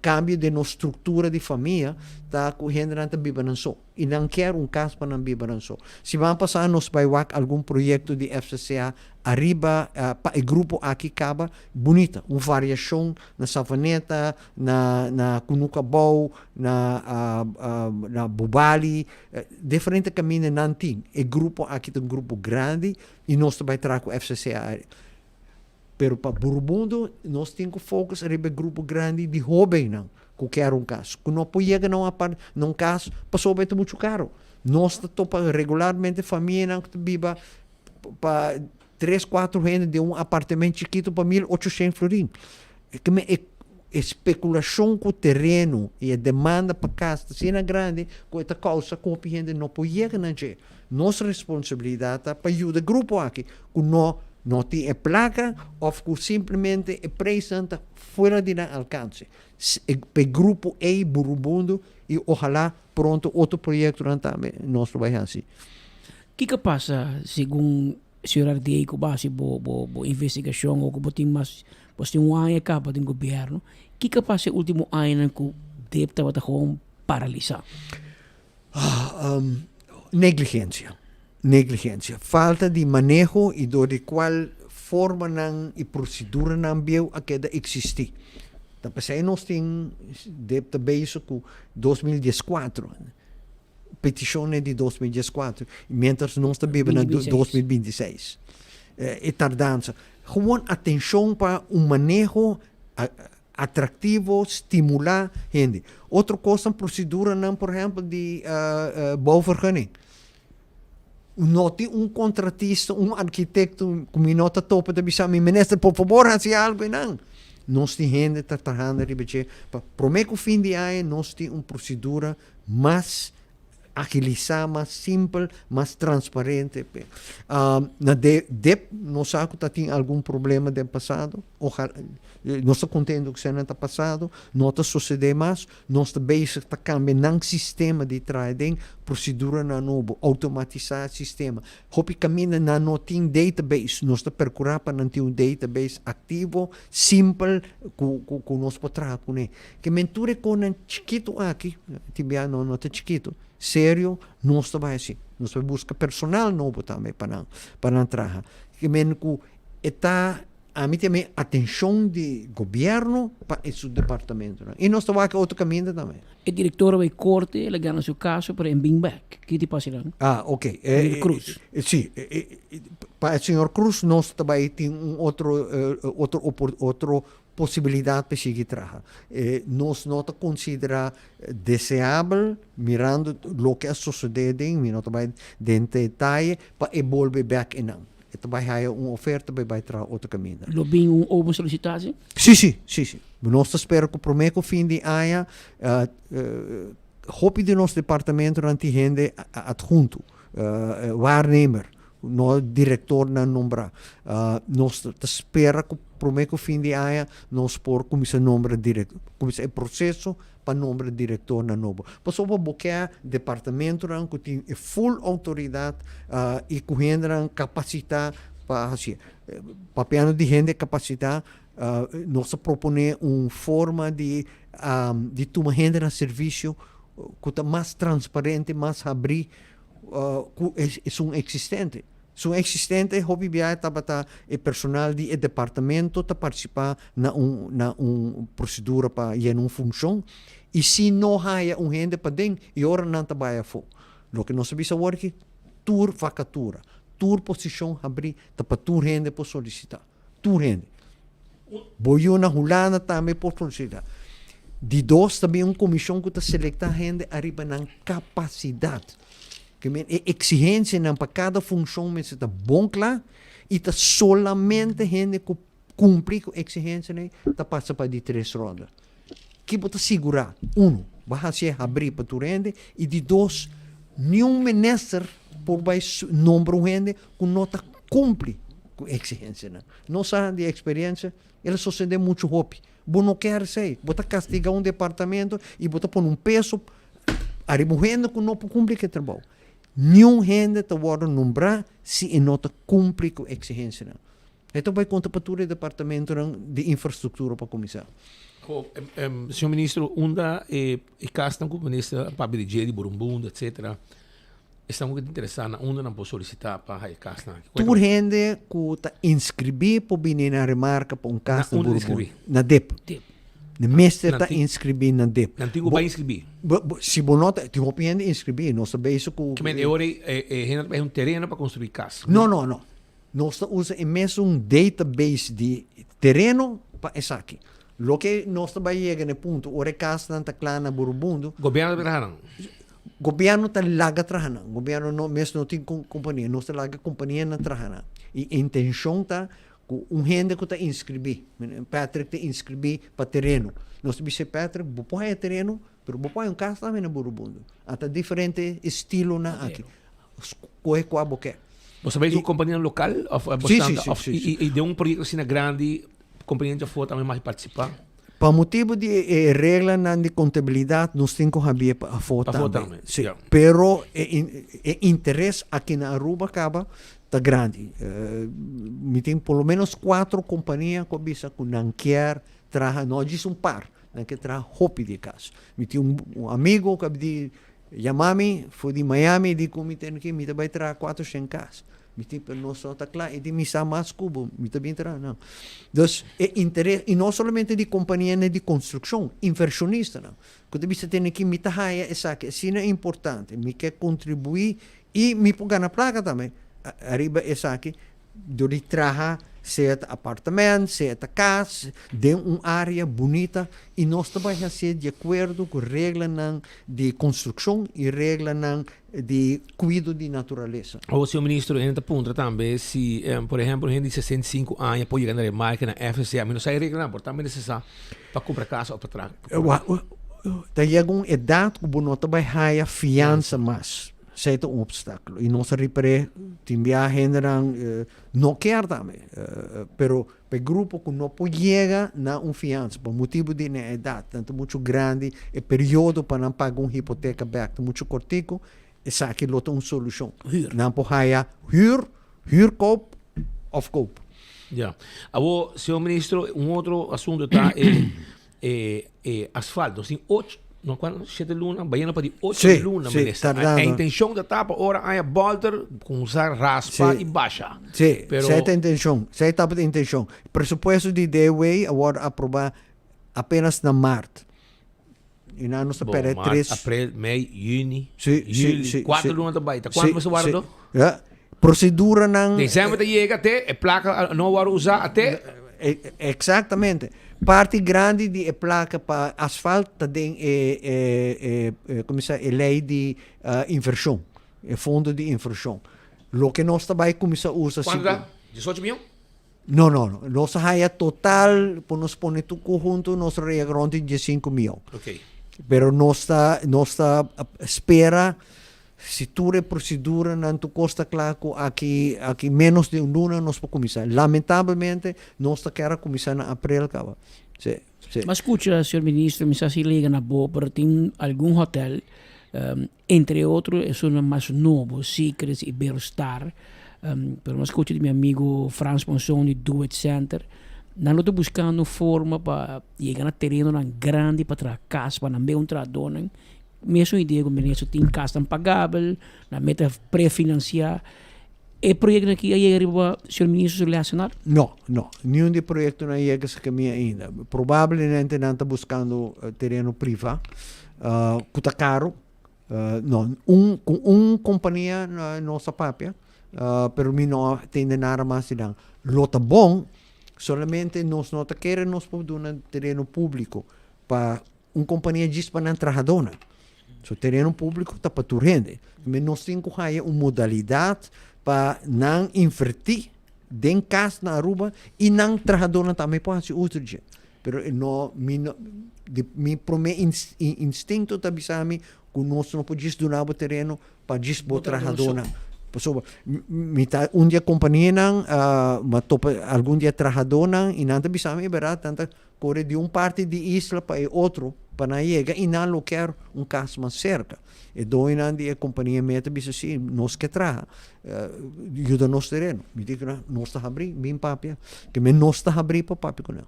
cambio de nossa estrutura de família tá com gente não vive não só e não quer casa para não viver não só. Se vão passar nos baiwak algum projeto de FCCA arriba para o grupo aqui acaba bonita, uma variação na Savaneta, na Kunukabau, na Bubali, diferente caminho não tem. O grupo aqui é um grupo grande e nós também trago o FCCA. Pero para Burubundo, nós temos que focar em grupo grande de jovens, não, que quer caso. Que não pode chegar num caso, passou bem muito caro. Nós estamos regularmente família não que viva para 3, 4 gente de apartamento chiquito para 1.800 florins. Especulação com o terreno e a demanda para casa está grande, com essa causa que a gente não pode chegar. Nossa responsabilidade é para ajudar o grupo aqui, que não No tiene placa o simplesmente presenta fuera de alcance. El grupo A Burubundo y ojalá pronto outro projeto também nós vai assim. O que passa, segundo o senhor RDA, com base na investigação ou que tem mais, tem ano capa do governo, o que passa no último ano que deve estar paralisado? Negligência. Falta de manejo e do qual forma e procedura não viu a que existir. Então, se nós temos database com 2014, petições de 2014, mientras nós estamos vivendo em 2026. É tardança. Gewoon atenção para manejo atrativo, estimular gente. Outra coisa, procedura, não, por exemplo, de bouwvergunning. Não tem contratista, arquiteto, como nota topa de bisar, ministro, por favor, faça algo, não. Nós temos gente que está trabalhando, para o fim de ano, nós temos procedura mais agilizada, mais simples, mais transparente. Na DEP, nós sabemos que tem algum problema do passado, nós estamos contentes que não está passado, não está sucedendo mais, nós estamos bezig a cambiar o sistema de trading, procedura na novo, automatizar o sistema. Hopi caminha na não tem database, nós estamos procurando para não ter database ativo, simples, que nós podemos trabalhar. Que menture com um chiquito aqui, tibiano não está chiquito, sério, nós estamos assim. Nós vamos buscar personal novo também para trabalhar. Que menture está a mim também atenção de governo para esse departamento. E nós estamos aqui outro caminho também. O diretor vai corte, ele ganha seu caso para bring back. O que te passa lá? Ok. Cruz. Sim. Para o senhor Cruz, nós também temos outra possibilidade para seguir trabalhando. Nós não consideramos desejável, mirando o que sucede, nós também dentro detalhe, para devolver back em não. Então vai haver uma oferta, vai trazer outro caminho. Lo bem uma solicitação? Sim. Nós esperamos que o primeiro fim de ano, hope de nosso departamento não tem gente adjunto, waarnemer, no diretor não nombrar. Nós esperamos que o primeiro fim de ano, nós começar a nombrar diretor, começar o processo para nombrar diretor na novo. Passou para boquear departamento que tem full autoridade e com gente capacidade para assim. Papiano de gente capacidade, nós propõe uma forma de tomar gente no serviço que está mais transparente, mais abrir, que é existente. So existente, hobby biaya tabata e personal de departamento ta participar na procedura para ir uma função e se não há gente para dentro e ora não trabalha fo. Lo que nós sabemos work tour vacatura, tour posição abrir ta para tour gente para solicitar. Tour gente. Boiona hulana também por solicitar. De dois também uma comissão que ta selecta gente arriba na capacidade. Que é exigência para cada função mas está bom claro e está solamente gente que cumpre com exigência está passa para de 3 rodas que pode segurar vai ser abrir para tu rende e de 2 nenhum ministro por vai nombrar gente que não está cumpre com exigência não sabe de experiência ele sucede muito hope você não quer ser você castiga departamento e você põe peso arriba gente que não cumpre com o trabalho. Nenhum gente te vai nombrar se não te cumpre com a exigência. Então vai contar para todo o departamento de infraestrutura para começar. Senhor ministro, onda e caso com o ministro Pablo de Burumbunda, etc. Estamos muito interessados na onda não pode solicitar para a casa. Toda gente que está inscrever para vir na remarca para casa na Burumbunda. Na DEP. O mestre está inscrevido na DEP. Não tem como inscrever. Se você não tem como inscrever, nós sabemos que... É um terreno para construir casa. Não. Nós usamos um database de terreno para isso aqui. O que nós também chegamos no ponto, o casa não está claro na Burubundo. Governo está trabalhando? Governo está larga trabalhando. Governo não tem companhia. Nós está larga companhia na trabalhando. E a intenção está... gente que está inscrever. Patrick está inscrever para terreno. Nós disse Patrick, vou pôr terreno, mas vou pôr casa também na Burubundo. Até diferente estilo na aqui. Corre com a boca. Você vê uma companhia local? E de um projeto assim grande, a companhia já foi também mais participar? Para motivo de regra de contabilidade, nós temos que haver a foto também. Sim. Yeah. Pero o interesse aqui na Aruba acaba tá grande. Me tem pelo menos 4 companhias que não quer trabalhar, não diz par, não quer trabalhar roupa de casa. Me tem um amigo que de Yamami, foi de Miami, de como me tem que me vai trabalhar 400 casas. Me tem para nós só tá claro, e de me mais cubo, me também trabalhar não. Então, interesse e não somente de companhia de construção, inversionista não. Quando você tem que me trabalhar essa que é importante, me quer contribuir e me pôr na placa também. Arriba essa aqui, do trabalhar certo apartamento, certa casa, de uma área bonita e nós também fazer de acordo com regras de construção e regras de cuidado de natureza. O senhor ministro, ainda aponta também se, por exemplo, gente de 65 anos pode chegar na marca na FCA, mas não sai regra não, portanto é necessário para comprar casa ou para trás. Chega uma idade que você também vai fiança mais. Certo um obstáculo e nós repare também a gente não quer também pero para grupo que não pode chegar na fiança por motivo de idade tanto muito grande e período para não pagar uma hipoteca back muito cortico essa aqui lota uma solução não pode huur koop of koop. Ja. Agora, senhor ministro, outro assunto está asfalto, assim, 8 no quando 7 luna, baiano para de 8 luna, a intenção da tapa ora é Balter com usar raspa e baixa. Sim, certa intenção, certa intenção. Presupuesto de DWay agora aprovar apenas na março. E na nossa pera 3 abril, maio, junho, julho, 4 luna da baita. Quanto você guarda? Procedura não. Dezembro da chega até, placa não vai usar até. Exatamente. Parte grande de placa para asfalto tem como se é lei de inversão, fundo de inversão. Lo que nós também começa a usar. Quanto dá? 18 milhões? Não. Nós haya total, por nos pôr tudo junto, nós reagronte 15 milhões. Ok. Pero nós espera se tudo procedura não custa claro aqui menos de luna nós podemos começar. Lamentavelmente nós queremos começar na abril acaba. Sim. Mas escuta, senhor ministro, me se liga na boa, pero tem algum hotel, entre outros, é um mais novo, Secrets e Iberostar. Pero escuta de meu amigo Franz Ponson de Do It Center. Não estou buscando forma para chegar na terreno grande para trazer casa, para não ver tradona. Mesmo ideia que o ministro tem casa impagável, na meta pré-financiar. É projeto aqui aí arriba, senhor ministro, relacionado? Não. Nenhum de projeto não chega a caminho ainda. Provavelmente não está buscando terreno privado. Custa caro. Não. Companhia na nossa papia, pero não tem nada mais de lota bom, solamente nós não queremos dar um terreno público para uma companhia diz para não trabalhar. So terreno público está para tu rende. Mas nós temos que ter uma modalidade para não invertir dentro de casa na Aruba e não trabalhar também para se outro dia. Pero mi primeiro instinto está bisami que nós não podemos donar o terreno para dispo trabalhar. Um dia companhia algum dia trabalhar e não está bisami verdade tanta corre de parte de isla para outro para chegar e não quer caso mais cerca. E dois anos a companhia meta bisa assim, nós que traga, ajuda nos terreno. Me digo nós está abrir, bem papia, que me nós está abrir para papia com ela.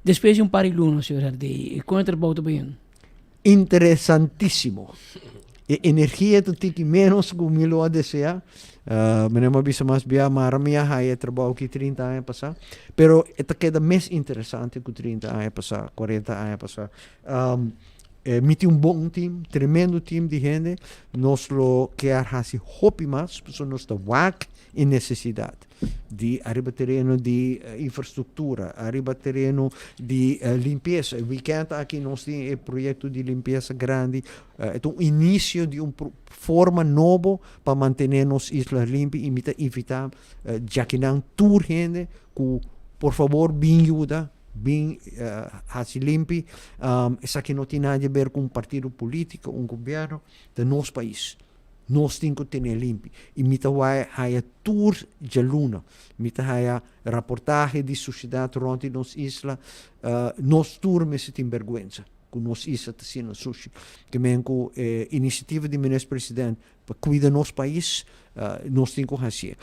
Depois de par de luna, senhor Hardey, quanto trabalho bem? Interessantíssimo. Energia tu tem que menos que milo a desejar. Me não bisa mais bem, mas minha raia trabalho que 30 anos passar. Pero esta queda mais interessante que 30 anos passar, 40 anos passar. Me tem bom time, tremendo time de gente. Nós lo quer fazer hopi mais, porque nós está WAC e necessidade de arriba terreno de infraestrutura, arriba terreno de limpeza. Weekend aqui nós temos um projeto de limpeza grande, é um início de uma forma nova para manter nossas islas limpas e evitar já que não tour gente que por favor bem ajuda bem limpe. Isso aqui não tem nada a ver com um partido político, um governo do nosso país. nós temos que ter limpo. E mita haya tour de luna, mita haya reportagem de sociedade rond nos isla, nós tour me se tem vergonha. Com nós isla tá sendo sushi. Que men com iniciativa do ministro-presidente para cuidar nosso país, nós temos que fazer.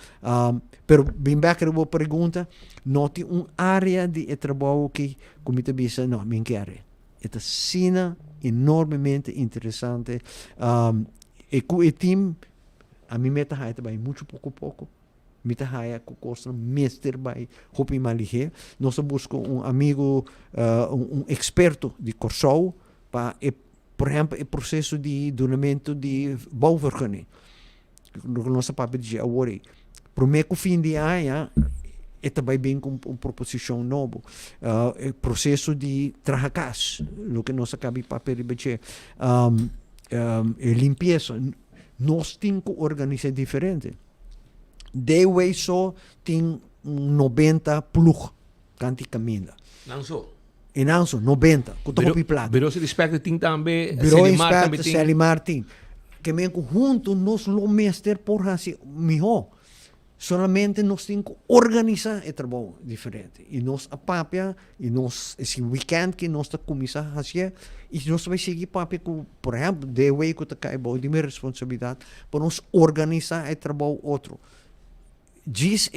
Pero bem back a pergunta, não tem área de trabalho que como te bisa, não, me quer. Esta cena enormemente interessante. E com o time, a mim meta hai também muito pouco. Meta hai com costa mestre by hopi malige. Nós buscamos amigo, experto de Corsou para, por exemplo, o processo de donamento de bouwvergunning. Nossa papel de agora. Para mim, o fim de ano, é também bem com uma proposição nova. O processo de trajacas, o que nós acabamos de papel de limpeza. Nós temos que organizar diferente. De way só tem 90 plug canti caminha. Não só. E não só 90, com todo o plato. Bureau de inspector tem também. Bureau inspector Selimar tem. Que men junto nós lo mestre por assim melhor. Solamente nós temos que organizar o trabalho diferente. E nós a papia, e nós esse weekend que nós está começar a fazer, e nós vai seguir papia com, por exemplo, de way que está caindo de minha responsabilidade para nós organizar o trabalho outro. Diz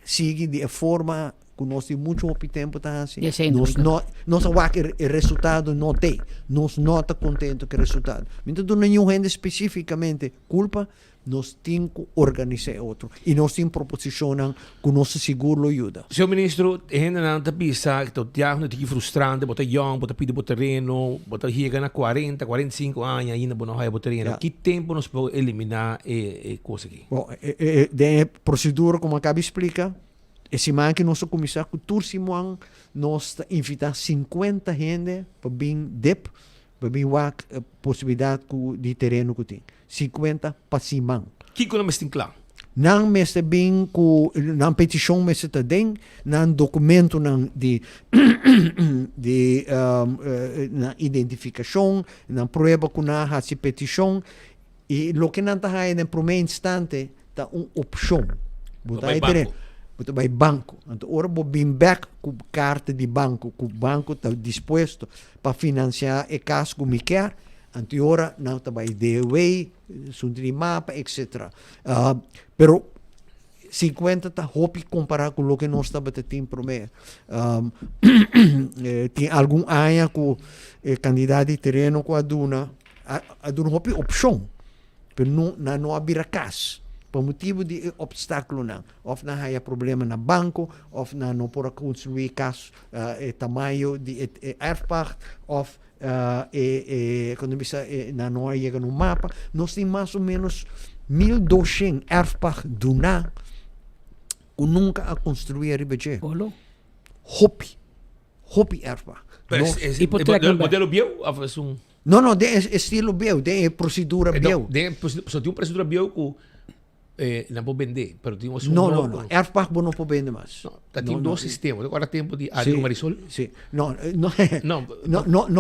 sigue de forma que nós temos muito tempo tá assim. Nós o resultado não tem. Nós não está contente com o resultado. Então, não é nenhuma gente especificamente culpa. Nós temos que organizar outro. E nós temos proposiciones que nosso seguro ajuda. Senhor Ministro, ainda não está pensando que o não é frustrante, bota young, bota pedir o terreno, bota chega na 40, 45 anos ainda não há o terreno. Que tempo nós podemos eliminar a coisa aqui? Bom, a procedura, como acaba de explicar, esse ano que nós começamos com o próximo ano, nós invitar 50 gente para vir DEP, para vir a possibilidade de terreno que tem. 50 para cima. Que não me tem claro? Não me está bem com na petição me está dentro, na documento de na identificação, na prova que na essa petição e o que não está aí no primeiro instante está uma opção. Você vai banco. Então, agora vou vir back com carta de banco, que o banco está disposto para financiar o caso que me quer. Então, agora não está vai DWay, de mapa, etc. Pero 50 está hopi comparado com o que nós estamos tendo primeiro. Tem algum área com candidato de terreno com a duna hopi opção, pero não abrir a casa. Por motivo de obstáculo não. Ou não há problema no banco, ou não pode construir caso tamanho de erfpacht, ou quando você não chega no mapa, nós temos mais ou menos 1.200 erfpacht do na que nunca a construir a ribeje. Hopi erfpacht. Modelo bio? Não, é estilo bio, é procedura bio. Só tem uma procedura bio que não pode vender, mas tem não. Erfpacht não pode vender mais. Tem dois sistemas. Agora tempo de Adrio Marisol? Sim. Não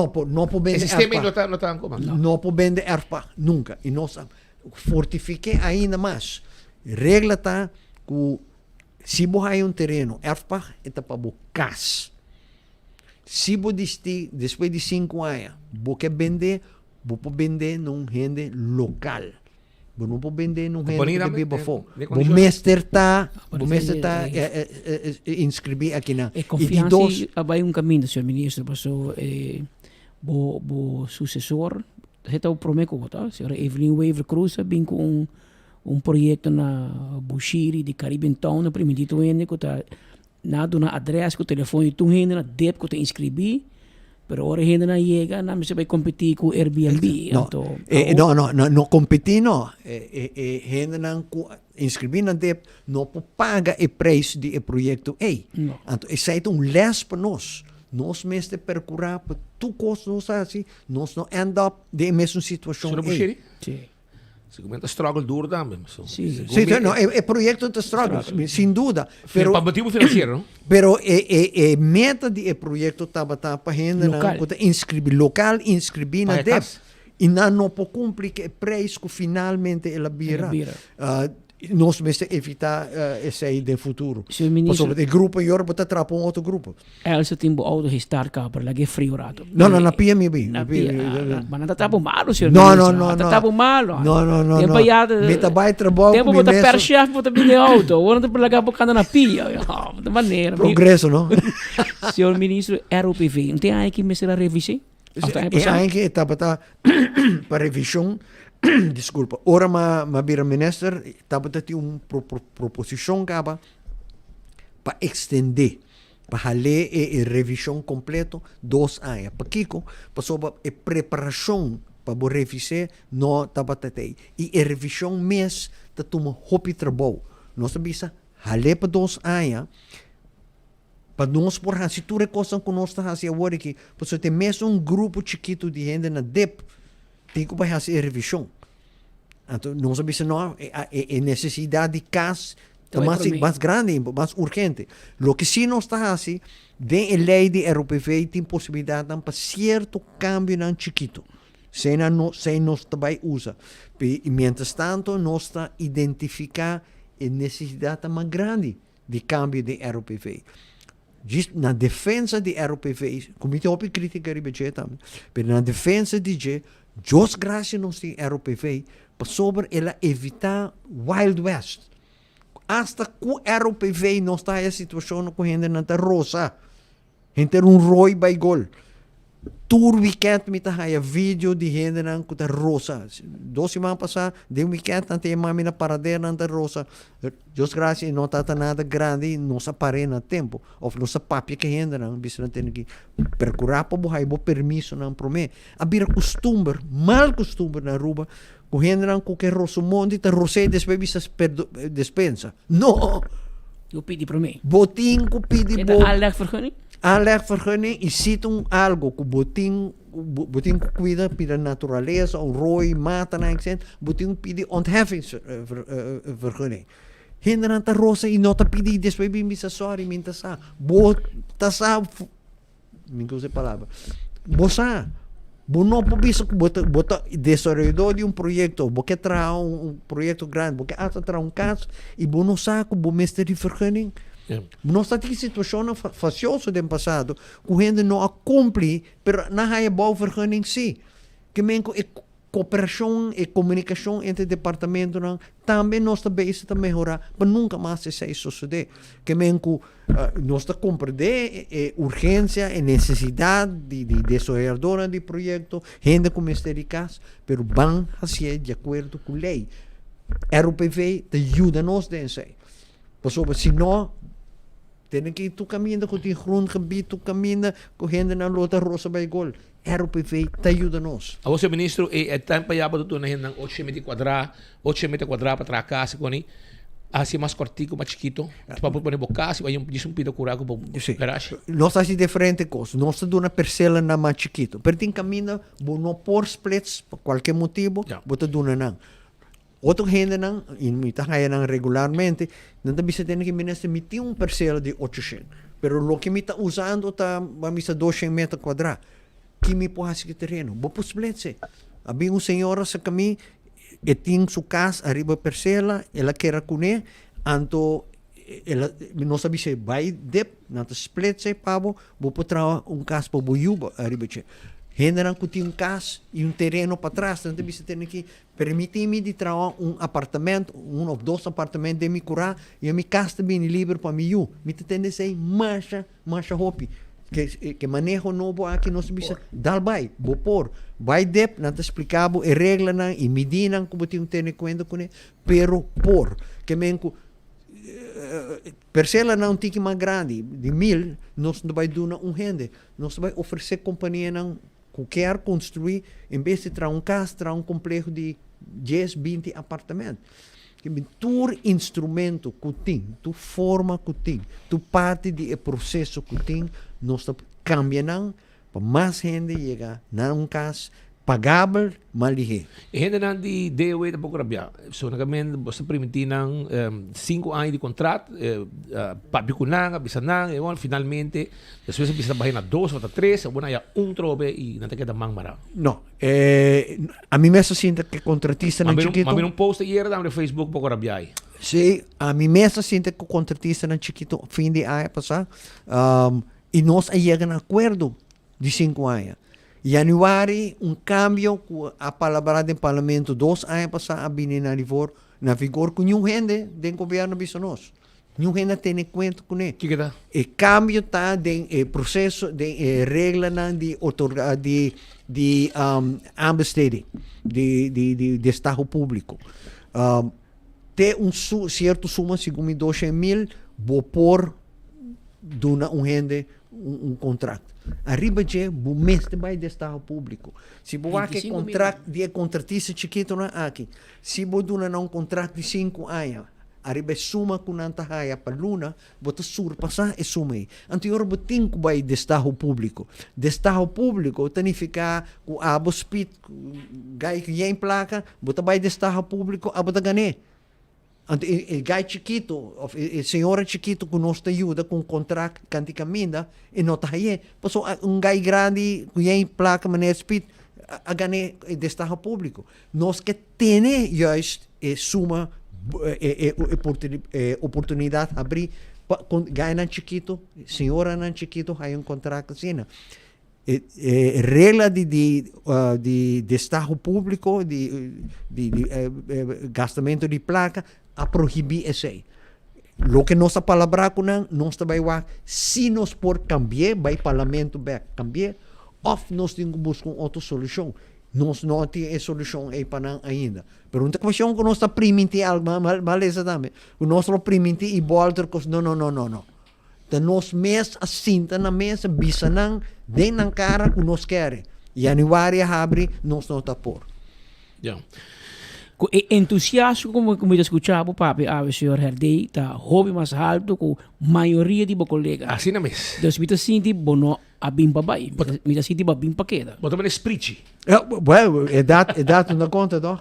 pode vender. O sistema não está como? Não pode vender Erfpacht, nunca. E nós fortifiquemos ainda mais. Regra está que se você tem terreno, Erfpacht é para o casa. Se você depois de 5 anos, você vender, você pode vender num rende local. Não pode vender num rende que viva fora. O mestre está inscrever aqui na. E confiança vai caminho, senhor ministro, passou o sucessor, está o prometo, tá? Senhora Evelyn Weaver Cruz, vem com projeto na Bushiri de Caribbean Town, na primeira ende, que está na adresse, com o telefone, tu rende na DEP, que está inscrever. Pero ora gente na chega, não se vai competir com Airbnb. Não competir não. Gente não inscrever na DEP, não paga o preço do projeto. Então, isso é les para nós. Nós mesmo percorrer para tu coisa nós assim, nós não end up de mesma situação. Sim. Seguramente struggle duro também. Sim, não, é projeto de struggle, sem dúvida. Pero para motivo financeiro, não? Pero a meta do projeto estava para gente inscrever local, inscrever na DEP. e não pode cumprir que o preço que finalmente ela vira. Nós vamos evitar esse aí no futuro. O grupo em Europa está atrapalhando outro grupo. Elsa tem boa auto restart para lá que é frio rato. Não, na pia me bem. Mas não está malo, senhor. Não. Está malo. Não. Tempo já. Meta vai trabalho. Tempo botar perchaf, botar bem de auto. Ou não para lá bocando na pia. De maneira. Progresso, não? Senhor ministro, ROPV, não tem aí que me será revisão? É aí que está para revisão. Desculpa, ora ma bira minister estava ter uma proposição para extender, para ler e revisão completo 2 anos. Para Kiko, passou a preparação para revisar não estava ter e a revisão mês está toma hopi trabalho. Nós bisa ler para 2 anos. Para nós por se tu recosta com nós está fazendo agora que você tem mesmo grupo chiquito de gente na DEP tem que fazer a revisão. Então, não sabe se não é necessidade de caso mais grande, mais urgente. O que sim não está assim, tem a lei de ROPV tem possibilidade para certo cambio não chiquito. Sem nós também usa. E, mientras tanto, nós está identificar a necessidade mais grande de cambio de ROPV. Na defesa de ROPV, como tem outra crítica de budget, mas na defesa de G, Jos graças nós tem ROPV, para sobre ela evitar Wild West. Hasta que o ROPV não está em situação com a gente na rosa. Gente Roy by gol. Tour weekend me tá aí vídeo de gente na com rosa. 2 semanas passadas, de weekend até mami na paradeira na rosa. Jos graças não está nada grande, não se apare na tempo. Ou não se papia que gente na, bisa na tem que procurar para buhay bo permiso na prome. Abira costume, mal costume na Aruba. Com gente na com que rosa monte, tá rosé después bisa despensa. No. Eu pedi para mim. Botin ko pedi bo. Aanleg vergunning e ziet algo que botin cuida pela natureza, o rooi, mata na accent, botin pedi ontheffingsvergunning. Hindran ta rosa e nota pedi después bisa sorry minta sa. Bota sa mingo se palavra. Bosa. Bono po bisa bota desarrollador de proyecto, porque trae un proyecto grande, porque hasta trae un caso e bono sa ko bo mestre vergunning. Nós estamos em situação faciosa do passado, que a gente não cumpre, mas não há boa vergunning sim. Que mesmo a cooperação e comunicação entre departamentos também nós estamos a melhorar, para nunca mais isso suceder. Que mesmo nós estamos a compreender a urgência e necessidade de desenvolvedora de projeto, gente como eficaz, mas vão fazer de acordo com a lei. ROPV te ajuda nos nisso. Se não, tem que tu caminha com o grondgebied, tu caminha com gente na lota rosa by gol. ROPV te ajuda nós. A você, ministro, é tempo já para tu na gente 8 metros quadrados para trás casa com ele. Assim mais cortico, mais chiquito. Para poder bocar, se vai um pedido curar com garagem. Nós fazemos diferente coisa. Nós damos uma parcela na mais chiquito. Pero tem caminho, não por splits por qualquer motivo, bota duna não. Outro gente não, imita não regularmente, não também se tem que emitir parcela de 800. Pero lo que me está usando está a 200 metros quadrados. Que me pode fazer terreno? Vou para os splits. Havia uma senhora sa kami, e tinha sua casa, arriba parcela, ela quer comer, anto ela não sabe se vai dep, não split se pavo, vou para casa para boiuba, arriba che. Generam que tinha casa e terreno para trás, então você tem que permitir-me de trabalhar apartamento, 1 ou 2 apartamentos de me curar, e a minha casa bem livre para mim. Me tem que ser marcha hopi. Que manejo novo aqui nós bisa dal vai, vou pôr, vai dep, não te explicava, e regra não, e medida como tinha ter conta com ele, pero por, que menco parcela não tem que mais grande, de 1000, nós não vai dar gente, nós vai oferecer companhia não quer construir, em vez de trazer casa, trazer complexo de 10, 20 apartamentos. Tu instrumento que tem, tu forma que tem, tu parte do processo que tem, nós cambiamos para mais gente chegar a casa, pagável, malihe. E ainda não de DOE da Pocrabia. So, nagamento, você permitir 5 anos de contrato, pabikunang, bisanang, e finalmente, depois bisa bahin na 2 ou 3, ou na 1 trobe e não te queda mangmara. No, a mim mesmo sinto que contratista não chiquito. Mas um post ieri no Facebook Pocrabia. Sim, a mim mesmo sinto que contratista não chiquito fim de ano passado, e nós chegamos a acordo de 5 anos. Januari, cambio, a palavra do parlamento 2 anos passado, a vir na vigor com nenhum gente do governo bisonos. Nenhum gente tem conta com ele. Que dá? E cambio está de processo de regra de ambesteding, de Estado público. Tem certo suma, segundo 200,000, vou pôr gente contrato. Arriba de o mês vai do Estado público. Se você quer contrato de contratista chiquito na aqui, se você dá contrato de 5 anos, arriba suma com nanta haya para luna, você surpassa e suma. Anterior você tem que vai do Estado público. Do Estado público, significa que a bospit, gai que em placa, você vai do Estado público, a você ganha. O gai chiquito, a senhora chiquito que nos ajuda com contrato que caminha e não está aí. Passou gai grande que em placa maneira speed a ganhar do Estado público. Nós que temos justo suma oportunidade de abrir gai não chiquito, senhora não chiquito, há contrato assim. Regra de Estado público, de gastamento de placa, a proibir esse. Lo que nós palavra com nós também se nós por cambiar, vai parlamento back cambiar, ou nós temos que buscar outra solução. Nós não temos solução aí para ainda. Pergunta que nós está permitir algo, maleza também. Nós não permitir e volta com não. Então nós mesmos assinta na mesa, bisanang, den na cara que nós queremos. Januário abre, nós não está por. Yeah. Com entusiasmo, como eu escutava, papi, o senhor Herdei, está hobby mais alto com a maioria de meus colegas. Assim na mesa. Então, se eu sinto, bono a bim papai, eu sinto a bim paqueda. Bota para esprite. Well, é dado na conta, não?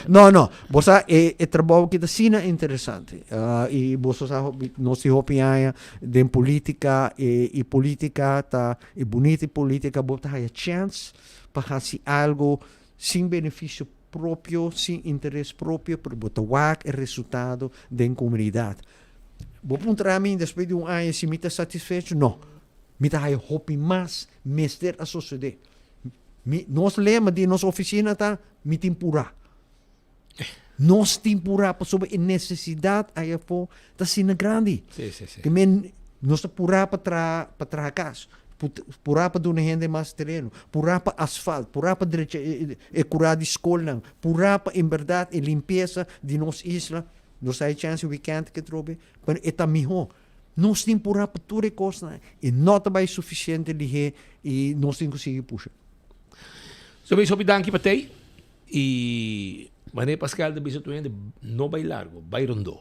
Não. Você é trabalho que está interessante. E você sabe, nós temos opinião de política, e política está, e bonita política, você tem a chance para fazer algo sem benefício próprio, sem interesse próprio, para botar o resultado da comunidade. Vou perguntar a mim, depois de ano, se me está satisfeito? Não. Me está hoping mais, mestre a sociedade. Nosso lema de nossa oficina está, me temporar. Nós temporar, sobre a necessidade, aí está sendo grande. Sim. Que nós temporar para casa. Pura para donar gente mais terreno, pura para asfalto, pura para curar de escola, pura para em verdade a limpeza de nossa isla, nós temos chance weekend que trobe, mas é melhor. Nós temos pura para toda coisa e não é suficiente de e nós temos que seguir puxar. Sobre danke para ti e Mané Pascal de Bisatuende não vai largo, vai rondo.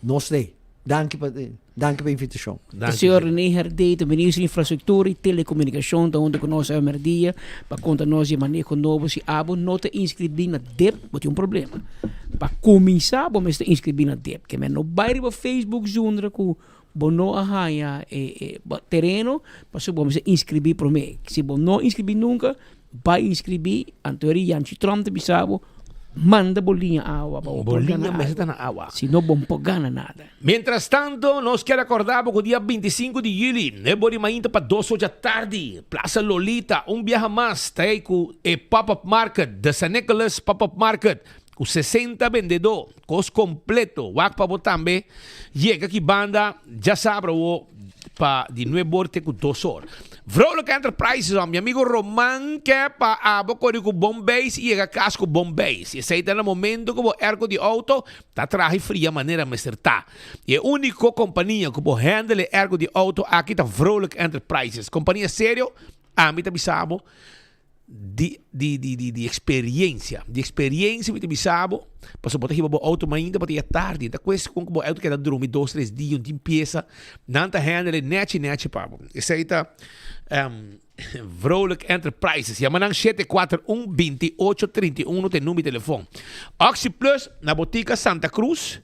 Nós temos. Danke para a invitação. O senhor René Herdei, o ministro de Infraestrutura e Telecomunicação, onde conosco a merdia, para contar nós de manejo novo, se abo não te inscrever na DEP, tem problema. Para começar, vamos te inscrever na DEP, que não vai para Facebook junto com bono arranha terreno, para vamos te inscrever para mim. Se você não inscrever nunca, vai inscrever, a teoria, Janchi Trump te bisabo, manda bolinha água. Bolinha meseta na água. Se não, vamos ganhar nada. Mientras tanto, nós queremos acordar que o dia 25 de julho, né, bori mainda para 2 horas da tarde, Plaza Lolita, viaje mais, tá aí com o Pop-Up Market, de San Nicolas Pop-Up Market, com 60 vendedores, cos completo, wak para botar também, chega aqui banda, já sabe, para de novo borte com 2 horas. Vrolijk Enterprises, meu amigo Roman, que é para a boca com Bombeis e a casco Bombeis. E sei no momento que o ergo de auto está traje fria maneira de acertar. E a única companhia que pode handle ergo de auto aqui está Vrolijk Enterprises. Companhia sério, a mim também sabe de experiência. De experiência, me sabe. Posso botar aqui o auto ainda para ir tarde. Da coisa com o auto que está dormir 2-3 dias, de limpeza, não está handle net, papo. Isso aí está Vrolijk Enterprises. Ja, manang 741-2831 ten nummer telefoon. Oxy Plus na Botica Santa Cruz.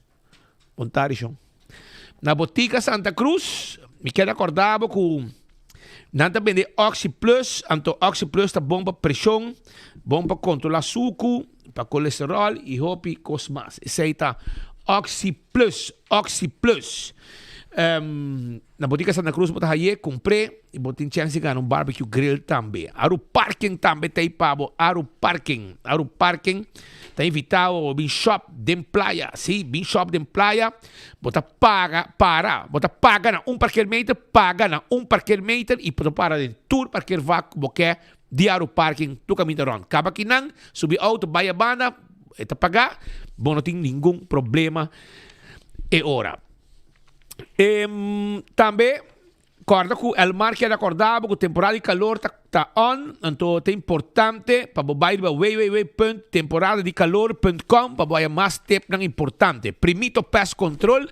Pontarisyon. Na Botica Santa Cruz, me quero acordar com nanta bende Oxy Plus, anto Oxy Plus tá bom para pressão, bom para controlar suco, para colesterol e hopi cosmas. Esse aí tá Oxy Plus, Oxy Plus. Na Botica Santa Cruz bota aí, comprei e botei chance de ganhar barbecue grill também. Aru parking também tem pabo, aru parking tá invitado ao bin shop den playa, sim, bin shop den playa, bota paga na parqueermeter e bota para den tour parqueer vak boke di aru parking tu caminho ron. Kaba kinang subi auto baya banda eta pagar, bom não tem nenhum problema e ora. Também acorda que o mar que acordava que a temporada de calor está on, então é importante para você ir para www.temporadadecalor.com para você mais tempo importante. Primito pest control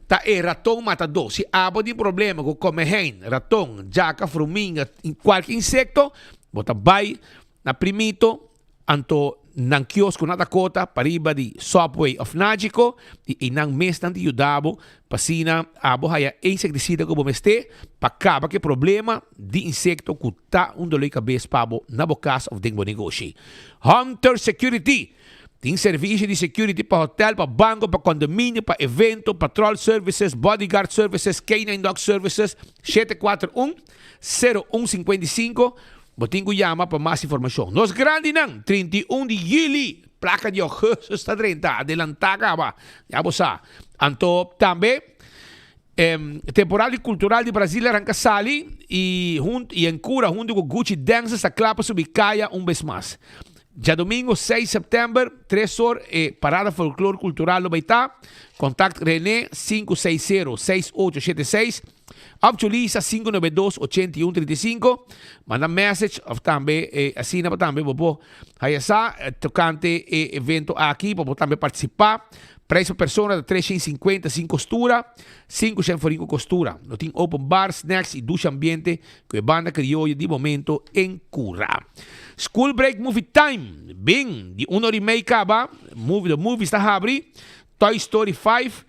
tá ratão matador. Se há de problema com come hen, ratão, jaca, formiga, qualquer insecto, você vai na primito, então nang kiosco na Dakota, pariba di Subway of Nagico, e nang mes tanti yudabo, pasina, abo haya insecticida ko bomeste, pakaba ke problema di insekto kuta undoloy kabes pabo na bokas of dingbo negosyo. Hunter Security, ting serviço de security para hotel, para banco, para condomínio, para evento, patrol services, bodyguard services, canine dog services, 741-0155, Botingo llama para más información. Nos grande nang 31 de julio, placa de ojos está 30, adelantada ba. Ya bosa. Anto también temporada cultural de Brasil arranca sali e en cura junto con Gucci Dances a clapa subicaya vez más. Ya domingo 6 de septiembre, 3 horas, parada folclore cultural lo baita. Contact René 560-6876. Optulisa 592-8135. Manda message of também assina para também bobo. Aí essa tocante evento aqui para também participar. Preço persona de 350 sem costura, 5 for costura. Não tem open bar, snacks e ducha ambiente que a banda criolla de momento em cura. School break movie time. Bem, de 1 hora e meia acaba. The movie está abri. Toy Story 5.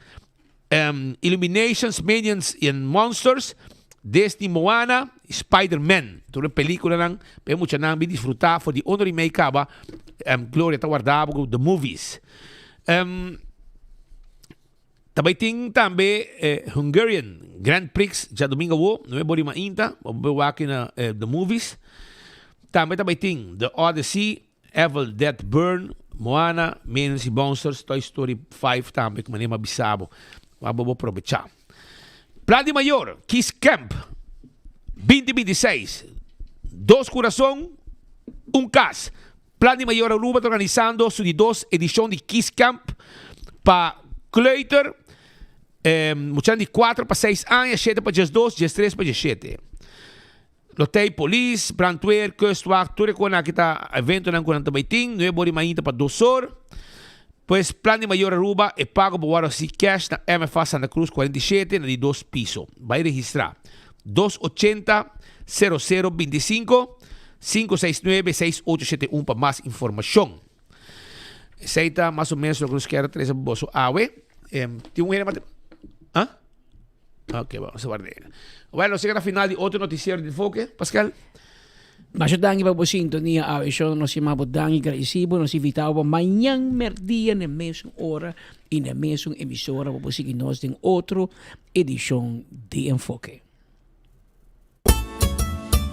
Illuminations, Minions and Monsters, Disney Moana, Spider-Man. Tudo película lang, pero mucha nang disfrutar for the honor may kaba Gloria ta guardaba the movies. Tabay ting tambe Hungarian Grand Prix ja domingo wo, no bori mainta, obewaki na the movies. Tambe tabay ting The Odyssey, Evil Dead Burn, Moana, Minions and Monsters, Toy Story 5 tambe kung manima bisabo. Vamos aprovechar. Plan de Mayor, Kiss Camp 2026. 2 corazón, un cas. Plan de Mayor Aruba está organizando su 2 edición de Kiss Camp para Kleuter. Muchas de 4 para 6 años, 7 para 2, 3 para 7. Lotei Police, Brandweer, Kustwacht, tudo que kita evento ng 40 não é bori mainta para 2 horas. Pues Plan de Mayor Aruba é pago por si cash na MFA Santa Cruz 47 na de 2 piso. Vai registrar 280-0025 569-6871 para mais informação. Aceita mais ou menos o que você quer trazer para o awe. Tem um relevante. ¿Ah? Ok, vamos a guardar. Bueno, sigue na final de outro noticiero de enfoque, Pascal. Mas dangi pa po sintonia a isyo no si mabot dangi kaisibo no si vitao pa manyang merdia na mesong ora y na mesong emisora pa po si kinos ng otro edisyon de Enfoque.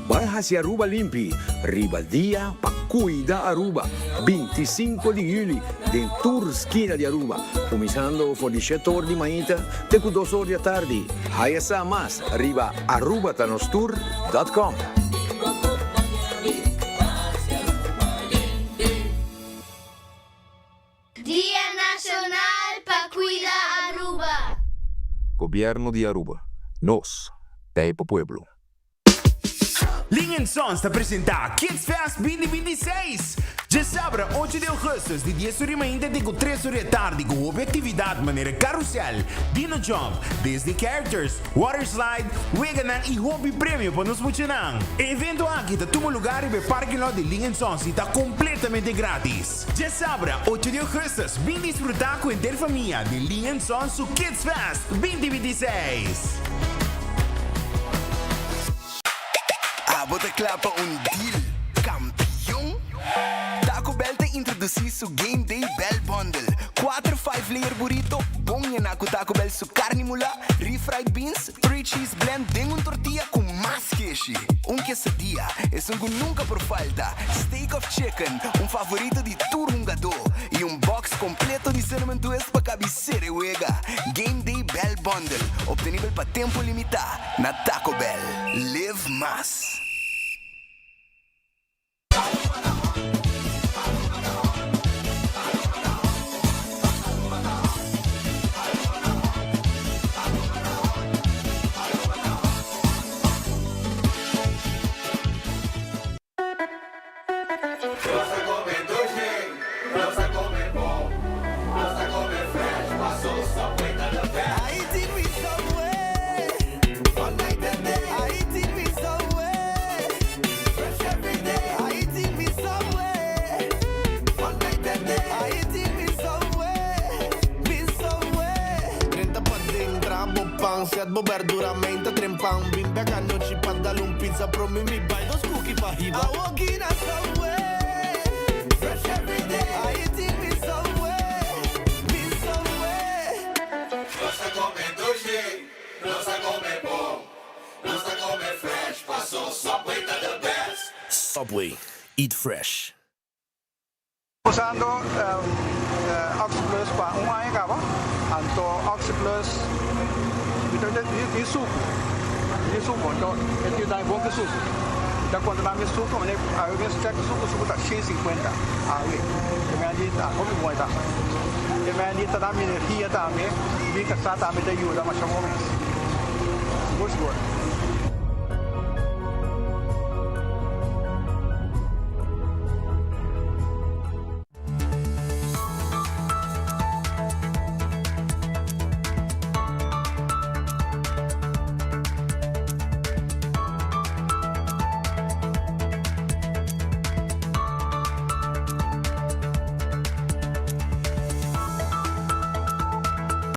Vai hacia Aruba Limpi, Ribaldia pa Cuida Aruba, 25 de julio, den Tour Esquina de Aruba, começando por 17 horas de manhã, até 2 horas da tarde. Aí está mais, arriba arubatanostur.com. Día Nacional pa Cuida Aruba. Gobierno de Aruba. Nos, Taipo Pueblo. Ling & Sons te presenta Kids Fest 2026. Já sabra 8 de agosto, de 10 horas da manhã até 3 horas da tarde, com atividade maneira carrossel, dino jump, Disney characters, water slide, weganang e hobby prêmio para nos funcionar. Evento aqui está todo lugar e o parking lot de Lincoln Sons está completamente grátis. Já sabra 8 de agosto, vem desfrutar com a interfamília de Lincoln Sons o Kids Fest 2026. Bota clapa deal, campeão. Taco Bell te introduzi su Game Day Bell Bundle. 4 5-layer burrito, bom yan ako Taco Bell su carne mula, refried beans, 3 cheese blend, den un tortilla com más queijo. Un quesadilla, es un que nunca por falta. Steak of chicken, un favorito de turungado. E un box completo de cinnamon twist pa cabeceira wega. Game Day Bell Bundle, obtenível pa tempo limitado na Taco Bell. Live más. Set verduramente trempang bimbe cannoci pantalon pizza pro me mi buy those cookie pa hiba I walk in a subway fresh every day I eating me subway no se come dulce no se come bon no se come fresh paso Subway to the best Subway, eat fresh. Usando Oxyplus pa umay ka ba? Anto Oxyplus di suco, então ele dá bom que suco. Então quando dá mais suco, né, aí vem check suco tá 150. Aí, eu ali tá, como vai tá? Eu ali tá dando energia também, vem que tá também da ajuda mais ou menos. Gosto.